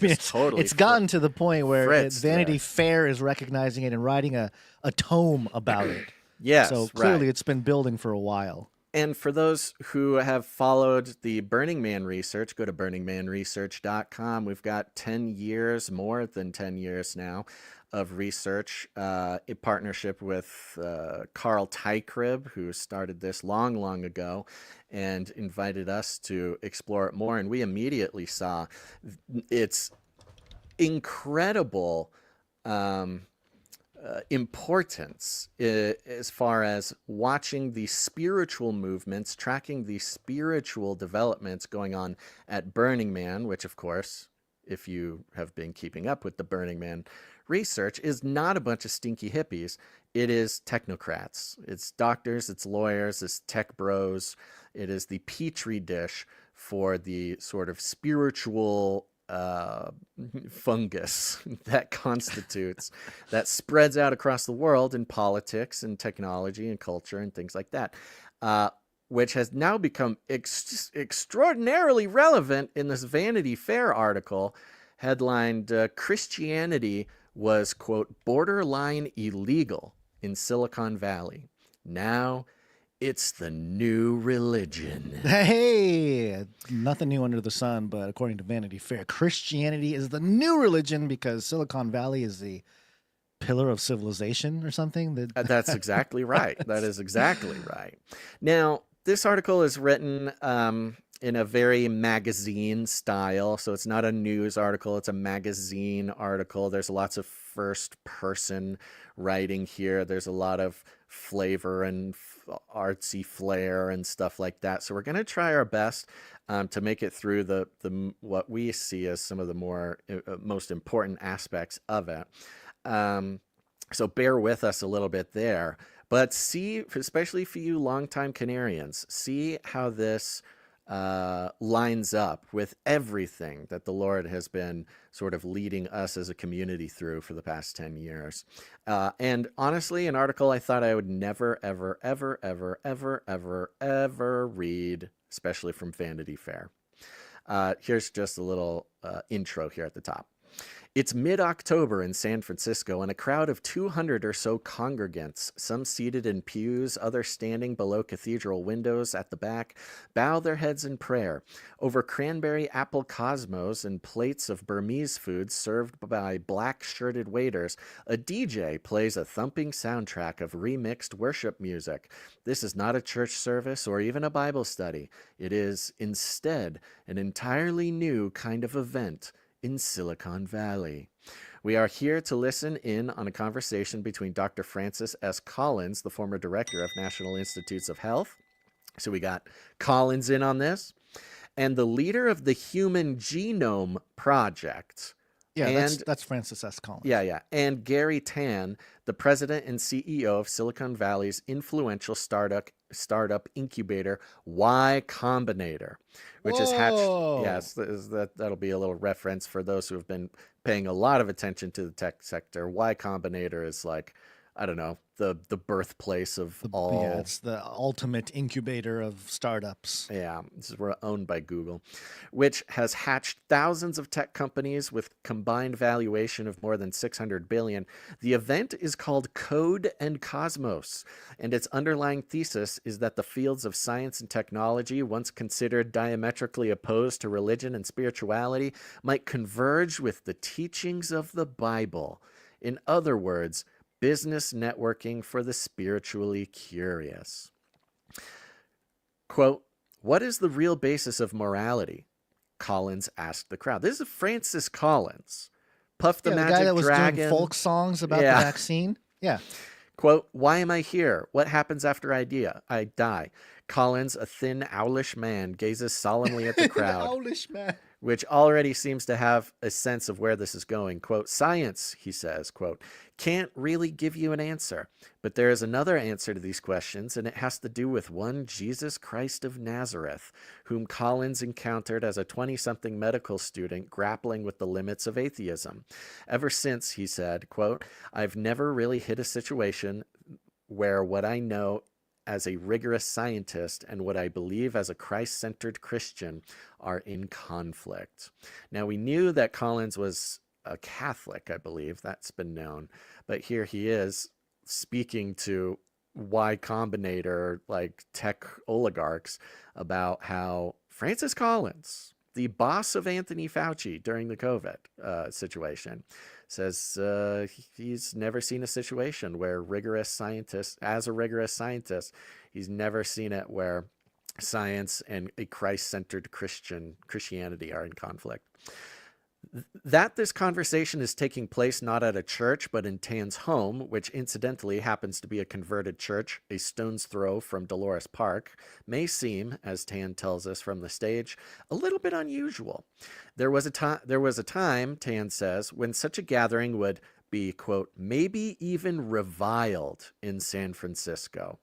it's gotten to the point where Vanity Fair is recognizing it and writing a tome about it. Yes, so clearly it's been building for a while. And for those who have followed the Burning Man research, go to burningmanresearch.com. We've got 10 years, more than 10 years now, of research in partnership with Carl Teichrieb, who started this long ago and invited us to explore it more. And we immediately saw its incredible importance as far as watching the spiritual movements, tracking the spiritual developments going on at Burning Man, which, of course, if you have been keeping up with the Burning Man research, is not a bunch of stinky hippies. It is technocrats. It's doctors, it's lawyers, it's tech bros. It is the petri dish for the sort of spiritual fungus that constitutes, that spreads out across the world in politics and technology and culture and things like that, which has now become extraordinarily relevant in this Vanity Fair article headlined, Christianity was, quote, borderline illegal in Silicon Valley. Now it's the new religion. Hey, nothing new under the sun, but according to Vanity Fair, Christianity is the new religion because Silicon Valley is the pillar of civilization or something. That's exactly right. That is exactly right. Now, this article is written in a very magazine style. So it's not a news article. It's a magazine article. There's lots of first person writing here. There's a lot of flavor and artsy flair and stuff like that. So we're going to try our best to make it through the what we see as some of the more most important aspects of it. So bear with us a little bit there. But see, especially for you longtime Canarians, see how this lines up with everything that the Lord has been sort of leading us as a community through for the past 10 years. And honestly, an article I thought I would never, ever, ever, ever, ever, ever, ever read, especially from Vanity Fair. Here's just a little intro here at the top. It's mid-October in San Francisco, and a crowd of 200 or so congregants, some seated in pews, others standing below cathedral windows at the back, bow their heads in prayer. Over cranberry apple cosmos and plates of Burmese food served by black-shirted waiters, a DJ plays a thumping soundtrack of remixed worship music. This is not a church service or even a Bible study. It is, instead, an entirely new kind of event in Silicon Valley. We are here to listen in on a conversation between Dr. Francis S. Collins, the former director of National Institutes of Health. So we got Collins in on this, and the leader of the Human Genome Project. Yeah, and that's Francis S. Collins. Yeah. And Gary Tan, the president and CEO of Silicon Valley's influential startup incubator, Y Combinator, which is hatched. Yes, that'll be a little reference for those who have been paying a lot of attention to the tech sector. Y Combinator is like, I don't know, the birthplace of all. Yeah, it's the ultimate incubator of startups. Yeah, we're owned by Google, which has hatched thousands of tech companies with combined valuation of more than $600 billion. The event is called Code and Cosmos, and its underlying thesis is that the fields of science and technology, once considered diametrically opposed to religion and spirituality, might converge with the teachings of the Bible. In other words, business networking for the spiritually curious. Quote, "What is the real basis of morality?" Collins asked the crowd. This is Francis Collins. Puff the Magic guy that was Dragon. doing folk songs about the vaccine. Yeah. Quote, "Why am I here? What happens after I die?" Collins, a thin, owlish man, gazes solemnly at the crowd. Owlish man. Which already seems to have a sense of where this is going. Quote, "Science," he says, quote, "can't really give you an answer. But there is another answer to these questions, and it has to do with one Jesus Christ of Nazareth, whom Collins encountered as a 20-something medical student grappling with the limits of atheism. Ever since," he said, quote, "I've never really hit a situation where what I know as a rigorous scientist and what I believe as a Christ-centered Christian are in conflict." Now, we knew that Collins was a Catholic, I believe. That's been known. But here he is speaking to Y Combinator, like tech oligarchs, about how Francis Collins, the boss of Anthony Fauci during the COVID situation, says he's never seen a situation where as a rigorous scientist, he's never seen it where science and a Christ-centered Christianity are in conflict. That this conversation is taking place not at a church, but in Tan's home, which incidentally happens to be a converted church a stone's throw from Dolores Park, may seem, as Tan tells us from the stage, a little bit unusual. There was a time, Tan says, when such a gathering would be, quote, "maybe even reviled in San Francisco."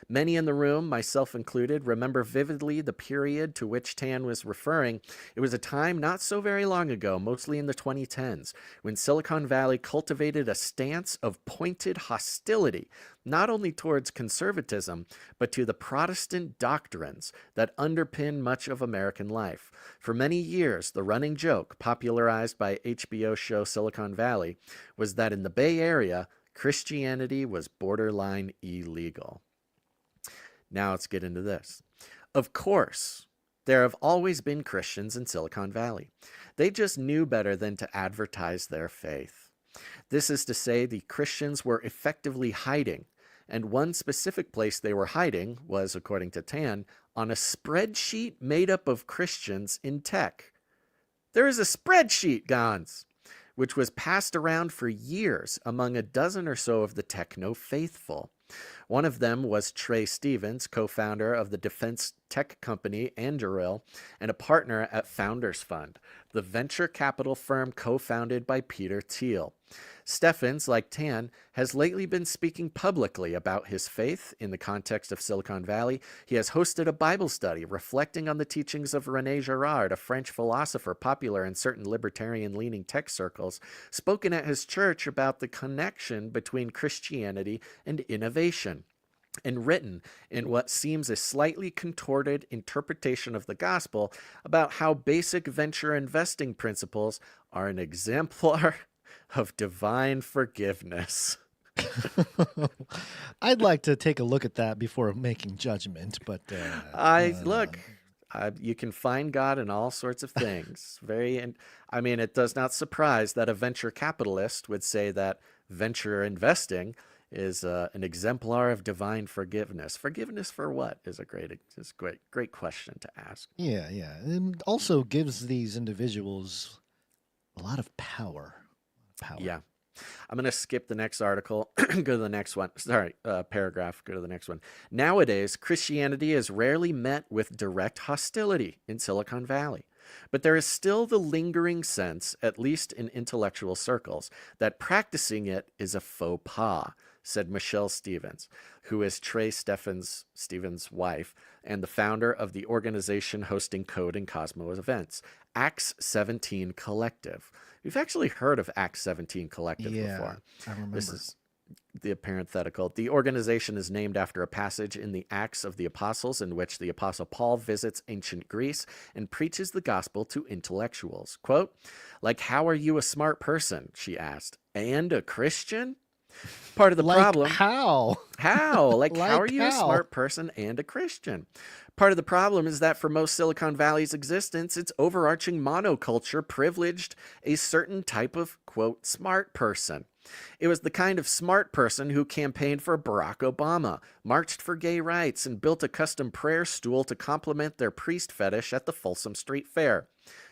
Many in the room, myself included, remember vividly the period to which Tan was referring. It was a time not so very long ago, mostly in the 2010s, when Silicon Valley cultivated a stance of pointed hostility, not only towards conservatism, but to the Protestant doctrines that underpin much of American life. For many years, the running joke, popularized by HBO show Silicon Valley, was that in the Bay Area, Christianity was borderline illegal. Now let's get into this. Of course, there have always been Christians in Silicon Valley. They just knew better than to advertise their faith. This is to say, the Christians were effectively hiding, and one specific place they were hiding was, according to Tan, on a spreadsheet made up of Christians in tech. There is a spreadsheet, Gons, which was passed around for years among a dozen or so of the techno-faithful. One of them was Trey Stevens, co-founder of the defense tech company Anduril and a partner at Founders Fund, the venture capital firm co-founded by Peter Thiel. Steffens, like Tan, has lately been speaking publicly about his faith in the context of Silicon Valley. He has hosted a Bible study reflecting on the teachings of René Girard, a French philosopher popular in certain libertarian-leaning tech circles, spoken at his church about the connection between Christianity and innovation. and written in what seems a slightly contorted interpretation of the gospel about how basic venture investing principles are an exemplar of divine forgiveness. I'd like to take a look at that before making judgment, but You can find God in all sorts of things. It does not surprise that a venture capitalist would say that venture investing is an exemplar of divine forgiveness. Forgiveness for what is a great question to ask. Yeah. And also gives these individuals a lot of power. Yeah. I'm going to skip the next article, go to the next one. Sorry, paragraph, go to the next one. Nowadays, Christianity is rarely met with direct hostility in Silicon Valley. But there is still the lingering sense, at least in intellectual circles, that practicing it is a faux pas, said Michelle Stevens, who is Trey Stevens' wife and the founder of the organization hosting Code and Cosmos events, Acts 17 Collective. We've actually heard of Acts 17 Collective before. I remember. This is the parenthetical. The organization is named after a passage in the Acts of the Apostles in which the Apostle Paul visits ancient Greece and preaches the gospel to intellectuals. Quote, "Like, how are you a smart person?" she asked. "And a Christian?" Part of the problem. How? How? Like how are you a how? smart person and a Christian? Part of the problem is that for most Silicon Valley's existence, its overarching monoculture privileged a certain type of, quote, smart person. It was the kind of smart person who campaigned for Barack Obama, marched for gay rights, and built a custom prayer stool to complement their priest fetish at the Folsom Street Fair.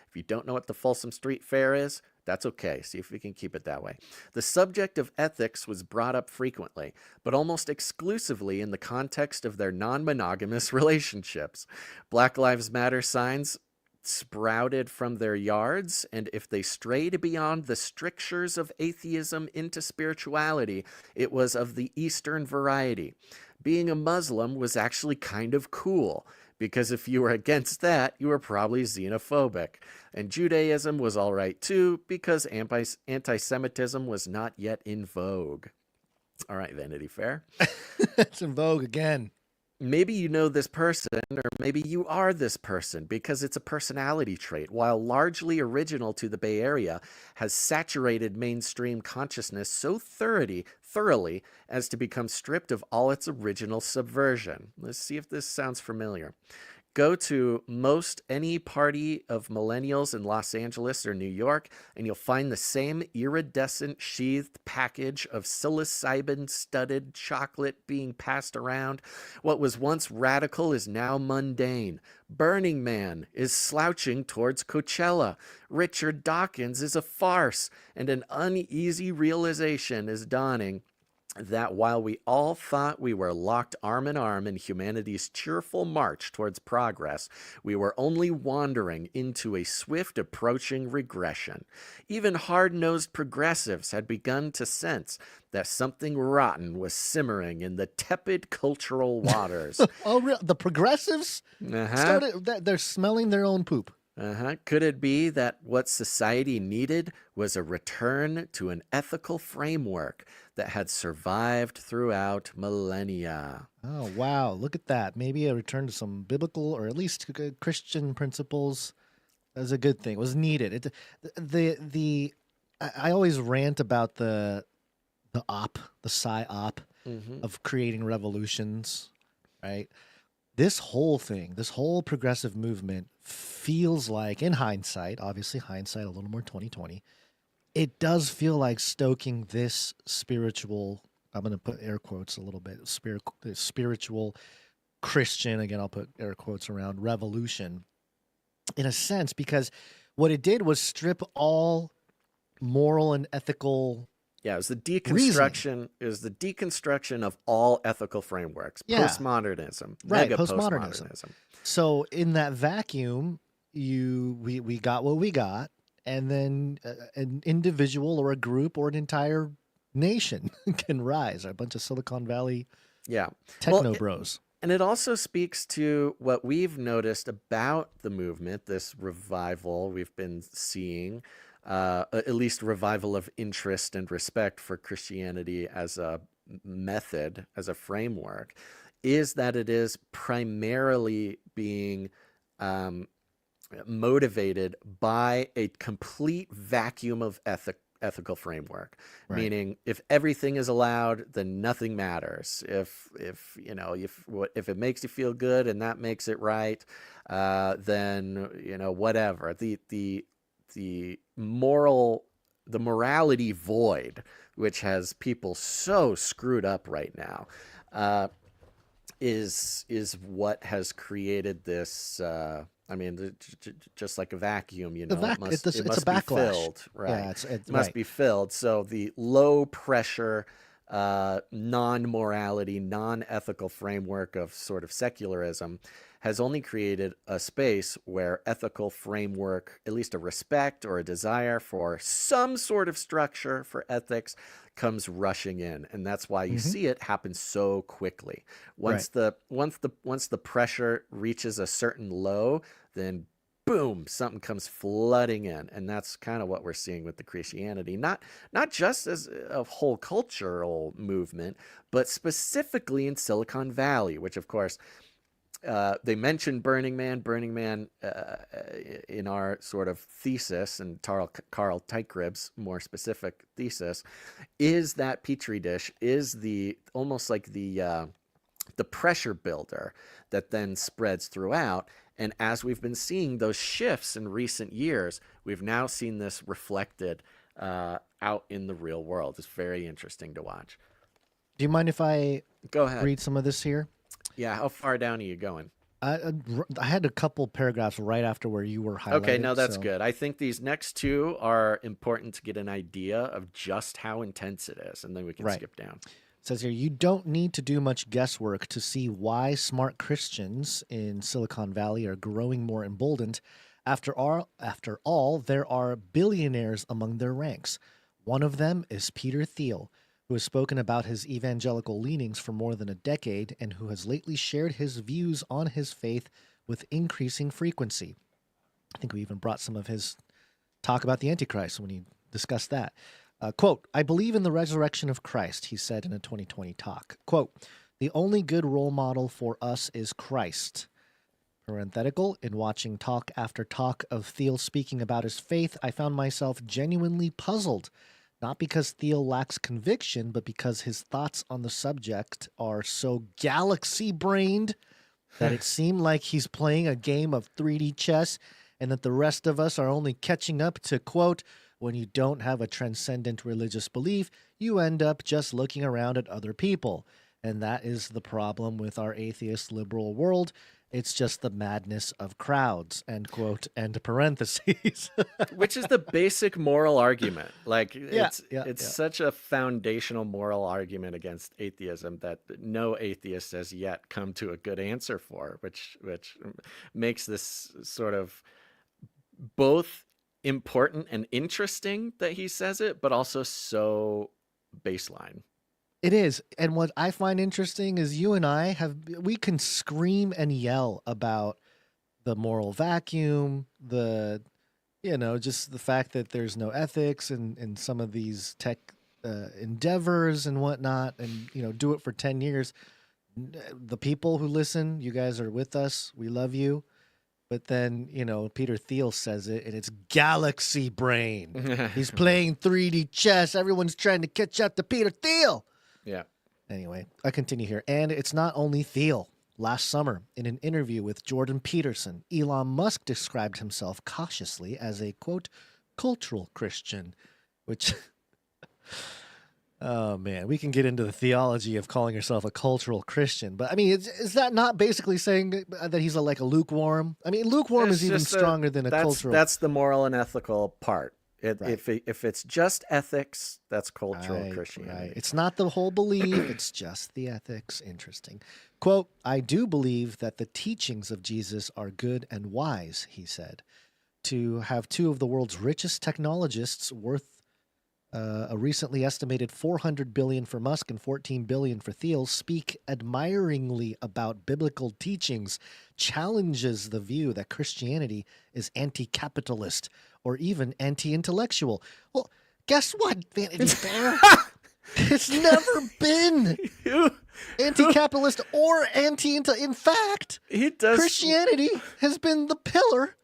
If you don't know what the Folsom Street Fair is, that's okay. See if we can keep it that way. The subject of ethics was brought up frequently, but almost exclusively in the context of their non-monogamous relationships. Black Lives Matter signs sprouted from their yards, and if they strayed beyond the strictures of atheism into spirituality, it was of the Eastern variety. Being a Muslim was actually kind of cool, because if you were against that, you were probably xenophobic. And Judaism was all right too, because anti-Semitism was not yet in vogue. All right, Vanity Fair. It's in vogue again. Maybe you know this person, or maybe you are this person, because it's a personality trait, while largely original to the Bay Area, has saturated mainstream consciousness so thoroughly as to become stripped of all its original subversion. Let's see if this sounds familiar. Go to most any party of millennials in Los Angeles or New York, and you'll find the same iridescent sheathed package of psilocybin-studded chocolate being passed around. What was once radical is now mundane. Burning Man is slouching towards Coachella. Richard Dawkins is a farce, and an uneasy realization is dawning that while we all thought we were locked arm in arm in humanity's cheerful march towards progress, we were only wandering into a swift approaching regression. Even hard-nosed progressives had begun to sense that something rotten was simmering in the tepid cultural waters. Oh, the progressives? They're smelling their own poop. Could it be that what society needed was a return to an ethical framework that had survived throughout millennia? Oh, wow. Look at that. Maybe a return to some biblical or at least Christian principles is a good thing. It was needed. I always rant about the Sigh-op of creating revolutions, right? This whole thing, this whole progressive movement feels like, in hindsight, obviously hindsight a little more 2020, it does feel like stoking this spiritual, I'm going to put air quotes a little bit, spiritual Christian, again, I'll put air quotes around, revolution, in a sense, because what it did was strip all moral and ethical. Yeah, it was the deconstruction. It was the deconstruction of all ethical frameworks. Yeah. Postmodernism, right? Mega Postmodernism. So in that vacuum, we got what we got, and then an individual or a group or an entire nation can rise. A bunch of Silicon Valley, techno bros. And it also speaks to what we've noticed about the movement, this revival we've been seeing. At least revival of interest and respect for Christianity as a method, as a framework, is that it is primarily being motivated by a complete vacuum of ethical framework. Right. Meaning, if everything is allowed, then nothing matters. If if it makes you feel good and that makes it right, then whatever. The morality void, which has people so screwed up right now, is what has created this. Just like a vacuum, The it must it's a be backlash. filled, right? Yeah, It must right. be filled. So the low pressure, non-morality, non-ethical framework of sort of secularism has only created a space where ethical framework, at least a respect or a desire for some sort of structure for ethics, comes rushing in, and that's why you see it happen so quickly. Once the pressure reaches a certain low, then boom, something comes flooding in, and that's kind of what we're seeing with the Christianity. Not just as a whole cultural movement, but specifically in Silicon Valley, which of course. They mentioned Burning Man. Burning Man, in our sort of thesis, and Carl Teichribb's more specific thesis, is that petri dish, is almost like the pressure builder that then spreads throughout. And as we've been seeing those shifts in recent years, we've now seen this reflected out in the real world. It's very interesting to watch. Do you mind if I go ahead read some of this here? Yeah, how far down are you going? I had a couple paragraphs right after where you were highlighted. Okay, no, that's good. I think these next two are important to get an idea of just how intense it is, and then we can skip down. It says here, you don't need to do much guesswork to see why smart Christians in Silicon Valley are growing more emboldened. After all, there are billionaires among their ranks. One of them is Peter Thiel, who has spoken about his evangelical leanings for more than a decade and who has lately shared his views on his faith with increasing frequency. I think we even brought some of his talk about the Antichrist when he discussed that. Quote, I believe in the resurrection of Christ, he said in a 2020 talk. Quote, the only good role model for us is Christ. Parenthetical, in watching talk after talk of Thiel speaking about his faith, I found myself genuinely puzzled. Not because Thiel lacks conviction, but because his thoughts on the subject are so galaxy-brained that it seemed like he's playing a game of 3D chess and that the rest of us are only catching up to, quote, when you don't have a transcendent religious belief, you end up just looking around at other people. And that is the problem with our atheist liberal world. It's just the madness of crowds, end quote, end parentheses. Which is the basic moral argument. Like, it's yeah. such a foundational moral argument against atheism that no atheist has yet come to a good answer for, which makes this sort of both important and interesting that he says it, but also so baseline. It is. And what I find interesting is you and I we can scream and yell about the moral vacuum, just the fact that there's no ethics in some of these tech endeavors and whatnot, and, do it for 10 years. The people who listen, you guys are with us. We love you. But then, Peter Thiel says it, and it's galaxy brain. He's playing 3D chess. Everyone's trying to catch up to Peter Thiel. Yeah. Anyway, I continue here. And it's not only Thiel. Last summer, in an interview with Jordan Peterson, Elon Musk described himself cautiously as a, quote, cultural Christian, which, oh man, we can get into the theology of calling yourself a cultural Christian. But I mean, is that not basically saying that he's like a lukewarm? I mean, lukewarm is even stronger than a cultural. That's the moral and ethical part. If it's just ethics, that's cultural Christianity. Right. It's not the whole belief, it's just the ethics. Interesting. Quote, I do believe that the teachings of Jesus are good and wise, he said. To have two of the world's richest technologists worth a recently estimated $400 billion for Musk and $14 billion for Thiel speak admiringly about biblical teachings challenges the view that Christianity is anti-capitalist or even anti-intellectual. Well, guess what, Vanity Fair? It's never been anti-capitalist or in fact, Christianity has been the pillar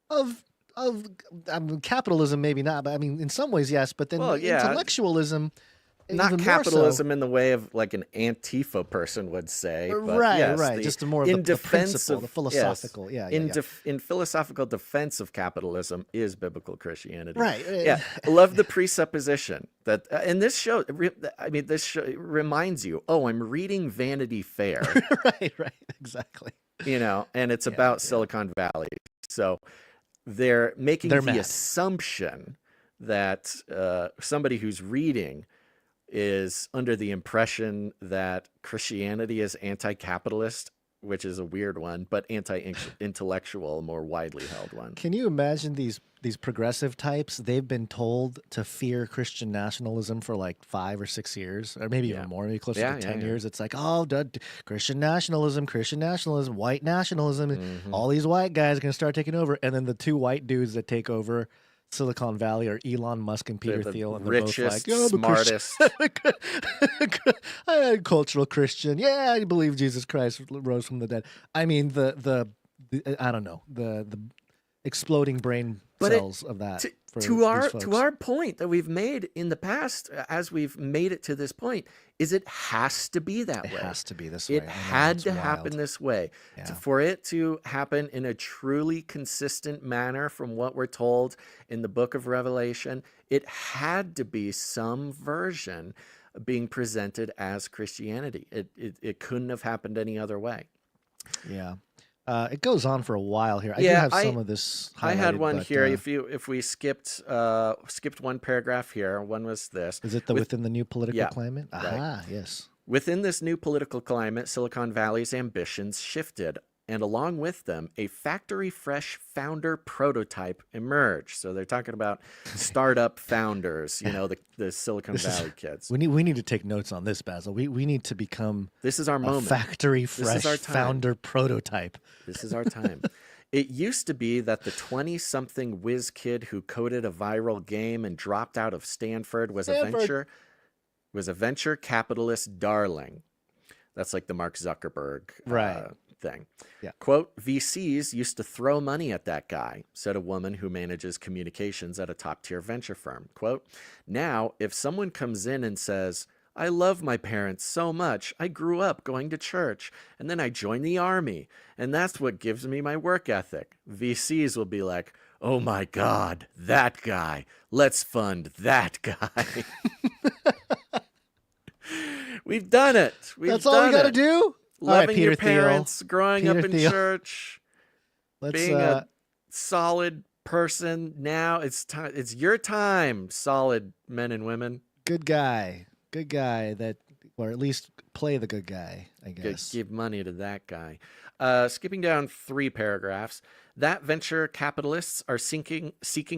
of I mean, capitalism, maybe not, but I mean, in some ways, yes. But then intellectualism, not even capitalism more so. in the way of like an Antifa person would say, but right, yes, right. Just more of the principle, the philosophical, in philosophical defense of capitalism is biblical Christianity, right? Yeah, I love the presupposition that, and this show, I mean, this show reminds you, oh, I'm reading Vanity Fair, right, exactly. You know, and it's about Silicon Valley, so they're making the assumption that somebody who's reading is under the impression that Christianity is anti-capitalist, which is a weird one, but anti-intellectual, a more widely held one. Can you imagine these progressive types? They've been told to fear Christian nationalism for like 5 or 6 years, or maybe even more, maybe closer to 10 years. It's like, oh, Christian nationalism, white nationalism, all these white guys are going to start taking over. And then the two white dudes that take over Silicon Valley are Elon Musk and Peter Thiel, and they're richest, both like, smartest, cultural Christian. Yeah, I believe Jesus Christ rose from the dead. I mean, the I don't know, the exploding brain cells of that. To our point that we've made in the past, as we've made it to this point, is it has to be that way. It has to be this way. It had to happen this way. For it to happen in a truly consistent manner from what we're told in the book of Revelation, it had to be some version being presented as Christianity. It couldn't have happened any other way. Yeah. It goes on for a while here. I do have some of this highlighted, I had one here. If we skipped one paragraph here, one was this. Is it within the new political climate? Right. Yes. Within this new political climate, Silicon Valley's ambitions shifted, and along with them, a factory-fresh founder prototype emerged. So they're talking about startup founders, you know, the Silicon Valley kids. We need to take notes on this, Basil. We need to become this is our moment. Factory-fresh founder prototype. This is our time. It used to be that the 20-something whiz kid who coded a viral game and dropped out of Stanford was a venture capitalist darling. That's like the Mark Zuckerberg thing. Yeah. Quote, VCs used to throw money at that guy, said a woman who manages communications at a top-tier venture firm. Quote, now, if someone comes in and says, I love my parents so much, I grew up going to church, and then I joined the army, and that's what gives me my work ethic, VCs will be like, oh my God, that guy, let's fund that guy. We've done it. That's all we got to do? Loving your parents, growing up in church, being a solid person. Now it's time. It's your time, solid men and women. Good guy that, or at least play the good guy, I guess. Give money to that guy. Skipping down 3 paragraphs. That venture capitalists are seeking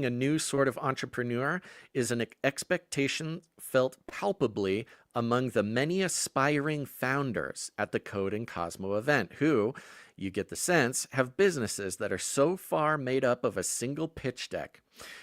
a new sort of entrepreneur is an expectation felt palpably among the many aspiring founders at the Code and Cosmo event who, you get the sense, have businesses that are so far made up of a single pitch deck.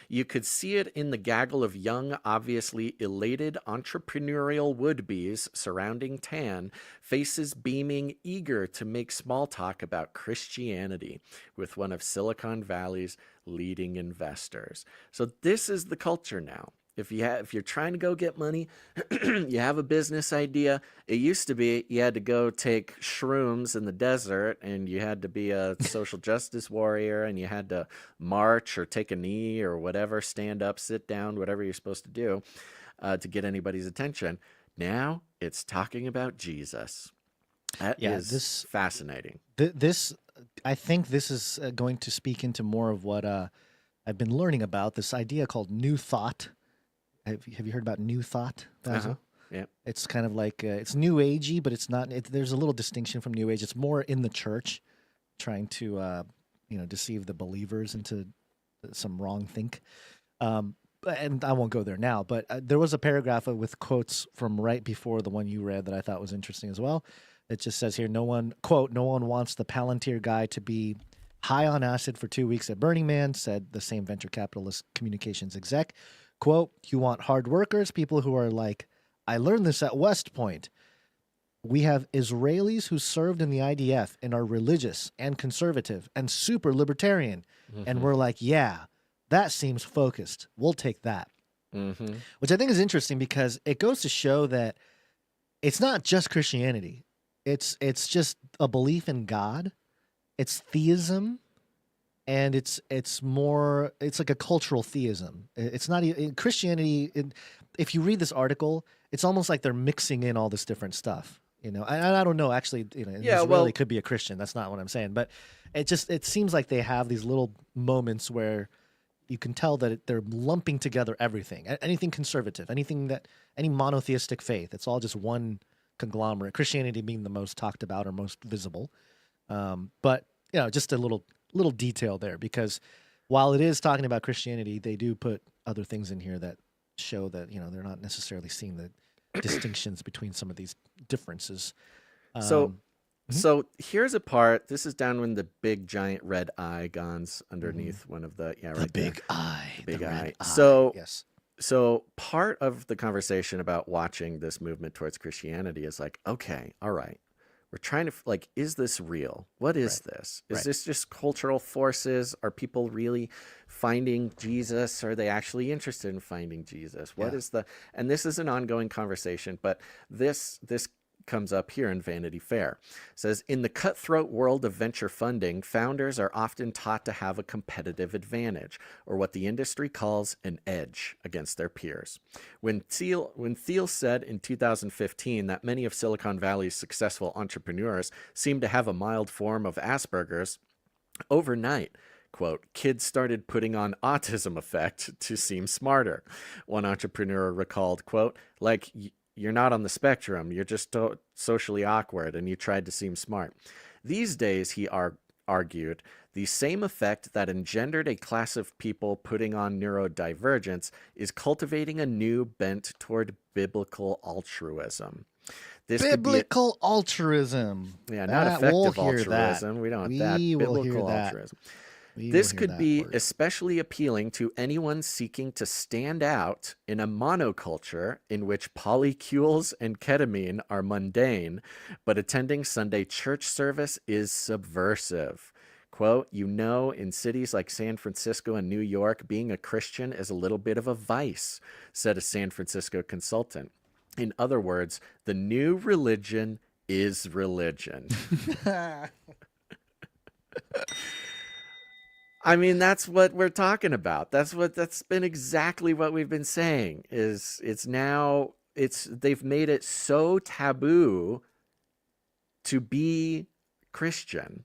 You could see it in the gaggle of young, obviously elated entrepreneurial would-bes surrounding Tan, faces beaming, eager to make small talk about Christianity with one of Silicon Valley's leading investors. So this is the culture now. If you're trying to go get money, you have a business idea. It used to be you had to go take shrooms in the desert, and you had to be a social justice warrior, and you had to march or take a knee or whatever, stand up, sit down, whatever you're supposed to do to get anybody's attention. Now it's talking about Jesus. That is fascinating. I think this is going to speak into more of what I've been learning about, this idea called New Thought. Have you heard about New Thought, Basil? Yeah. It's kind of like, it's New Agey, but it's not, there's a little distinction from New Age. It's more in the church, trying to, deceive the believers into some wrong think. And I won't go there now, but there was a paragraph with quotes from right before the one you read that I thought was interesting as well. It just says here, no one wants the Palantir guy to be high on acid for 2 weeks at Burning Man, said the same venture capitalist communications exec. Quote, you want hard workers, people who are like, I learned this at West Point. We have Israelis who served in the IDF and are religious and conservative and super libertarian. And we're like, yeah, that seems focused. We'll take that. Which I think is interesting because it goes to show that it's not just Christianity. It's just a belief in God. It's theism. And it's like a cultural theism. It's not in Christianity. If you read this article, it's almost like they're mixing in all this different stuff. I don't know. Actually, Israeli could be a Christian. That's not what I'm saying. But it seems like they have these little moments where you can tell that they're lumping together everything, anything conservative, any monotheistic faith. It's all just one conglomerate. Christianity being the most talked about or most visible. But just a little detail there, because while it is talking about Christianity, they do put other things in here that show that they're not necessarily seeing the distinctions between some of these differences. So here's a part. This is down when the big giant red eye guns underneath one of the the big eye. Big the eye. red eye. So yes. So part of the conversation about watching this movement towards Christianity is like, okay, all right. We're trying to is this real? What is this? Is this just cultural forces? Are people really finding Jesus? Are they actually interested in finding Jesus? What is and this is an ongoing conversation, but this comes up here in Vanity Fair. It says, in the cutthroat world of venture funding, founders are often taught to have a competitive advantage, or what the industry calls an edge against their peers. When Thiel said in 2015 that many of Silicon Valley's successful entrepreneurs seem to have a mild form of Asperger's, overnight, quote, kids started putting on autism effect to seem smarter. One entrepreneur recalled, quote, you're not on the spectrum, you're just socially awkward and you tried to seem smart. These days, he argued, the same effect that engendered a class of people putting on neurodivergence is cultivating a new bent toward biblical altruism. Biblical altruism. Yeah, not effective altruism. We don't want that. Biblical altruism. This could be especially appealing to anyone seeking to stand out in a monoculture in which polycules and ketamine are mundane, but attending Sunday church service is subversive. Quote, in cities like San Francisco and New York, being a Christian is a little bit of a vice, said a San Francisco consultant. In other words, the new religion is religion. I mean, that's what we're talking about. That's been exactly what we've been saying. They've made it so taboo to be Christian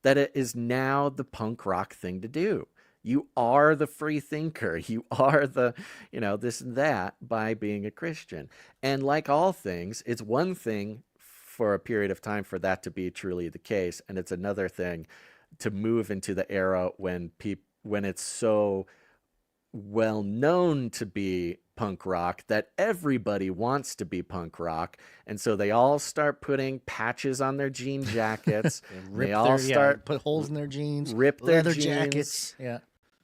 that it is now the punk rock thing to do. You are the free thinker. You are the, this and that by being a Christian. And like all things, it's one thing for a period of time for that to be truly the case, and it's another thing to move into the era when it's so well known to be punk rock that everybody wants to be punk rock, and so they all start putting patches on their jean jackets. They all start put holes in their jeans, rip their leather jeans, jackets,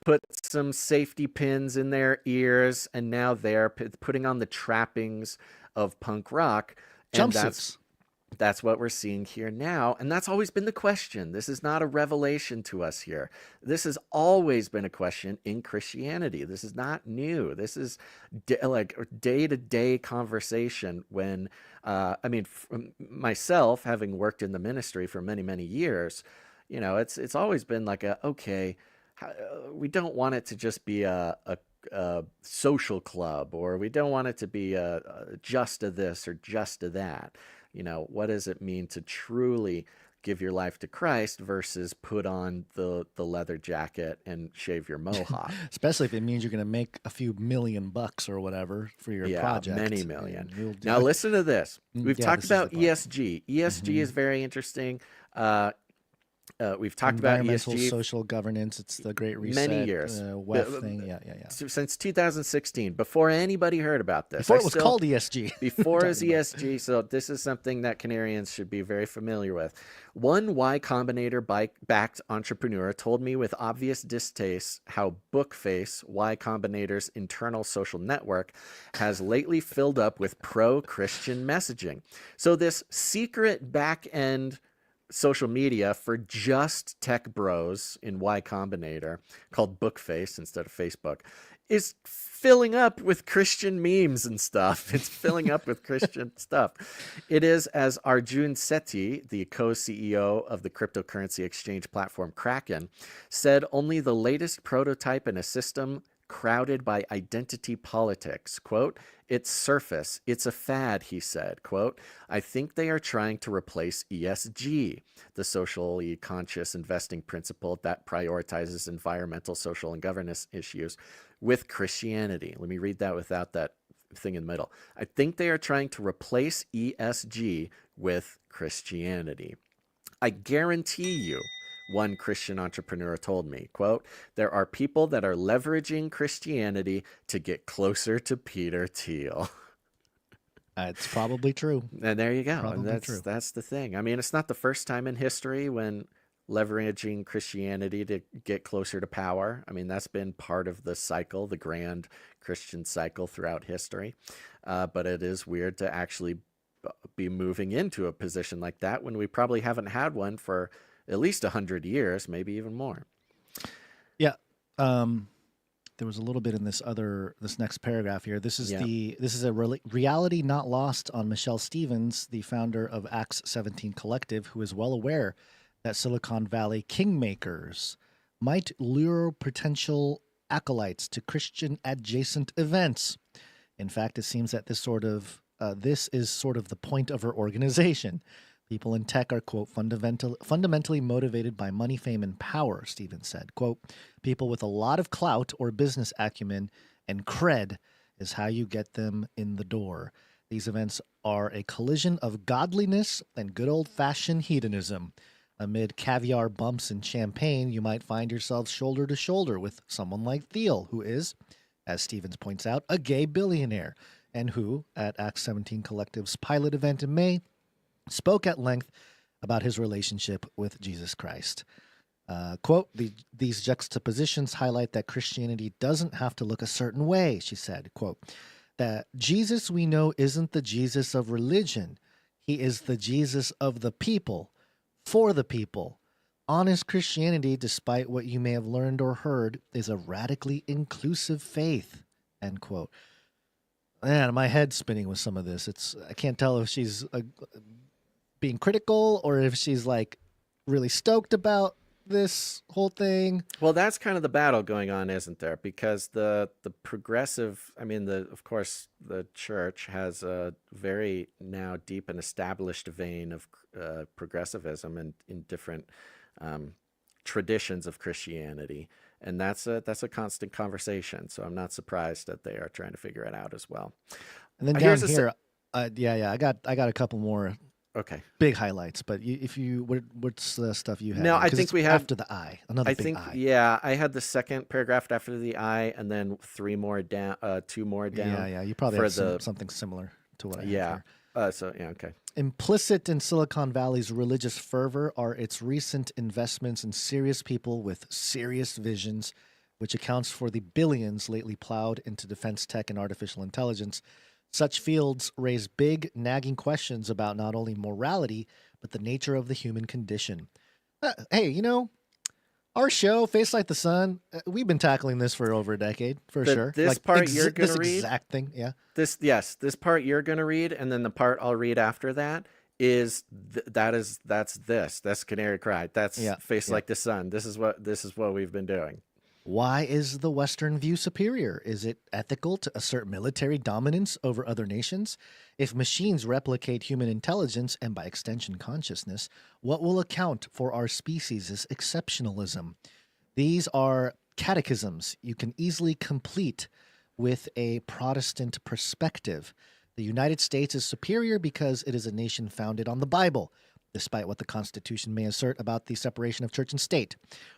put some safety pins in their ears, and now they're putting on the trappings of punk rock. And jumpsuits. That's what we're seeing here now. And that's always been the question. This is not a revelation to us here. This has always been a question in Christianity. This is not new. This is day-to-day conversation when, myself, having worked in the ministry for many, many years, it's always been like we don't want it to just be a social club, or we don't want it to be just a this or just a that. What does it mean to truly give your life to Christ versus put on the leather jacket and shave your mohawk? Especially if it means you're going to make a few $1,000,000 or whatever for your project. Many million. Now listen to this. We've talked about ESG. ESG is very interesting. We've talked about environmental, ESG social governance. It's the Great Reset. many years. WEF thing. Yeah. Since 2016, before anybody heard about this. Before it was called ESG. Before it was ESG, so this is something that Canarians should be very familiar with. One Y Combinator-backed entrepreneur told me with obvious distaste how Bookface, Y Combinator's internal social network, has lately filled up with pro-Christian messaging. So this secret back-end social media for just tech bros in Y Combinator, called Bookface instead of Facebook, is filling up with Christian memes and stuff. It's filling up with Christian stuff. It is, as Arjun Sethi, the co-CEO of the cryptocurrency exchange platform Kraken, said, only the latest prototype in a system crowded by identity politics. Quote, it's surface. It's a fad, he said. Quote, I think they are trying to replace ESG, the socially conscious investing principle that prioritizes environmental, social, and governance issues, with Christianity. Let me read that without that thing in the middle. I think they are trying to replace ESG with Christianity. I guarantee you, one Christian entrepreneur told me, quote, there are people that are leveraging Christianity to get closer to Peter Thiel. It's probably true. And there you go. Probably And true. that's the thing. I mean, it's not the first time in history when leveraging Christianity to get closer to power. I mean, that's been part of the cycle, the grand Christian cycle throughout history. But it is weird to actually be moving into a position like that when we probably haven't had one for at least 100 years, maybe even more. Yeah. There was a little bit in this next paragraph here. This is a reality not lost on Michelle Stevens, the founder of Acts 17 Collective, who is well aware that Silicon Valley kingmakers might lure potential acolytes to Christian adjacent events. In fact, it seems that this is sort of the point of her organization. People in tech are, quote, fundamentally motivated by money, fame, and power, Stevens said. Quote, people with a lot of clout or business acumen and cred is how you get them in the door. These events are a collision of godliness and good old-fashioned hedonism. Amid caviar bumps and champagne, you might find yourself shoulder to shoulder with someone like Thiel, who is, as Stevens points out, a gay billionaire, and who, at Act 17 Collective's pilot event in May, spoke at length about his relationship with Jesus Christ. Quote, these juxtapositions highlight that Christianity doesn't have to look a certain way, she said. Quote, that Jesus we know isn't the Jesus of religion. He is the Jesus of the people, for the people. Honest Christianity, despite what you may have learned or heard, is a radically inclusive faith, end quote. Man, my head's spinning with some of this. I can't tell if she's being critical or if she's like really stoked about this whole thing. Well, that's kind of the battle going on, isn't there? Because the progressive, I mean, of course, the church has a very now deep and established vein of progressivism and in different traditions of Christianity. And that's a constant conversation. So I'm not surprised that they are trying to figure it out as well. And then down here, I got a couple more. Okay. Big highlights, but what's the stuff you have? No, I think we have after the I, another big I. Yeah, I had the second paragraph after the I, and then two more down. Yeah, you probably have something similar to what I have here. Okay. Implicit in Silicon Valley's religious fervor are its recent investments in serious people with serious visions, which accounts for the billions lately plowed into defense tech and artificial intelligence. Such fields raise big, nagging questions about not only morality, but the nature of the human condition. Hey, our show, Face Like the Sun, we've been tackling this for over a decade, for sure. This part you're going to read? This exact thing, yeah. This part you're going to read, and then the part I'll read after that is that's Canary Cry. That's Face Like the Sun. This is what we've been doing. Why is the Western view superior? Is it ethical to assert military dominance over other nations? If machines replicate human intelligence and by extension consciousness, what will account for our species' exceptionalism? These are catechisms you can easily complete with a Protestant perspective. The United States is superior because it is a nation founded on the Bible. despite what the Constitution may assert about the separation of church and state.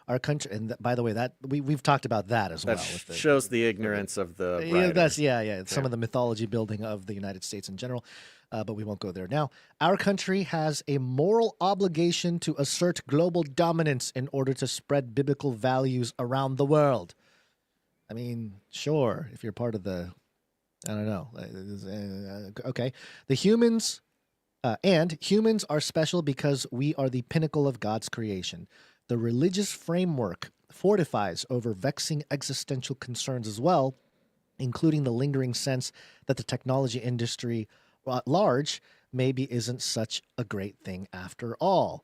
Our country, and by the way, that we've talked about that as That well. shows the ignorance of the Yeah, writers. some of the mythology building of the United States in general, but we won't go there now. Our country has a moral obligation to assert global dominance in order to spread biblical values around the world. I mean, sure, if you're part of the, I don't know, okay. The humans, and humans are special because we are the pinnacle of God's creation. The religious framework fortifies over vexing existential concerns as well, including the lingering sense that the technology industry at large maybe isn't such a great thing after all.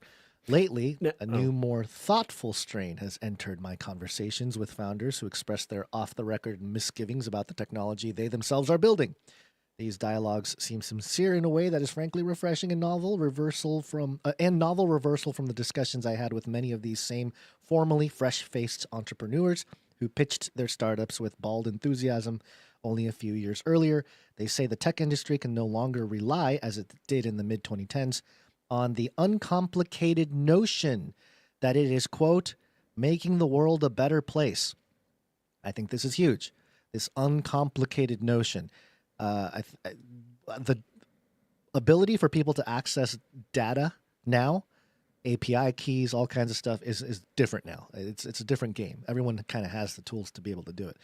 Lately, a new, more thoughtful strain has entered my conversations with founders who express their off-the-record misgivings about the technology they themselves are building. These dialogues seem sincere in a way that is frankly refreshing and novel reversal from the discussions I had with many of these same formerly fresh-faced entrepreneurs who pitched their startups with bald enthusiasm only a few years earlier. They say the tech industry can no longer rely, as it did in the mid-2010s, on the uncomplicated notion that it is, quote, making the world a better place. I think this is huge. This uncomplicated notion. The ability for people to access data now, API keys, all kinds of stuff is different now. It's a different game. Everyone kind of has the tools to be able to do it.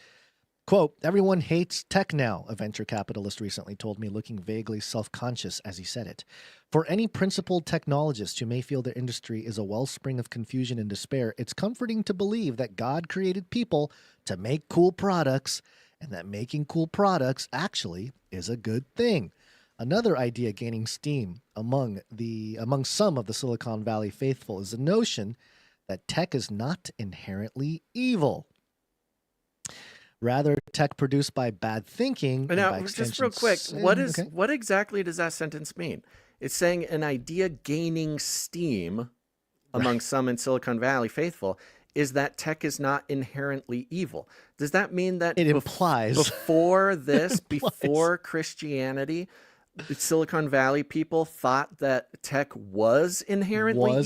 Quote, everyone hates tech now, a venture capitalist recently told me, looking vaguely self-conscious as he said it. For any principled technologist who may feel their industry is a wellspring of confusion and despair, it's comforting to believe that God created people to make cool products and that making cool products actually is a good thing. Another idea gaining steam among some of the Silicon Valley faithful is the notion that tech is not inherently evil. Rather, tech produced by bad thinking. Now, by just real quick, what exactly does that sentence mean? It's saying an idea gaining steam among some in Silicon Valley faithful is that tech is not inherently evil. Does that mean that it implies before this, before Christianity, the Silicon Valley people thought that tech was inherently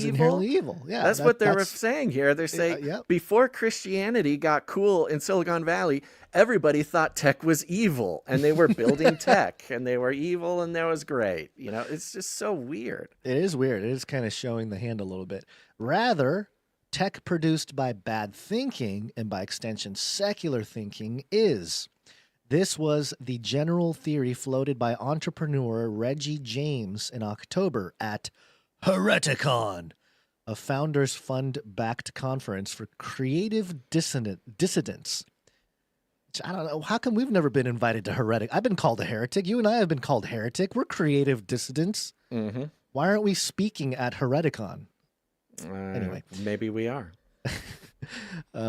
evil? Yeah, that's what they're saying here. They're saying before Christianity got cool in Silicon Valley, everybody thought tech was evil, and they were building tech, and they were evil, and that was great. You know, it's just so weird. It is weird. It is kind of showing the hand a little bit. Rather, tech produced by bad thinking, and by extension, secular thinking, is. This was the general theory floated by entrepreneur Reggie James in October at Hereticon, a Founders Fund-backed conference for creative dissidents. Which, I don't know, how come we've never been invited to Heretic? I've been called a heretic. You and I have been called heretic. We're creative dissidents. Mm-hmm. Why aren't we speaking at Hereticon? Anyway. Maybe we are.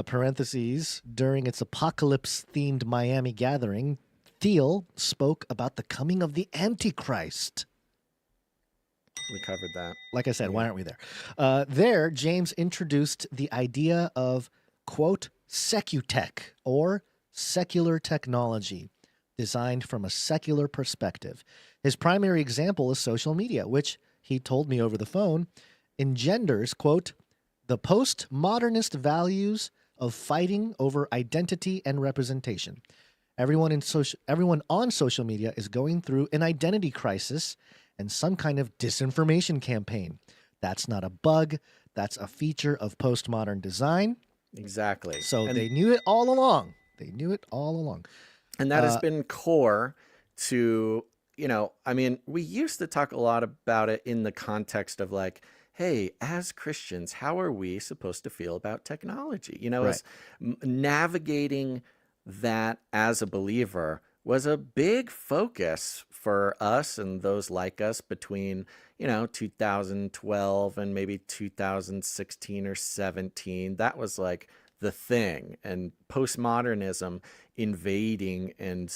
Parentheses, during its apocalypse-themed Miami gathering, Thiel spoke about the coming of the Antichrist. We covered that. Like I said, why aren't we there? There, James introduced the idea of, quote, secutech, or secular technology, designed from a secular perspective. His primary example is social media, which, he told me over the phone, engenders, quote, the postmodernist values of fighting over identity and representation. Everyone on social media is going through an identity crisis and some kind of disinformation campaign. That's not a bug. That's a feature of postmodern design. Exactly. So they knew it all along. And that has been core to, I mean, we used to talk a lot about it in the context of like, hey, as Christians, how are we supposed to feel about technology? As navigating that as a believer was a big focus for us and those like us between, 2012 and maybe 2016 or 17. That was like the thing, and postmodernism invading and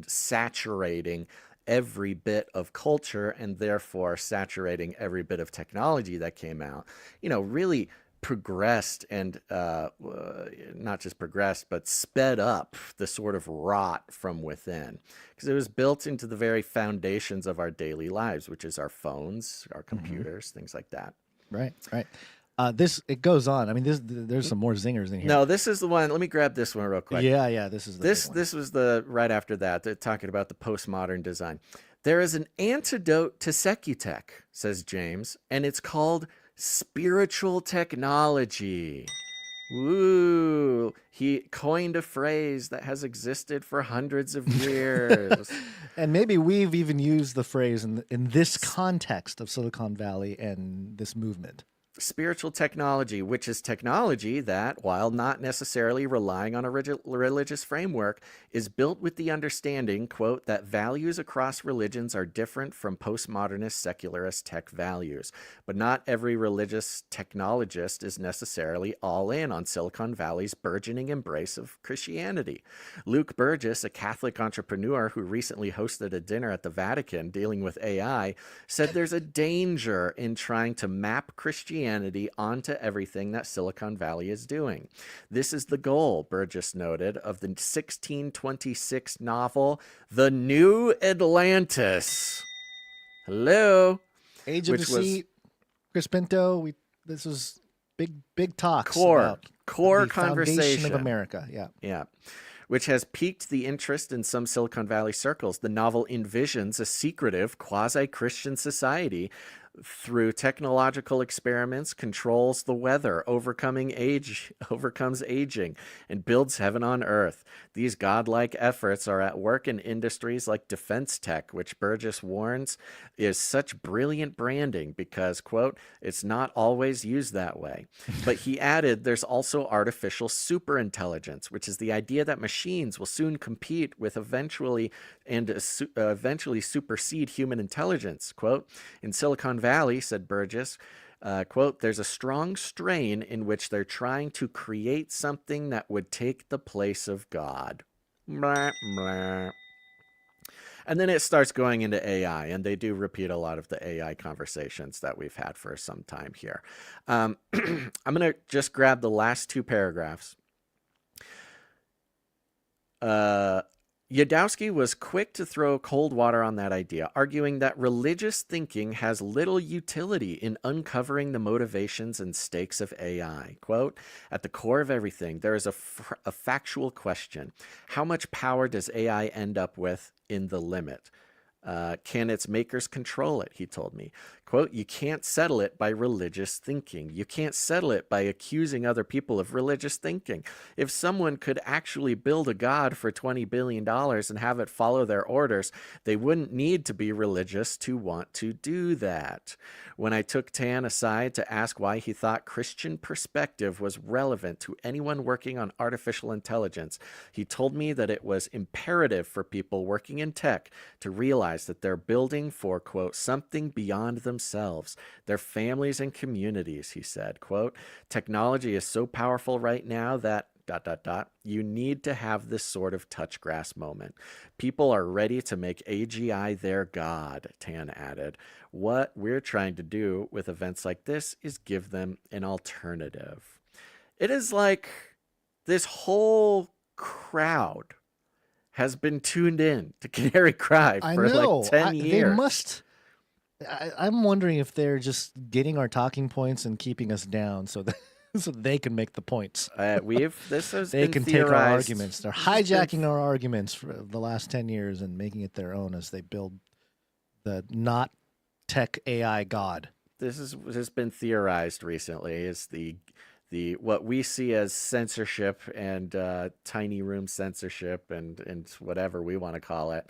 saturating every bit of culture and therefore saturating every bit of technology that came out, really progressed and not just progressed, but sped up the sort of rot from within, because it was built into the very foundations of our daily lives, which is our phones, our computers, things like that. Right. It goes on. I mean, there's some more zingers in here. No, this is the one. Let me grab this one real quick. Yeah. This is the big one. This was the right after that. They're talking about the postmodern design. There is an antidote to Secutech, says James, and it's called spiritual technology. Woo! He coined a phrase that has existed for hundreds of years. And maybe we've even used the phrase in this context of Silicon Valley and this movement. Spiritual technology, which is technology that, while not necessarily relying on a religious framework, is built with the understanding, quote, that values across religions are different from postmodernist secularist tech values. But not every religious technologist is necessarily all in on Silicon Valley's burgeoning embrace of Christianity. Luke Burgess, a Catholic entrepreneur who recently hosted a dinner at the Vatican dealing with AI, said there's a danger in trying to map Christianity onto everything that Silicon Valley is doing. This is the goal, Burgess noted, of the 1626 novel, The New Atlantis. Hello. Age of Deceit, Chris Pinto. This was big talks. Core the conversation foundation of America. Yeah. Which has piqued the interest in some Silicon Valley circles. The novel envisions a secretive, quasi-Christian society through technological experiments, controls the weather, overcomes aging, and builds heaven on earth. These godlike efforts are at work in industries like defense tech, which Burgess warns is such brilliant branding because, quote, it's not always used that way. But he added, there's also artificial superintelligence, which is the idea that machines will soon compete with eventually supersede human intelligence. Quote, in Silicon Valley, said Burgess, quote, there's a strong strain in which they're trying to create something that would take the place of God. Blah, blah. And then it starts going into AI, and they do repeat a lot of the AI conversations that we've had for some time here. I'm going to just grab the last two paragraphs. Yudowsky was quick to throw cold water on that idea, arguing that religious thinking has little utility in uncovering the motivations and stakes of AI. Quote, at the core of everything, there is a factual question. How much power does AI end up with in the limit? Can its makers control it? He told me. Quote, you can't settle it by religious thinking. You can't settle it by accusing other people of religious thinking. If someone could actually build a god for $20 billion and have it follow their orders, they wouldn't need to be religious to want to do that. When I took Tan aside to ask why he thought Christian perspective was relevant to anyone working on artificial intelligence, he told me that it was imperative for people working in tech to realize that they're building for, quote, something beyond themselves, their families and communities, he said, quote, technology is so powerful right now that ... you need to have this sort of touch grass moment. People are ready to make AGI their god, Tan added. What we're trying to do with events like this is give them an alternative. It is like this whole crowd has been tuned in to Canary Cry for like 10 years. They must. I'm wondering if they're just getting our talking points and keeping us down so that so they can make the points. This has they been can theorized. take our arguments. They're hijacking our arguments for the last 10 years and making it their own as they build the not tech AI god. This has been theorized recently. Is the what we see as censorship and tiny room censorship and whatever we want to call it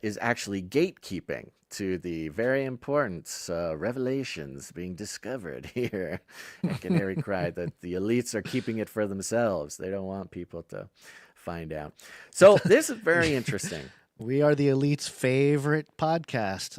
is actually gatekeeping to the very important revelations being discovered here at Canary Cry, that the elites are keeping it for themselves. They don't want people to find out. So this is very interesting. We are the elite's favorite podcast,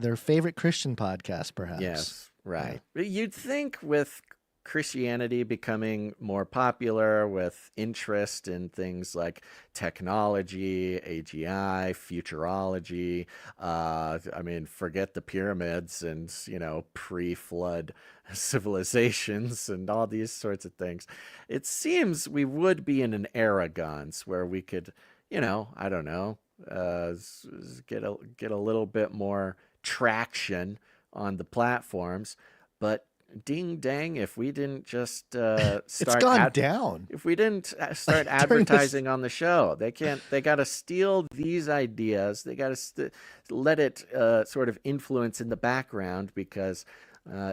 their favorite Christian podcast, perhaps. Yes, right. Yeah. You'd think with Christianity becoming more popular with interest in things like technology, AGI, futurology. I mean, forget the pyramids and, pre-flood civilizations and all these sorts of things. It seems we would be in an era, Gons, where we could, I don't know, get a little bit more traction on the platforms, but ding dang, if we didn't just start it's gone down. if we didn't start advertising on the show, they got to steal these ideas. They got to let it sort of influence in the background, because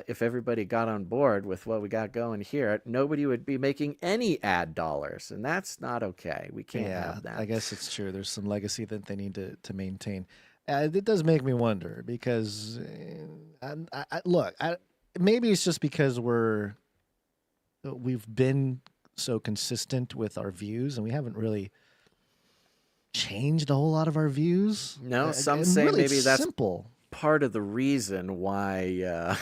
if everybody got on board with what we got going here, nobody would be making any ad dollars, and that's not okay. We can't have that. I guess it's true. There's some legacy that they need to maintain. It does make me wonder, because look, maybe it's just because we've been so consistent with our views, and we haven't really changed a whole lot of our views. No, some say really maybe that's simple. Part of the reason why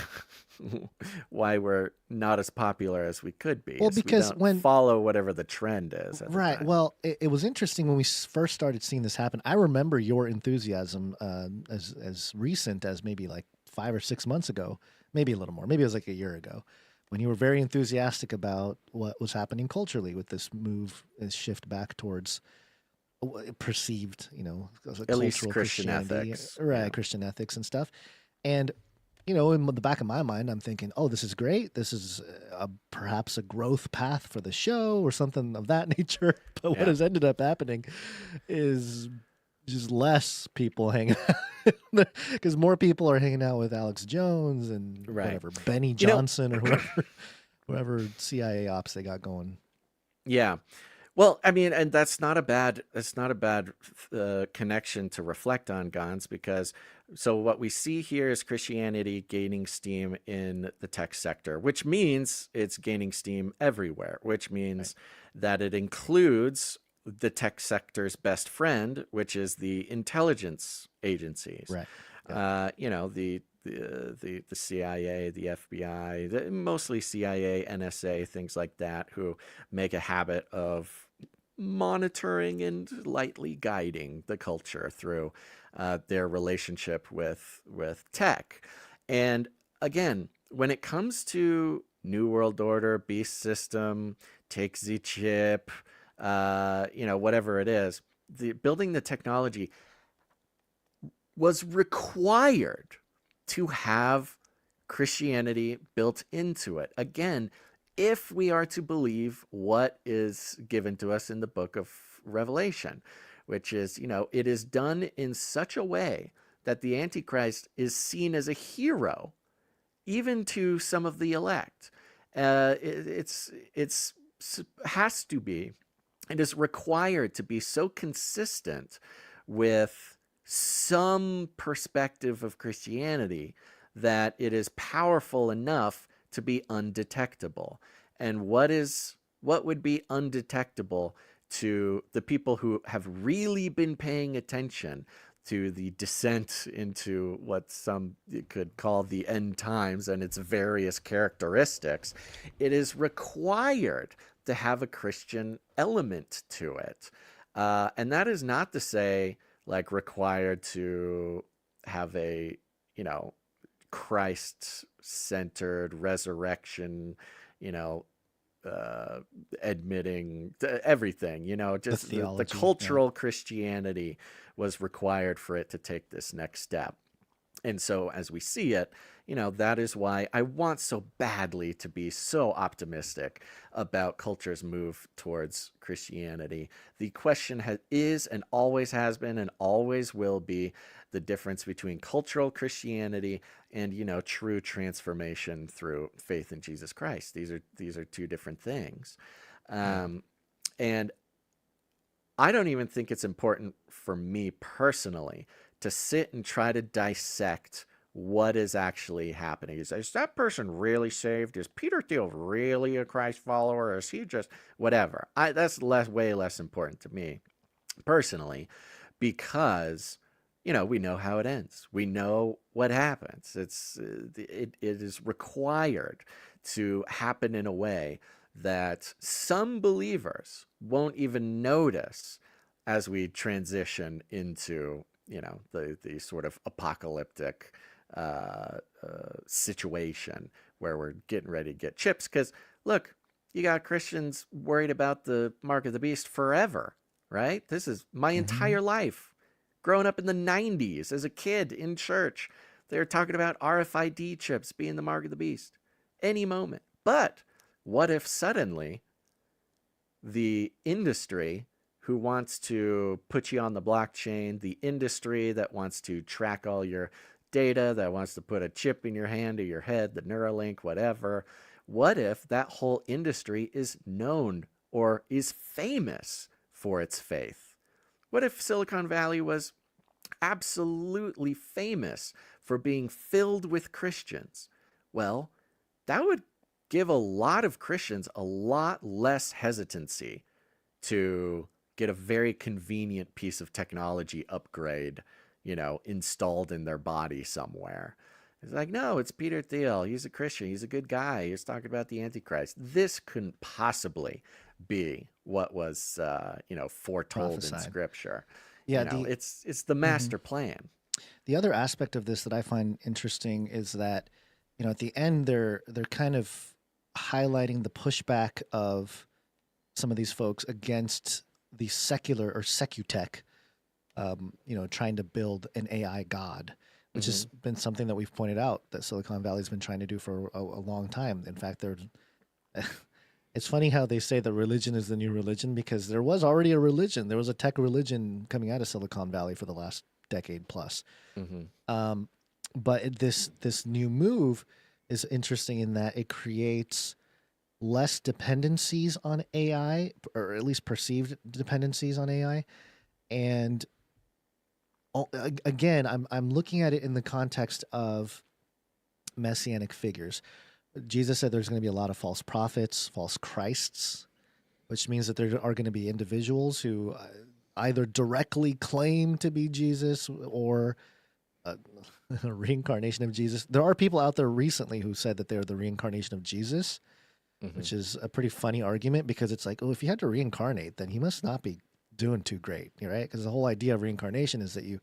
why we're not as popular as we could be. Well, is we because don't follow whatever the trend is. At the Right. time. Well, it was interesting when we first started seeing this happen. I remember your enthusiasm as recent as maybe like 5 or 6 months ago, maybe a little more. Maybe it was like a year ago, when you were very enthusiastic about what was happening culturally with this move, this shift back towards perceived, At least cultural Christian Christianity, ethics. right? Yeah. Christian ethics and stuff. And in the back of my mind, I'm thinking, oh, this is great. This is perhaps a growth path for the show or something of that nature. But what has ended up happening is just less people hanging out, because more people are hanging out with Alex Jones and whatever, Benny Johnson or whoever CIA ops they got going. Yeah. Well, I mean, and that's not a bad connection to reflect on, Gons, because so what we see here is Christianity gaining steam in the tech sector, which means it's gaining steam everywhere, which means that it includes the tech sector's best friend, which is the intelligence agencies. Right. The CIA, the FBI, mostly CIA, NSA, things like that, who make a habit of monitoring and lightly guiding the culture through their relationship with tech. And again, when it comes to New World Order, Beast System, Take the Chip, whatever it is, building the technology was required to have Christianity built into it. Again, if we are to believe what is given to us in the book of Revelation, which is, it is done in such a way that the Antichrist is seen as a hero, even to some of the elect. It is required to be so consistent with some perspective of Christianity that it is powerful enough to be undetectable. And what would be undetectable to the people who have really been paying attention to the descent into what some could call the end times and its various characteristics? It is required to have a Christian element to it. And that is not to say like required to have a, Christ-centered resurrection, admitting everything, just the cultural Christianity was required for it to take this next step. And so as we see it, that is why I want so badly to be so optimistic about culture's move towards Christianity. The question is and always has been and always will be the difference between cultural Christianity and, true transformation through faith in Jesus Christ. These are two different things. And I don't even think it's important for me personally to sit and try to dissect what is actually happening. Is that person really saved? Is Peter Thiel really a Christ follower? Or is he just whatever? That's way less important to me personally, because we know how it ends. We know what happens. It is required to happen in a way that some believers won't even notice as we transition into, the sort of apocalyptic situation where we're getting ready to get chips. Because look, you got Christians worried about the mark of the beast forever, right? This is my entire life. Growing up in the 90s as a kid in church, they were talking about RFID chips being the mark of the beast any moment. But what if suddenly the industry who wants to put you on the blockchain, the industry that wants to track all your data, that wants to put a chip in your hand or your head, the Neuralink, whatever, what if that whole industry is known or is famous for its faith? What if Silicon Valley was absolutely famous for being filled with Christians? Well, that would give a lot of Christians a lot less hesitancy to get a very convenient piece of technology upgrade, installed in their body somewhere. It's like, no, it's Peter Thiel. He's a Christian. He's a good guy. He's talking about the Antichrist. This couldn't possibly be what was, foretold Prophesied. in Scripture. Yeah, it's the master plan. The other aspect of this that I find interesting is that, at the end they're kind of highlighting the pushback of some of these folks against the secular or secutech, trying to build an AI god, which has been something that we've pointed out that Silicon Valley's been trying to do for a long time. In fact, it's funny how they say that religion is the new religion, because there was already a religion. There was a tech religion coming out of Silicon Valley for the last decade plus. But this new move is interesting in that it creates less dependencies on AI, or at least perceived dependencies on AI. And again, I'm looking at it in the context of messianic figures. Jesus said there's going to be a lot of false prophets, false Christs, which means that there are going to be individuals who either directly claim to be Jesus or a reincarnation of Jesus. There are people out there recently who said that they're the reincarnation of Jesus, which is a pretty funny argument, because it's like, oh, if you had to reincarnate, then he must not be doing too great, right? Because the whole idea of reincarnation is that you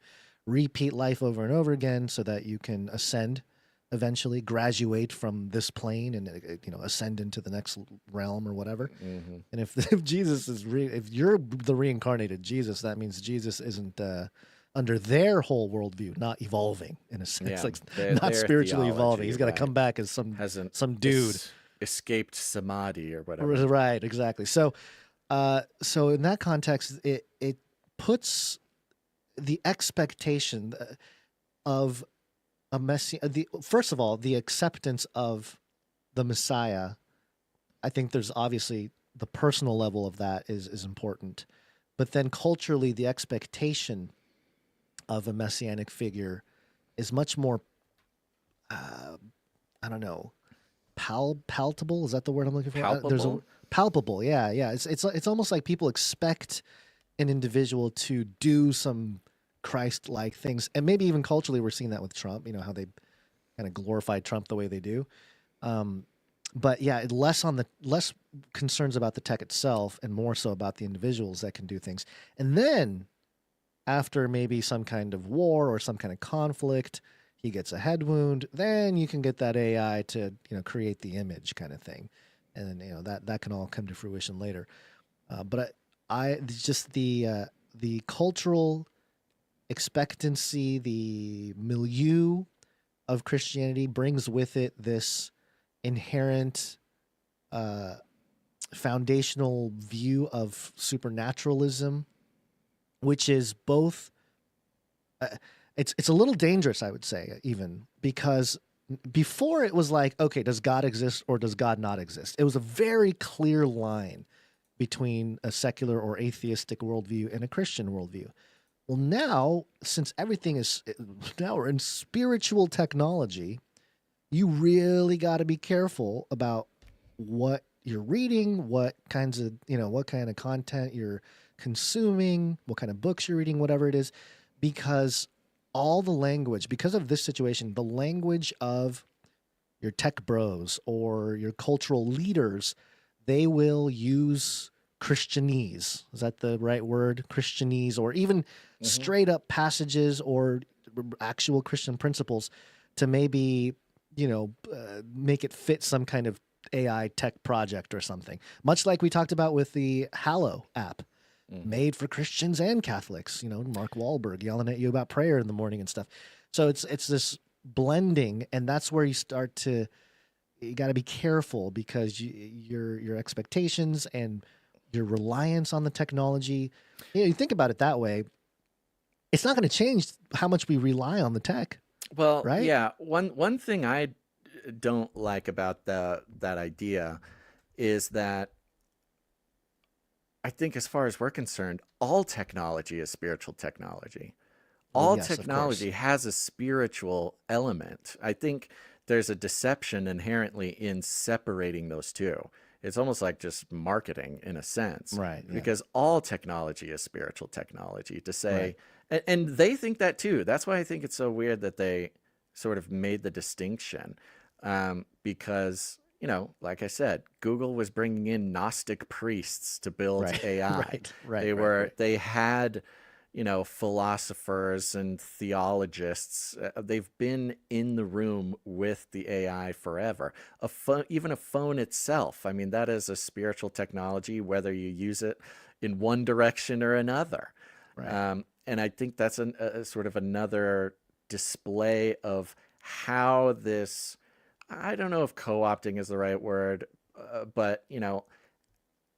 repeat life over and over again so that you can ascend, eventually graduate from this plane and ascend into the next realm or whatever. And if Jesus is if you're the reincarnated Jesus, that means Jesus isn't under their whole worldview, not evolving in a sense, not spiritually evolving. He's got to come back as some dude escaped samadhi or whatever. Right, exactly. So in that context, it puts the expectation of a first of all, the acceptance of the Messiah. I think there's obviously the personal level of that is important, but then culturally, the expectation of a messianic figure is much more, palatable. Is that the word I'm looking for? Palpable? Palpable. Yeah. It's almost like people expect an individual to do some Christ-like things, and maybe even culturally, we're seeing that with Trump. How they kind of glorified Trump the way they do. But yeah, less concerns about the tech itself, and more so about the individuals that can do things. And then, after maybe some kind of war or some kind of conflict, he gets a head wound. Then you can get that AI to create the image, kind of thing, and that can all come to fruition later. But I just the cultural expectancy, the milieu of Christianity brings with it this inherent foundational view of supernaturalism, which is both it's a little dangerous, I would say, even, because before it was like, okay, does God exist or does God not exist? It was a very clear line between a secular or atheistic worldview and a Christian worldview. Well, now, since now we're in spiritual technology, you really got to be careful about what you're reading, what kind of content you're consuming, what kind of books you're reading, whatever it is, because all the language, because of this situation, the language of your tech bros or your cultural leaders, they will use Christianese. Is that the right word? Christianese, or even straight up passages or actual Christian principles to maybe, make it fit some kind of AI tech project or something. Much like we talked about with the Hallow app, made for Christians and Catholics. Mark Wahlberg yelling at you about prayer in the morning and stuff. So it's this blending, and that's where you got to be careful, because your expectations and your reliance on the technology. You think about it that way, it's not going to change how much we rely on the tech. Well, right? Yeah. One thing I don't like about that idea is that I think, as far as we're concerned, all technology is spiritual technology. All yes, of technology course. has a spiritual element. I think there's a deception inherently in separating those two. It's almost like just marketing in a sense, Right, yeah. because all technology is spiritual technology. To say, and they think that too. That's why I think it's so weird that they sort of made the distinction, because, like I said, Google was bringing in Gnostic priests to build Right, AI. right. They had, philosophers and theologists. They've been in the room with the AI forever. Even a phone itself, I mean, that is a spiritual technology, whether you use it in one direction or another. Right. And I think that's a sort of another display of how this, I don't know if co-opting is the right word, but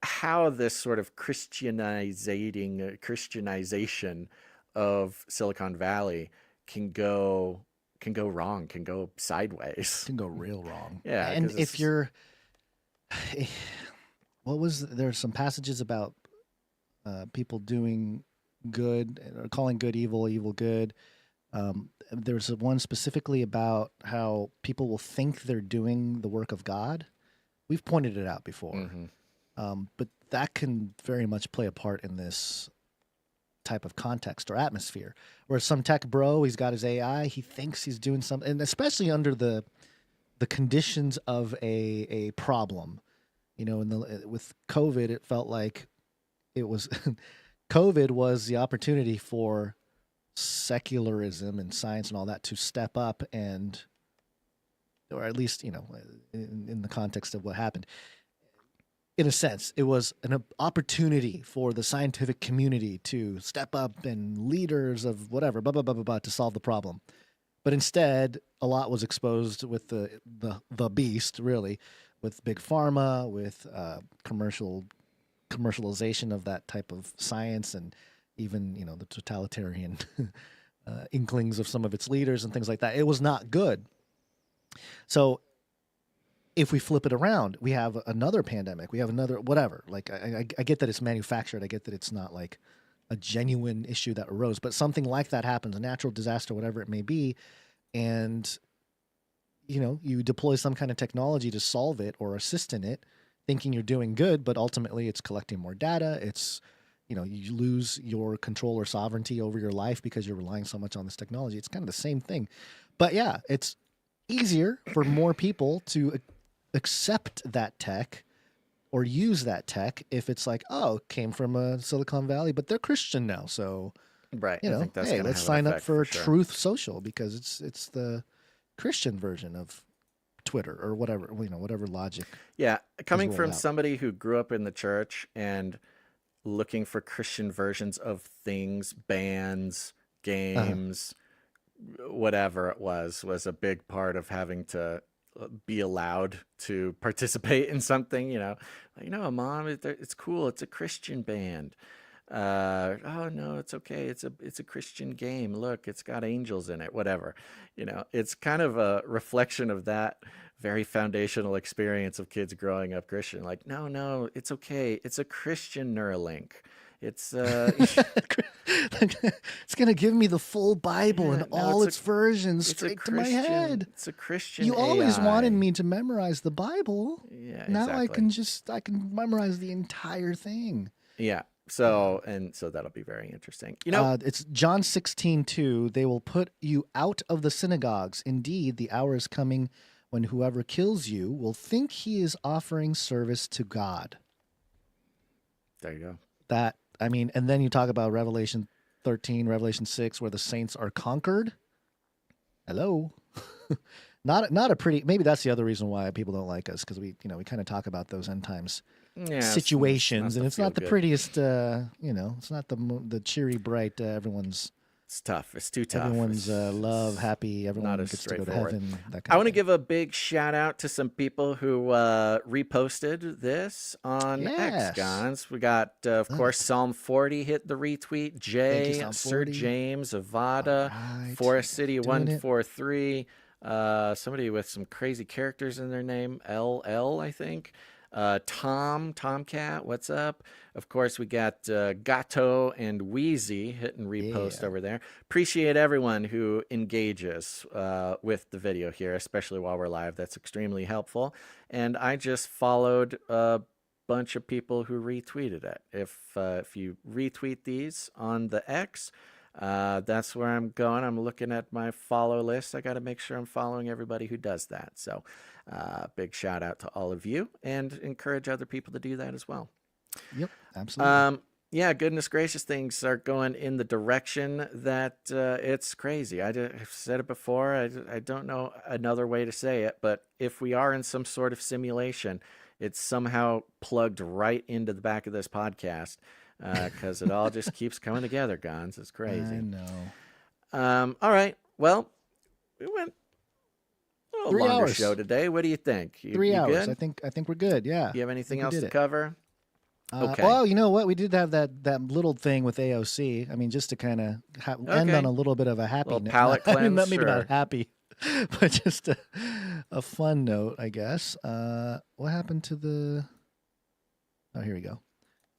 how this sort of Christianization of Silicon Valley can go wrong, can go sideways, Can go real wrong. Yeah, And 'cause if you're, there's some passages about people doing good, or calling good evil, evil good. There's one specifically about how people will think they're doing the work of God. We've pointed it out before. But that can very much play a part in this type of context or atmosphere, where some tech bro, he's got his AI, he thinks he's doing something, and especially under the conditions of a problem. With COVID, it felt like it was COVID was the opportunity for secularism and science and all that to step up, and, or at least, in the context of what happened, in a sense, it was an opportunity for the scientific community to step up, and leaders of whatever, blah, blah, blah, blah, blah, to solve the problem. But instead, a lot was exposed with the beast, really, with big pharma, with commercialization of that type of science, and even, the totalitarian inklings of some of its leaders and things like that. It was not good. So if we flip it around, we have another pandemic. We have another whatever. Like, I get that it's manufactured. I get that it's not like a genuine issue that arose, but something like that happens, a natural disaster, whatever it may be, and you deploy some kind of technology to solve it or assist in it, thinking you're doing good, but ultimately it's collecting more data. It's, you lose your control or sovereignty over your life because you're relying so much on this technology. It's kind of the same thing. But yeah, it's easier for more people to accept that tech or use that tech if it's like, oh, it came from Silicon Valley, but they're Christian now, so right. I think that's hey, gonna let's have an sign up effect for sure. Truth Social, because it's the Christian version of Twitter or whatever, whatever logic. Yeah, coming rolled from out. somebody who grew up in the church and looking for Christian versions of things, bands, games, whatever it was a big part of having to be allowed to participate in something. Mom, it's cool, it's a Christian band. Oh no, it's okay, it's a Christian game, look, it's got angels in it, whatever. It's kind of a reflection of that very foundational experience of kids growing up Christian. Like, no, it's okay, it's a Christian Neuralink. It's it's gonna give me the full Bible and all its versions straight to my head. It's a Christian You always AI. wanted me to memorize the Bible. Yeah, Now exactly. I can memorize the entire thing. Yeah. So that'll be very interesting. It's John 16:2. They will put you out of the synagogues. Indeed, the hour is coming when whoever kills you will think he is offering service to God. There you go. That, I mean, and then you talk about Revelation 13, Revelation 6, where the saints are conquered. Hello. Not a pretty, maybe that's the other reason why people don't like us, because we kind of talk about those end times situations, and it's not the prettiest, it's not the cheery, bright, everyone's. It's tough. It's too tough. Everyone's love, happy. Everyone gets to go to heaven. I want to give a big shout out to some people who reposted this on X, Gons. We got, of course, Psalm 40 hit the retweet. Jay, Sir James, Avada, Forest City 143. Somebody with some crazy characters in their name. LL, I think. Tomcat, what's up? Of course, we got Gato and Wheezy hit and repost over there. Appreciate everyone who engages with the video here, especially while we're live. That's extremely helpful. And I just followed a bunch of people who retweeted it. If you retweet these on the X, that's where I'm going. I'm looking at my follow list. I got to make sure I'm following everybody who does that. So big shout out to all of you, and encourage other people to do that as well. Yep, absolutely. Yeah, goodness gracious, things are going in the direction that it's crazy. I've said it before. I don't know another way to say it, but if we are in some sort of simulation, it's somehow plugged right into the back of this podcast. Because it all just keeps coming together, Gons. It's crazy. I know. All right. Well, we went a little 3 longer hours. show today. What do you think? 3 hours. Good? I think we're good. Yeah. You have anything else to cover? Okay. Well, you know what? We did have that little thing with AOC. I mean, just to kind of end on a little bit of a happy note. Palate cleanse. Maybe not happy, but just a fun note, I guess. What happened to the? Oh, here we go.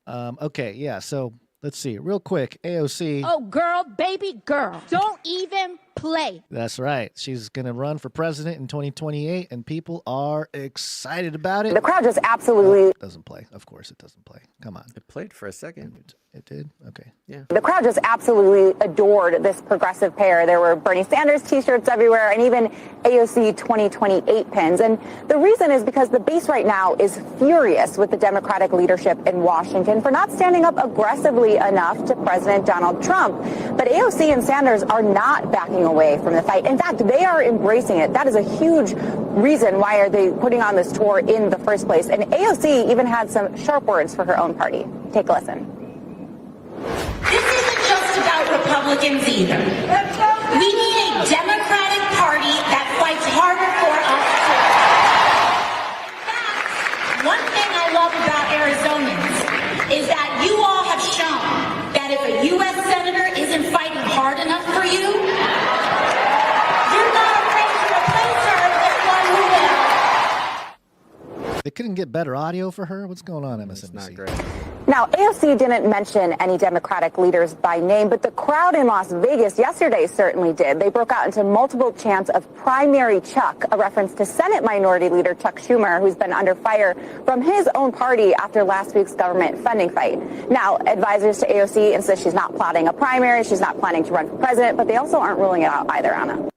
Okay, yeah, so let's see. Real quick, AOC. Oh, girl, baby girl. Don't even play. That's right. She's going to run for president in 2028, and people are excited about it. The crowd just absolutely... doesn't play. Of course it doesn't play. Come on. It played for a second. It did? Okay. Yeah. The crowd just absolutely adored this progressive pair. There were Bernie Sanders t-shirts everywhere, and even AOC 2028 pins. And the reason is because the base right now is furious with the Democratic leadership in Washington for not standing up aggressively enough to President Donald Trump. But AOC and Sanders are not backing away from the fight. In fact, they are embracing it. That is a huge reason why are they putting on this tour in the first place. And AOC even had some sharp words for her own party. Take a listen. This isn't just about Republicans either. We need a Democratic Party that fights harder for us too. In fact, one thing I love about Arizonans is that you all have shown that if a U.S. Senator isn't fighting hard enough for you, you're not afraid to replace her with one who will. They couldn't get better audio for her? What's going on, MSNBC? It's not great. Now, AOC didn't mention any Democratic leaders by name, but the crowd in Las Vegas yesterday certainly did. They broke out into multiple chants of Primary Chuck, a reference to Senate Minority Leader Chuck Schumer, who's been under fire from his own party after last week's government funding fight. Now, advisors to AOC insist she's not plotting a primary, she's not planning to run for president, but they also aren't ruling it out either, Anna.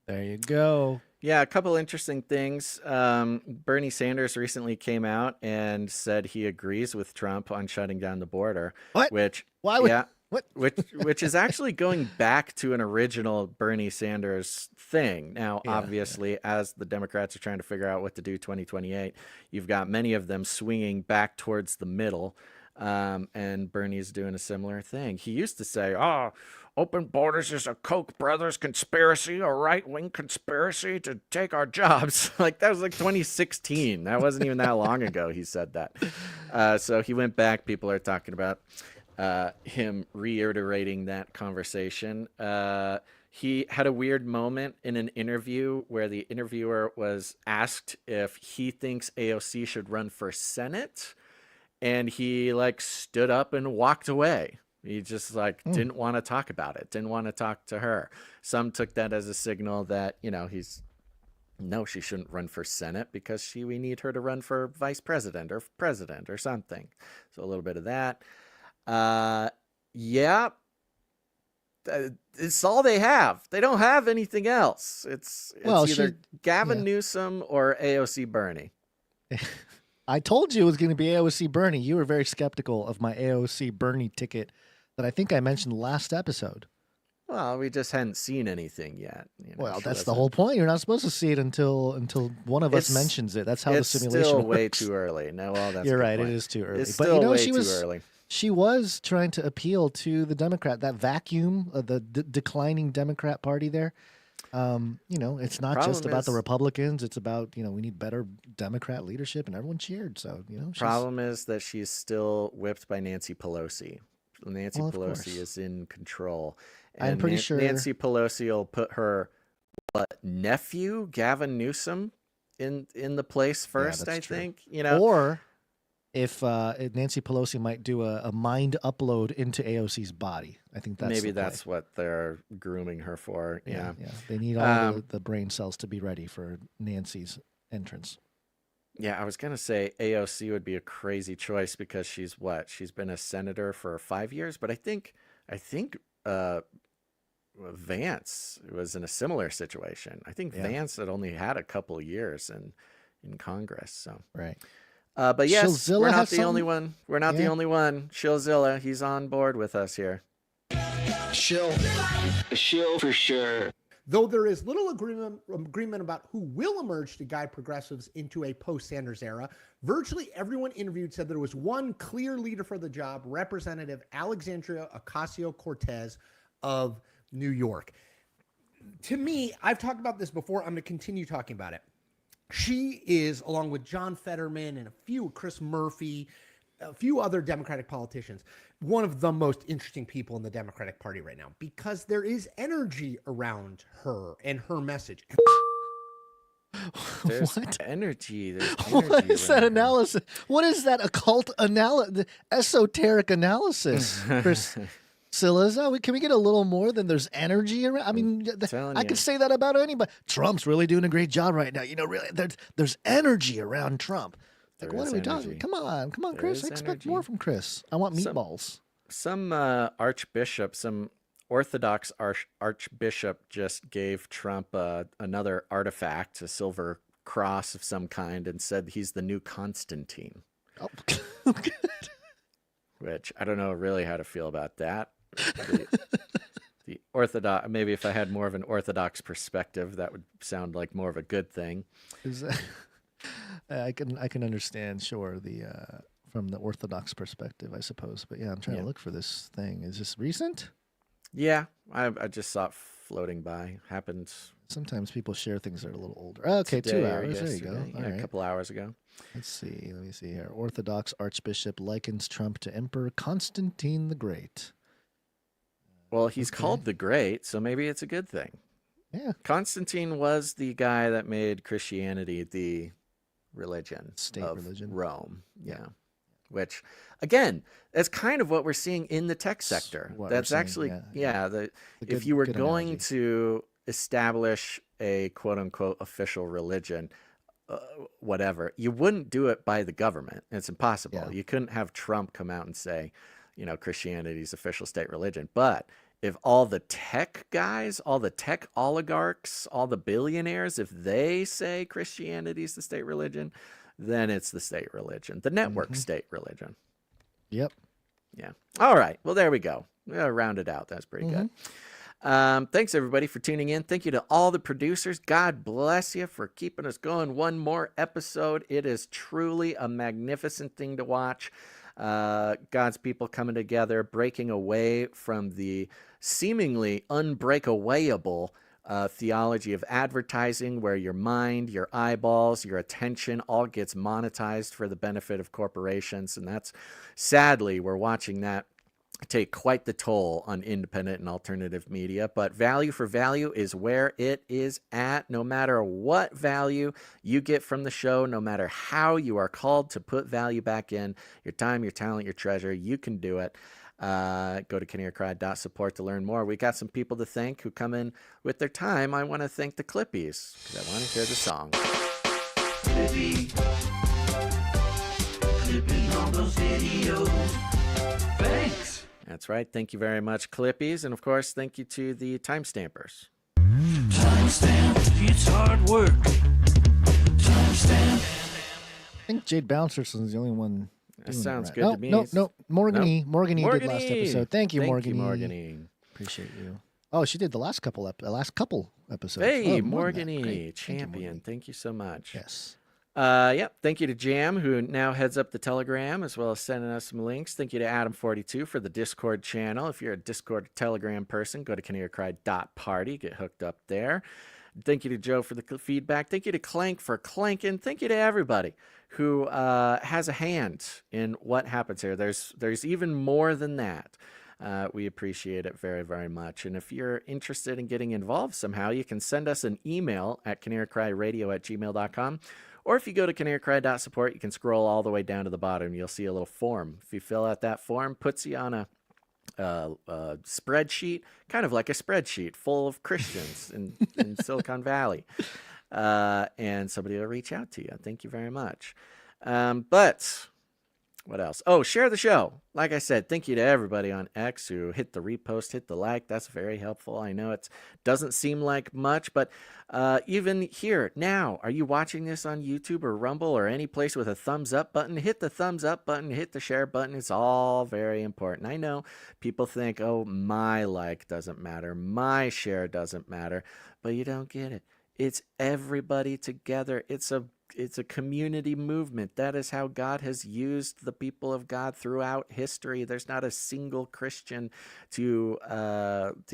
There you go. Yeah, a couple interesting things. Bernie Sanders recently came out and said he agrees with Trump on shutting down the border. What? Which, why would, yeah, what? which is actually going back to an original Bernie Sanders thing. Now, obviously, as the Democrats are trying to figure out what to do 2028, you've got many of them swinging back towards the middle. And Bernie's doing a similar thing. He used to say, open borders is a Koch brothers conspiracy, a right-wing conspiracy to take our jobs. Like, that was like 2016. That wasn't even that long ago he said that. So he went back. People are talking about him reiterating that conversation. He had a weird moment in an interview where the interviewer was asked if he thinks AOC should run for Senate. And he stood up and walked away. He just didn't want to talk about it. Didn't want to talk to her. Some took that as a signal that, she shouldn't run for Senate because we need her to run for vice president or something. So a little bit of that. Yeah. It's all they have. They don't have anything else. It's either Gavin Newsom or AOC Bernie. I told you it was going to be AOC Bernie. You were very skeptical of my AOC Bernie ticket that I think I mentioned last episode. Well, we just hadn't seen anything yet. Well, that's the whole point. You're not supposed to see it until one of us mentions it. That's how the simulation It's still works. way too early. No, well, that's You're a good right. point. It is too early. It's But still way she too was early. She was trying to appeal to the Democrat, that vacuum of the declining Democrat Party there. It's not just about the Republicans. It's about, we need better Democrat leadership, and everyone cheered. So, Problem is that she's still whipped by Nancy Pelosi. Nancy Well, of Pelosi course. is in control. I'm pretty sure Nancy Pelosi will put her nephew, Gavin Newsom, in the place first, that's I true. think. Or if Nancy Pelosi might do a mind upload into AOC's body. I think that's maybe the play. that's what they're grooming her for. Yeah. They need all the brain cells to be ready for Nancy's entrance. Yeah, I was going to say AOC would be a crazy choice because she's been a senator for 5 years, but I think Vance was in a similar situation. I think Vance had only had a couple of years in Congress. So right. But yes, Shillzilla we're not has the only one. We're not the only one. Shillzilla, he's on board with us here. Shill for sure. Though there is little agreement about who will emerge to guide progressives into a post-Sanders era, virtually everyone interviewed said there was one clear leader for the job, Representative Alexandria Ocasio-Cortez of New York. To me, I've talked about this before. I'm going to continue talking about it. She is, along with John Fetterman and Chris Murphy, a few other Democratic politicians, one of the most interesting people in the Democratic Party right now because there is energy around her and her message. There's What? energy. There's energy. What is that around her. analysis? What is that occult analysis, esoteric analysis, Chris Siliza? Can we get a little more than there's energy around? I mean, telling I you. could say that about anybody. Trump's really doing a great job right now. Really, there's energy around Trump. Like, There what is are we talking? energy. Come on, There Chris. is I expect energy. more from Chris. I want meatballs. Some archbishop, some Orthodox archbishop just gave Trump another artifact, a silver cross of some kind, and said he's the new Constantine. Oh, Which I don't know really how to feel about that. The Orthodox, maybe if I had more of an Orthodox perspective, that would sound like more of a good thing. Is that, I can understand, sure, from the Orthodox perspective, I suppose. But yeah, I'm trying to look for this thing. Is this recent? Yeah, I just saw it floating by. Happened Sometimes people share things that are a little older. Okay, today 2 or hours. There you yesterday. go. Yeah, All right. a couple hours ago. Let's see. Let me see here. Orthodox Archbishop likens Trump to Emperor Constantine the Great. Well, he's called the Great, so maybe it's a good thing. Yeah. Constantine was the guy that made Christianity the religion State of religion. Rome. Yeah. Which, again, that's kind of what we're seeing in the tech sector. what That's we're seeing, actually, good- if you were good going analogy. to establish a quote unquote official religion, whatever, you wouldn't do it by the government. It's impossible. Yeah. You couldn't have Trump come out and say, Christianity's official state religion. But if all the tech guys, all the tech oligarchs, all the billionaires, if they say Christianity's the state religion, then it's the state religion, the network state religion. Yep. Yeah. All right. Well, there we go. Round it out. That's pretty good. Thanks, everybody, for tuning in. Thank you to all the producers. God bless you for keeping us going one more episode. It is truly a magnificent thing to watch. God's people coming together, breaking away from the seemingly unbreakawayable theology of advertising, where your mind, your eyeballs, your attention all gets monetized for the benefit of corporations. And that's, sadly, we're watching that take quite the toll on independent and alternative media. But value for value is where it is at. No matter what value you get from the show, no matter how you are called to put value back in, your time, your talent, your treasure, you can do it. Go to canarycried.support to learn more. We got some people to thank who come in with their time. I want to thank the Clippies because I want to hear the song. Clippy on those videos. Thanks. That's right. Thank you very much, Clippies. And of course, thank you to the timestampers. Timestamp, it's hard work. Timestamp. I think Jade Bouncerson is the only one. That sounds right. good to me. No. Morgan E. Morgan E. did Morgan last E. episode. Thank you, Morgan E. Morgan E. Appreciate you. Oh, she did the last couple episodes. Hey, Oh, Morgan more E. than that. Great. Champion. Thank you so much. Yes. Yep. Thank you to Jam, who now heads up the Telegram, as well as sending us some links. Thank you to Adam42 for the Discord channel. If you're a Discord or Telegram person, go to canarycry.party. Get hooked up there. Thank you to Joe for the feedback. Thank you to Clank for clanking. Thank you to everybody who has a hand in what happens here. There's even more than that. We appreciate it very, very much. And if you're interested in getting involved somehow, you can send us an email at canarycryradio@gmail.com. Or if you go to canarycry.support, you can scroll all the way down to the bottom. You'll see a little form. If you fill out that form, puts you on a spreadsheet, kind of like a spreadsheet full of Christians in Silicon Valley. And somebody will reach out to you. Thank you very much. But what else? Oh, share the show. Like I said, thank you to everybody on X who hit the repost, hit the like. That's very helpful. I know it doesn't seem like much, but even here now, are you watching this on YouTube or Rumble or any place with a thumbs up button? Hit the thumbs up button, hit the share button. It's all very important. I know people think, oh, my like doesn't matter, my share doesn't matter, but you don't get it. It's everybody together. It's a community movement. That is how God has used the people of God throughout history. There's not a single Christian to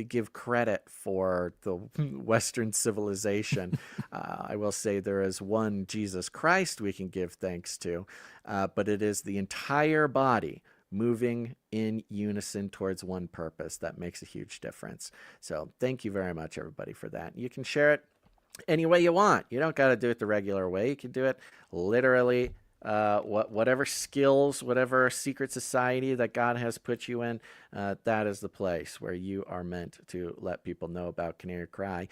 give credit for the Western civilization. I will say there is one Jesus Christ we can give thanks to, but it is the entire body moving in unison towards one purpose that makes a huge difference. So thank you very much, everybody, for that. You can share it any way you want. You don't got to do it the regular way. You can do it literally whatever skills, whatever secret society that God has put you in, that is the place where you are meant to let people know about Canary Cry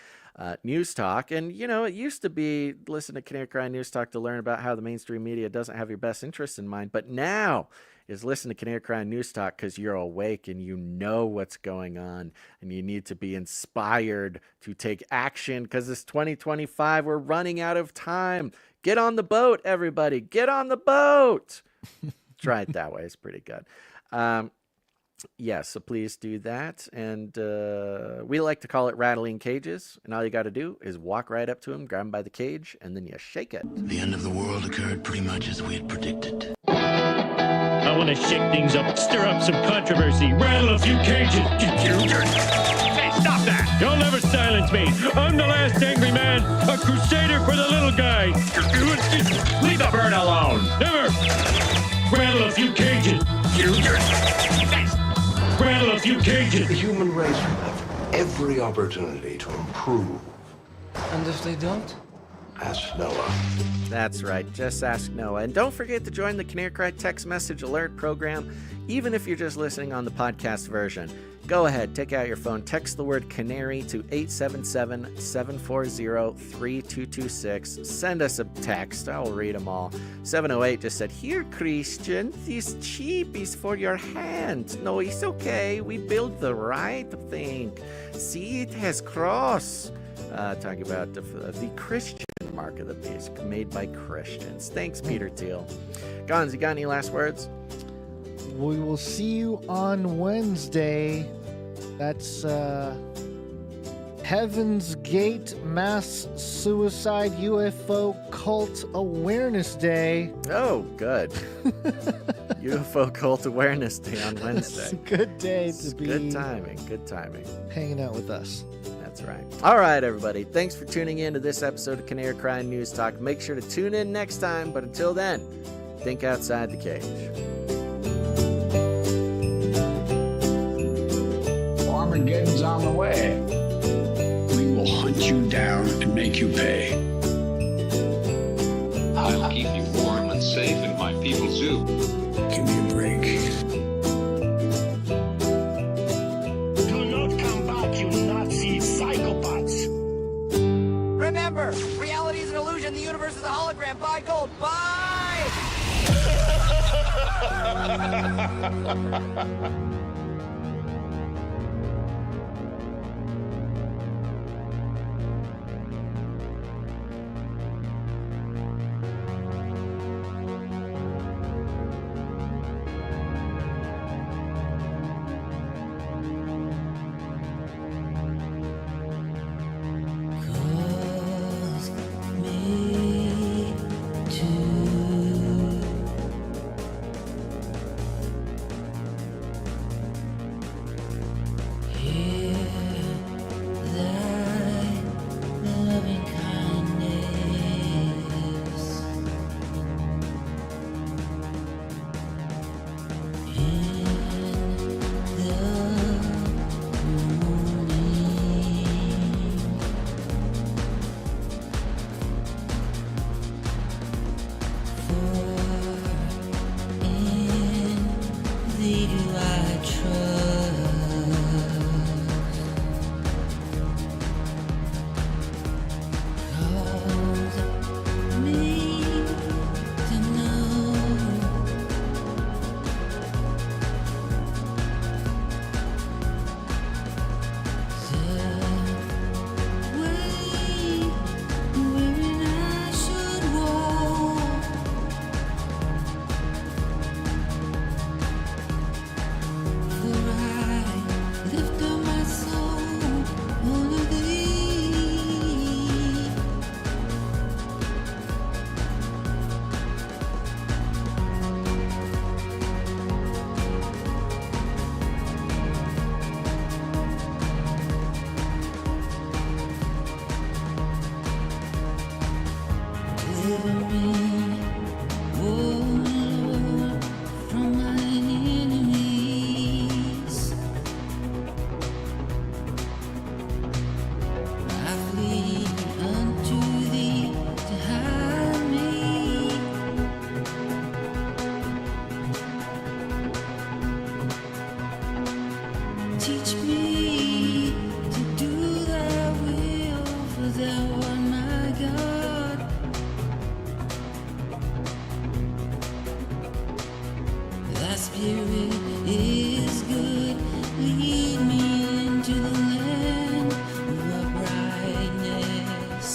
News Talk. And, you know, it used to be listen to Canary Cry News Talk to learn about how the mainstream media doesn't have your best interests in mind. But now is listen to Canary Cry News Talk because you're awake and you know what's going on and you need to be inspired to take action because it's 2025. We're running out of time. Get on the boat, everybody. Get on the boat. Try it that way. It's pretty good. So please do that. And we like to call it rattling cages. And all you got to do is walk right up to him, grab him by the cage, and then you shake it. The end of the world occurred pretty much as we had predicted. I want to shake things up, stir up some controversy, rattle a few cages. Hey, stop that! You'll never silence me. I'm the last angry man, a crusader for the little guy. Leave the bird alone. Never. Rattle a few cages. Rattle a few cages. The human race will have every opportunity to improve. And if they don't? Ask Noah. That's right. Just ask Noah. And don't forget to join the Canary Cry text message alert program, even if you're just listening on the podcast version. Go ahead, take out your phone, text the word Canary to 877-740-3226. Send us a text. I'll read them all. 708 just said, "Here, Christian, this chip is for your hand." No, it's okay. We built the right thing. See, it has cross. Talking about the Christian mark of the beast made by Christians. Thanks, Peter Thiel. Gons, you got any last words? We will see you on Wednesday. That's Heaven's Gate Mass Suicide UFO Cult Awareness Day. Oh, good. UFO Cult Awareness Day on Wednesday. It's a good day to be. Good timing. Good timing. Hanging out with us. That's right. All right, everybody. Thanks for tuning in to this episode of Canary Cry News Talk. Make sure to tune in next time. But until then, think outside the cage. Armageddon's on the way. We will hunt you down and make you pay. I'll keep you warm and safe in my people zoo. Give me a break. Do not come back, you Nazi psychopaths. Remember, reality is an illusion. The universe is a hologram. Buy gold. Bye! spirit is good. Lead me into the land of brightness.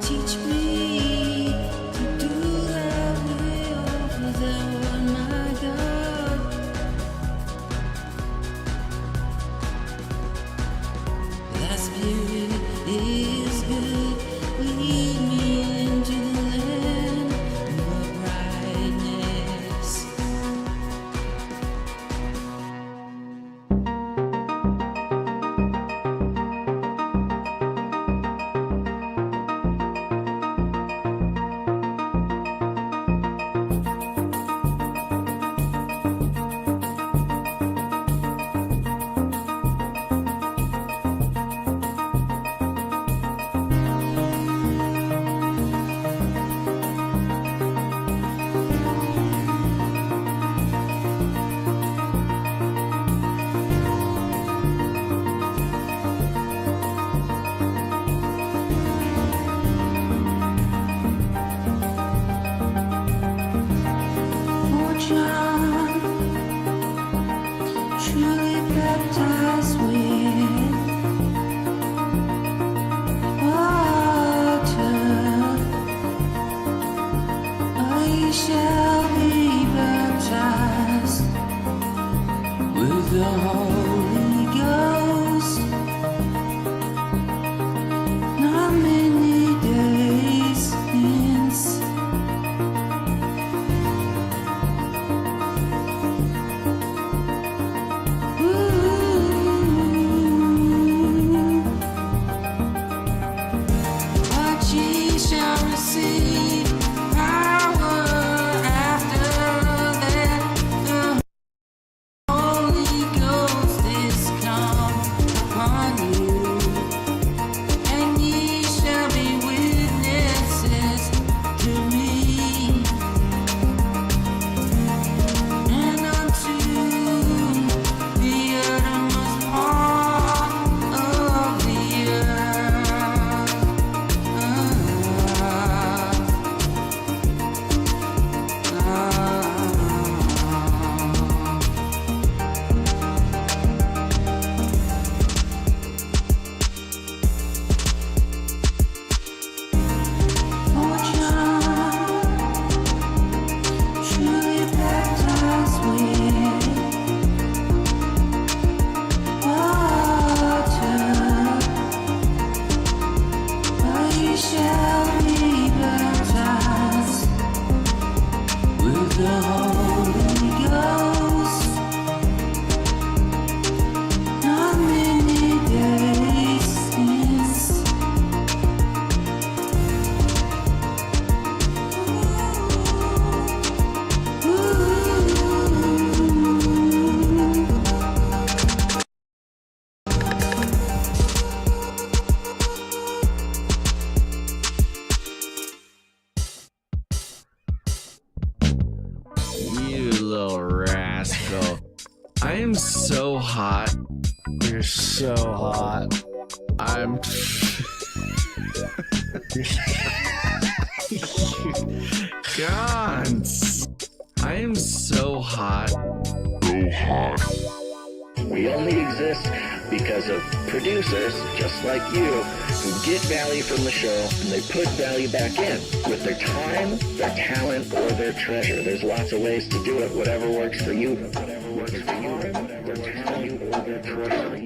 Teach me to do thy will, for thou art my God. Thy spirit is good. Lead me into the land of brightness. Oh, John, truly baptized with water, I shall be baptized with the Holy Ghost. Not many days hence. But ye shall receive power after that the Holy Ghost is come upon you, and ye shall be witnesses to me and unto the uttermost part of the earth. Oh, John, truly baptized with water, but ye shall be baptized with the Holy Ghost. Not many days hence. You little rascal. I am so hot. You're so hot. I'm. Gons. I am so hot. So hot. We only exist because of producers just like you who get value from the show and they put value back in with their time, their talent, or their treasure. There's lots of ways to do it, whatever works for you. Whatever works for you, their talent or their treasure.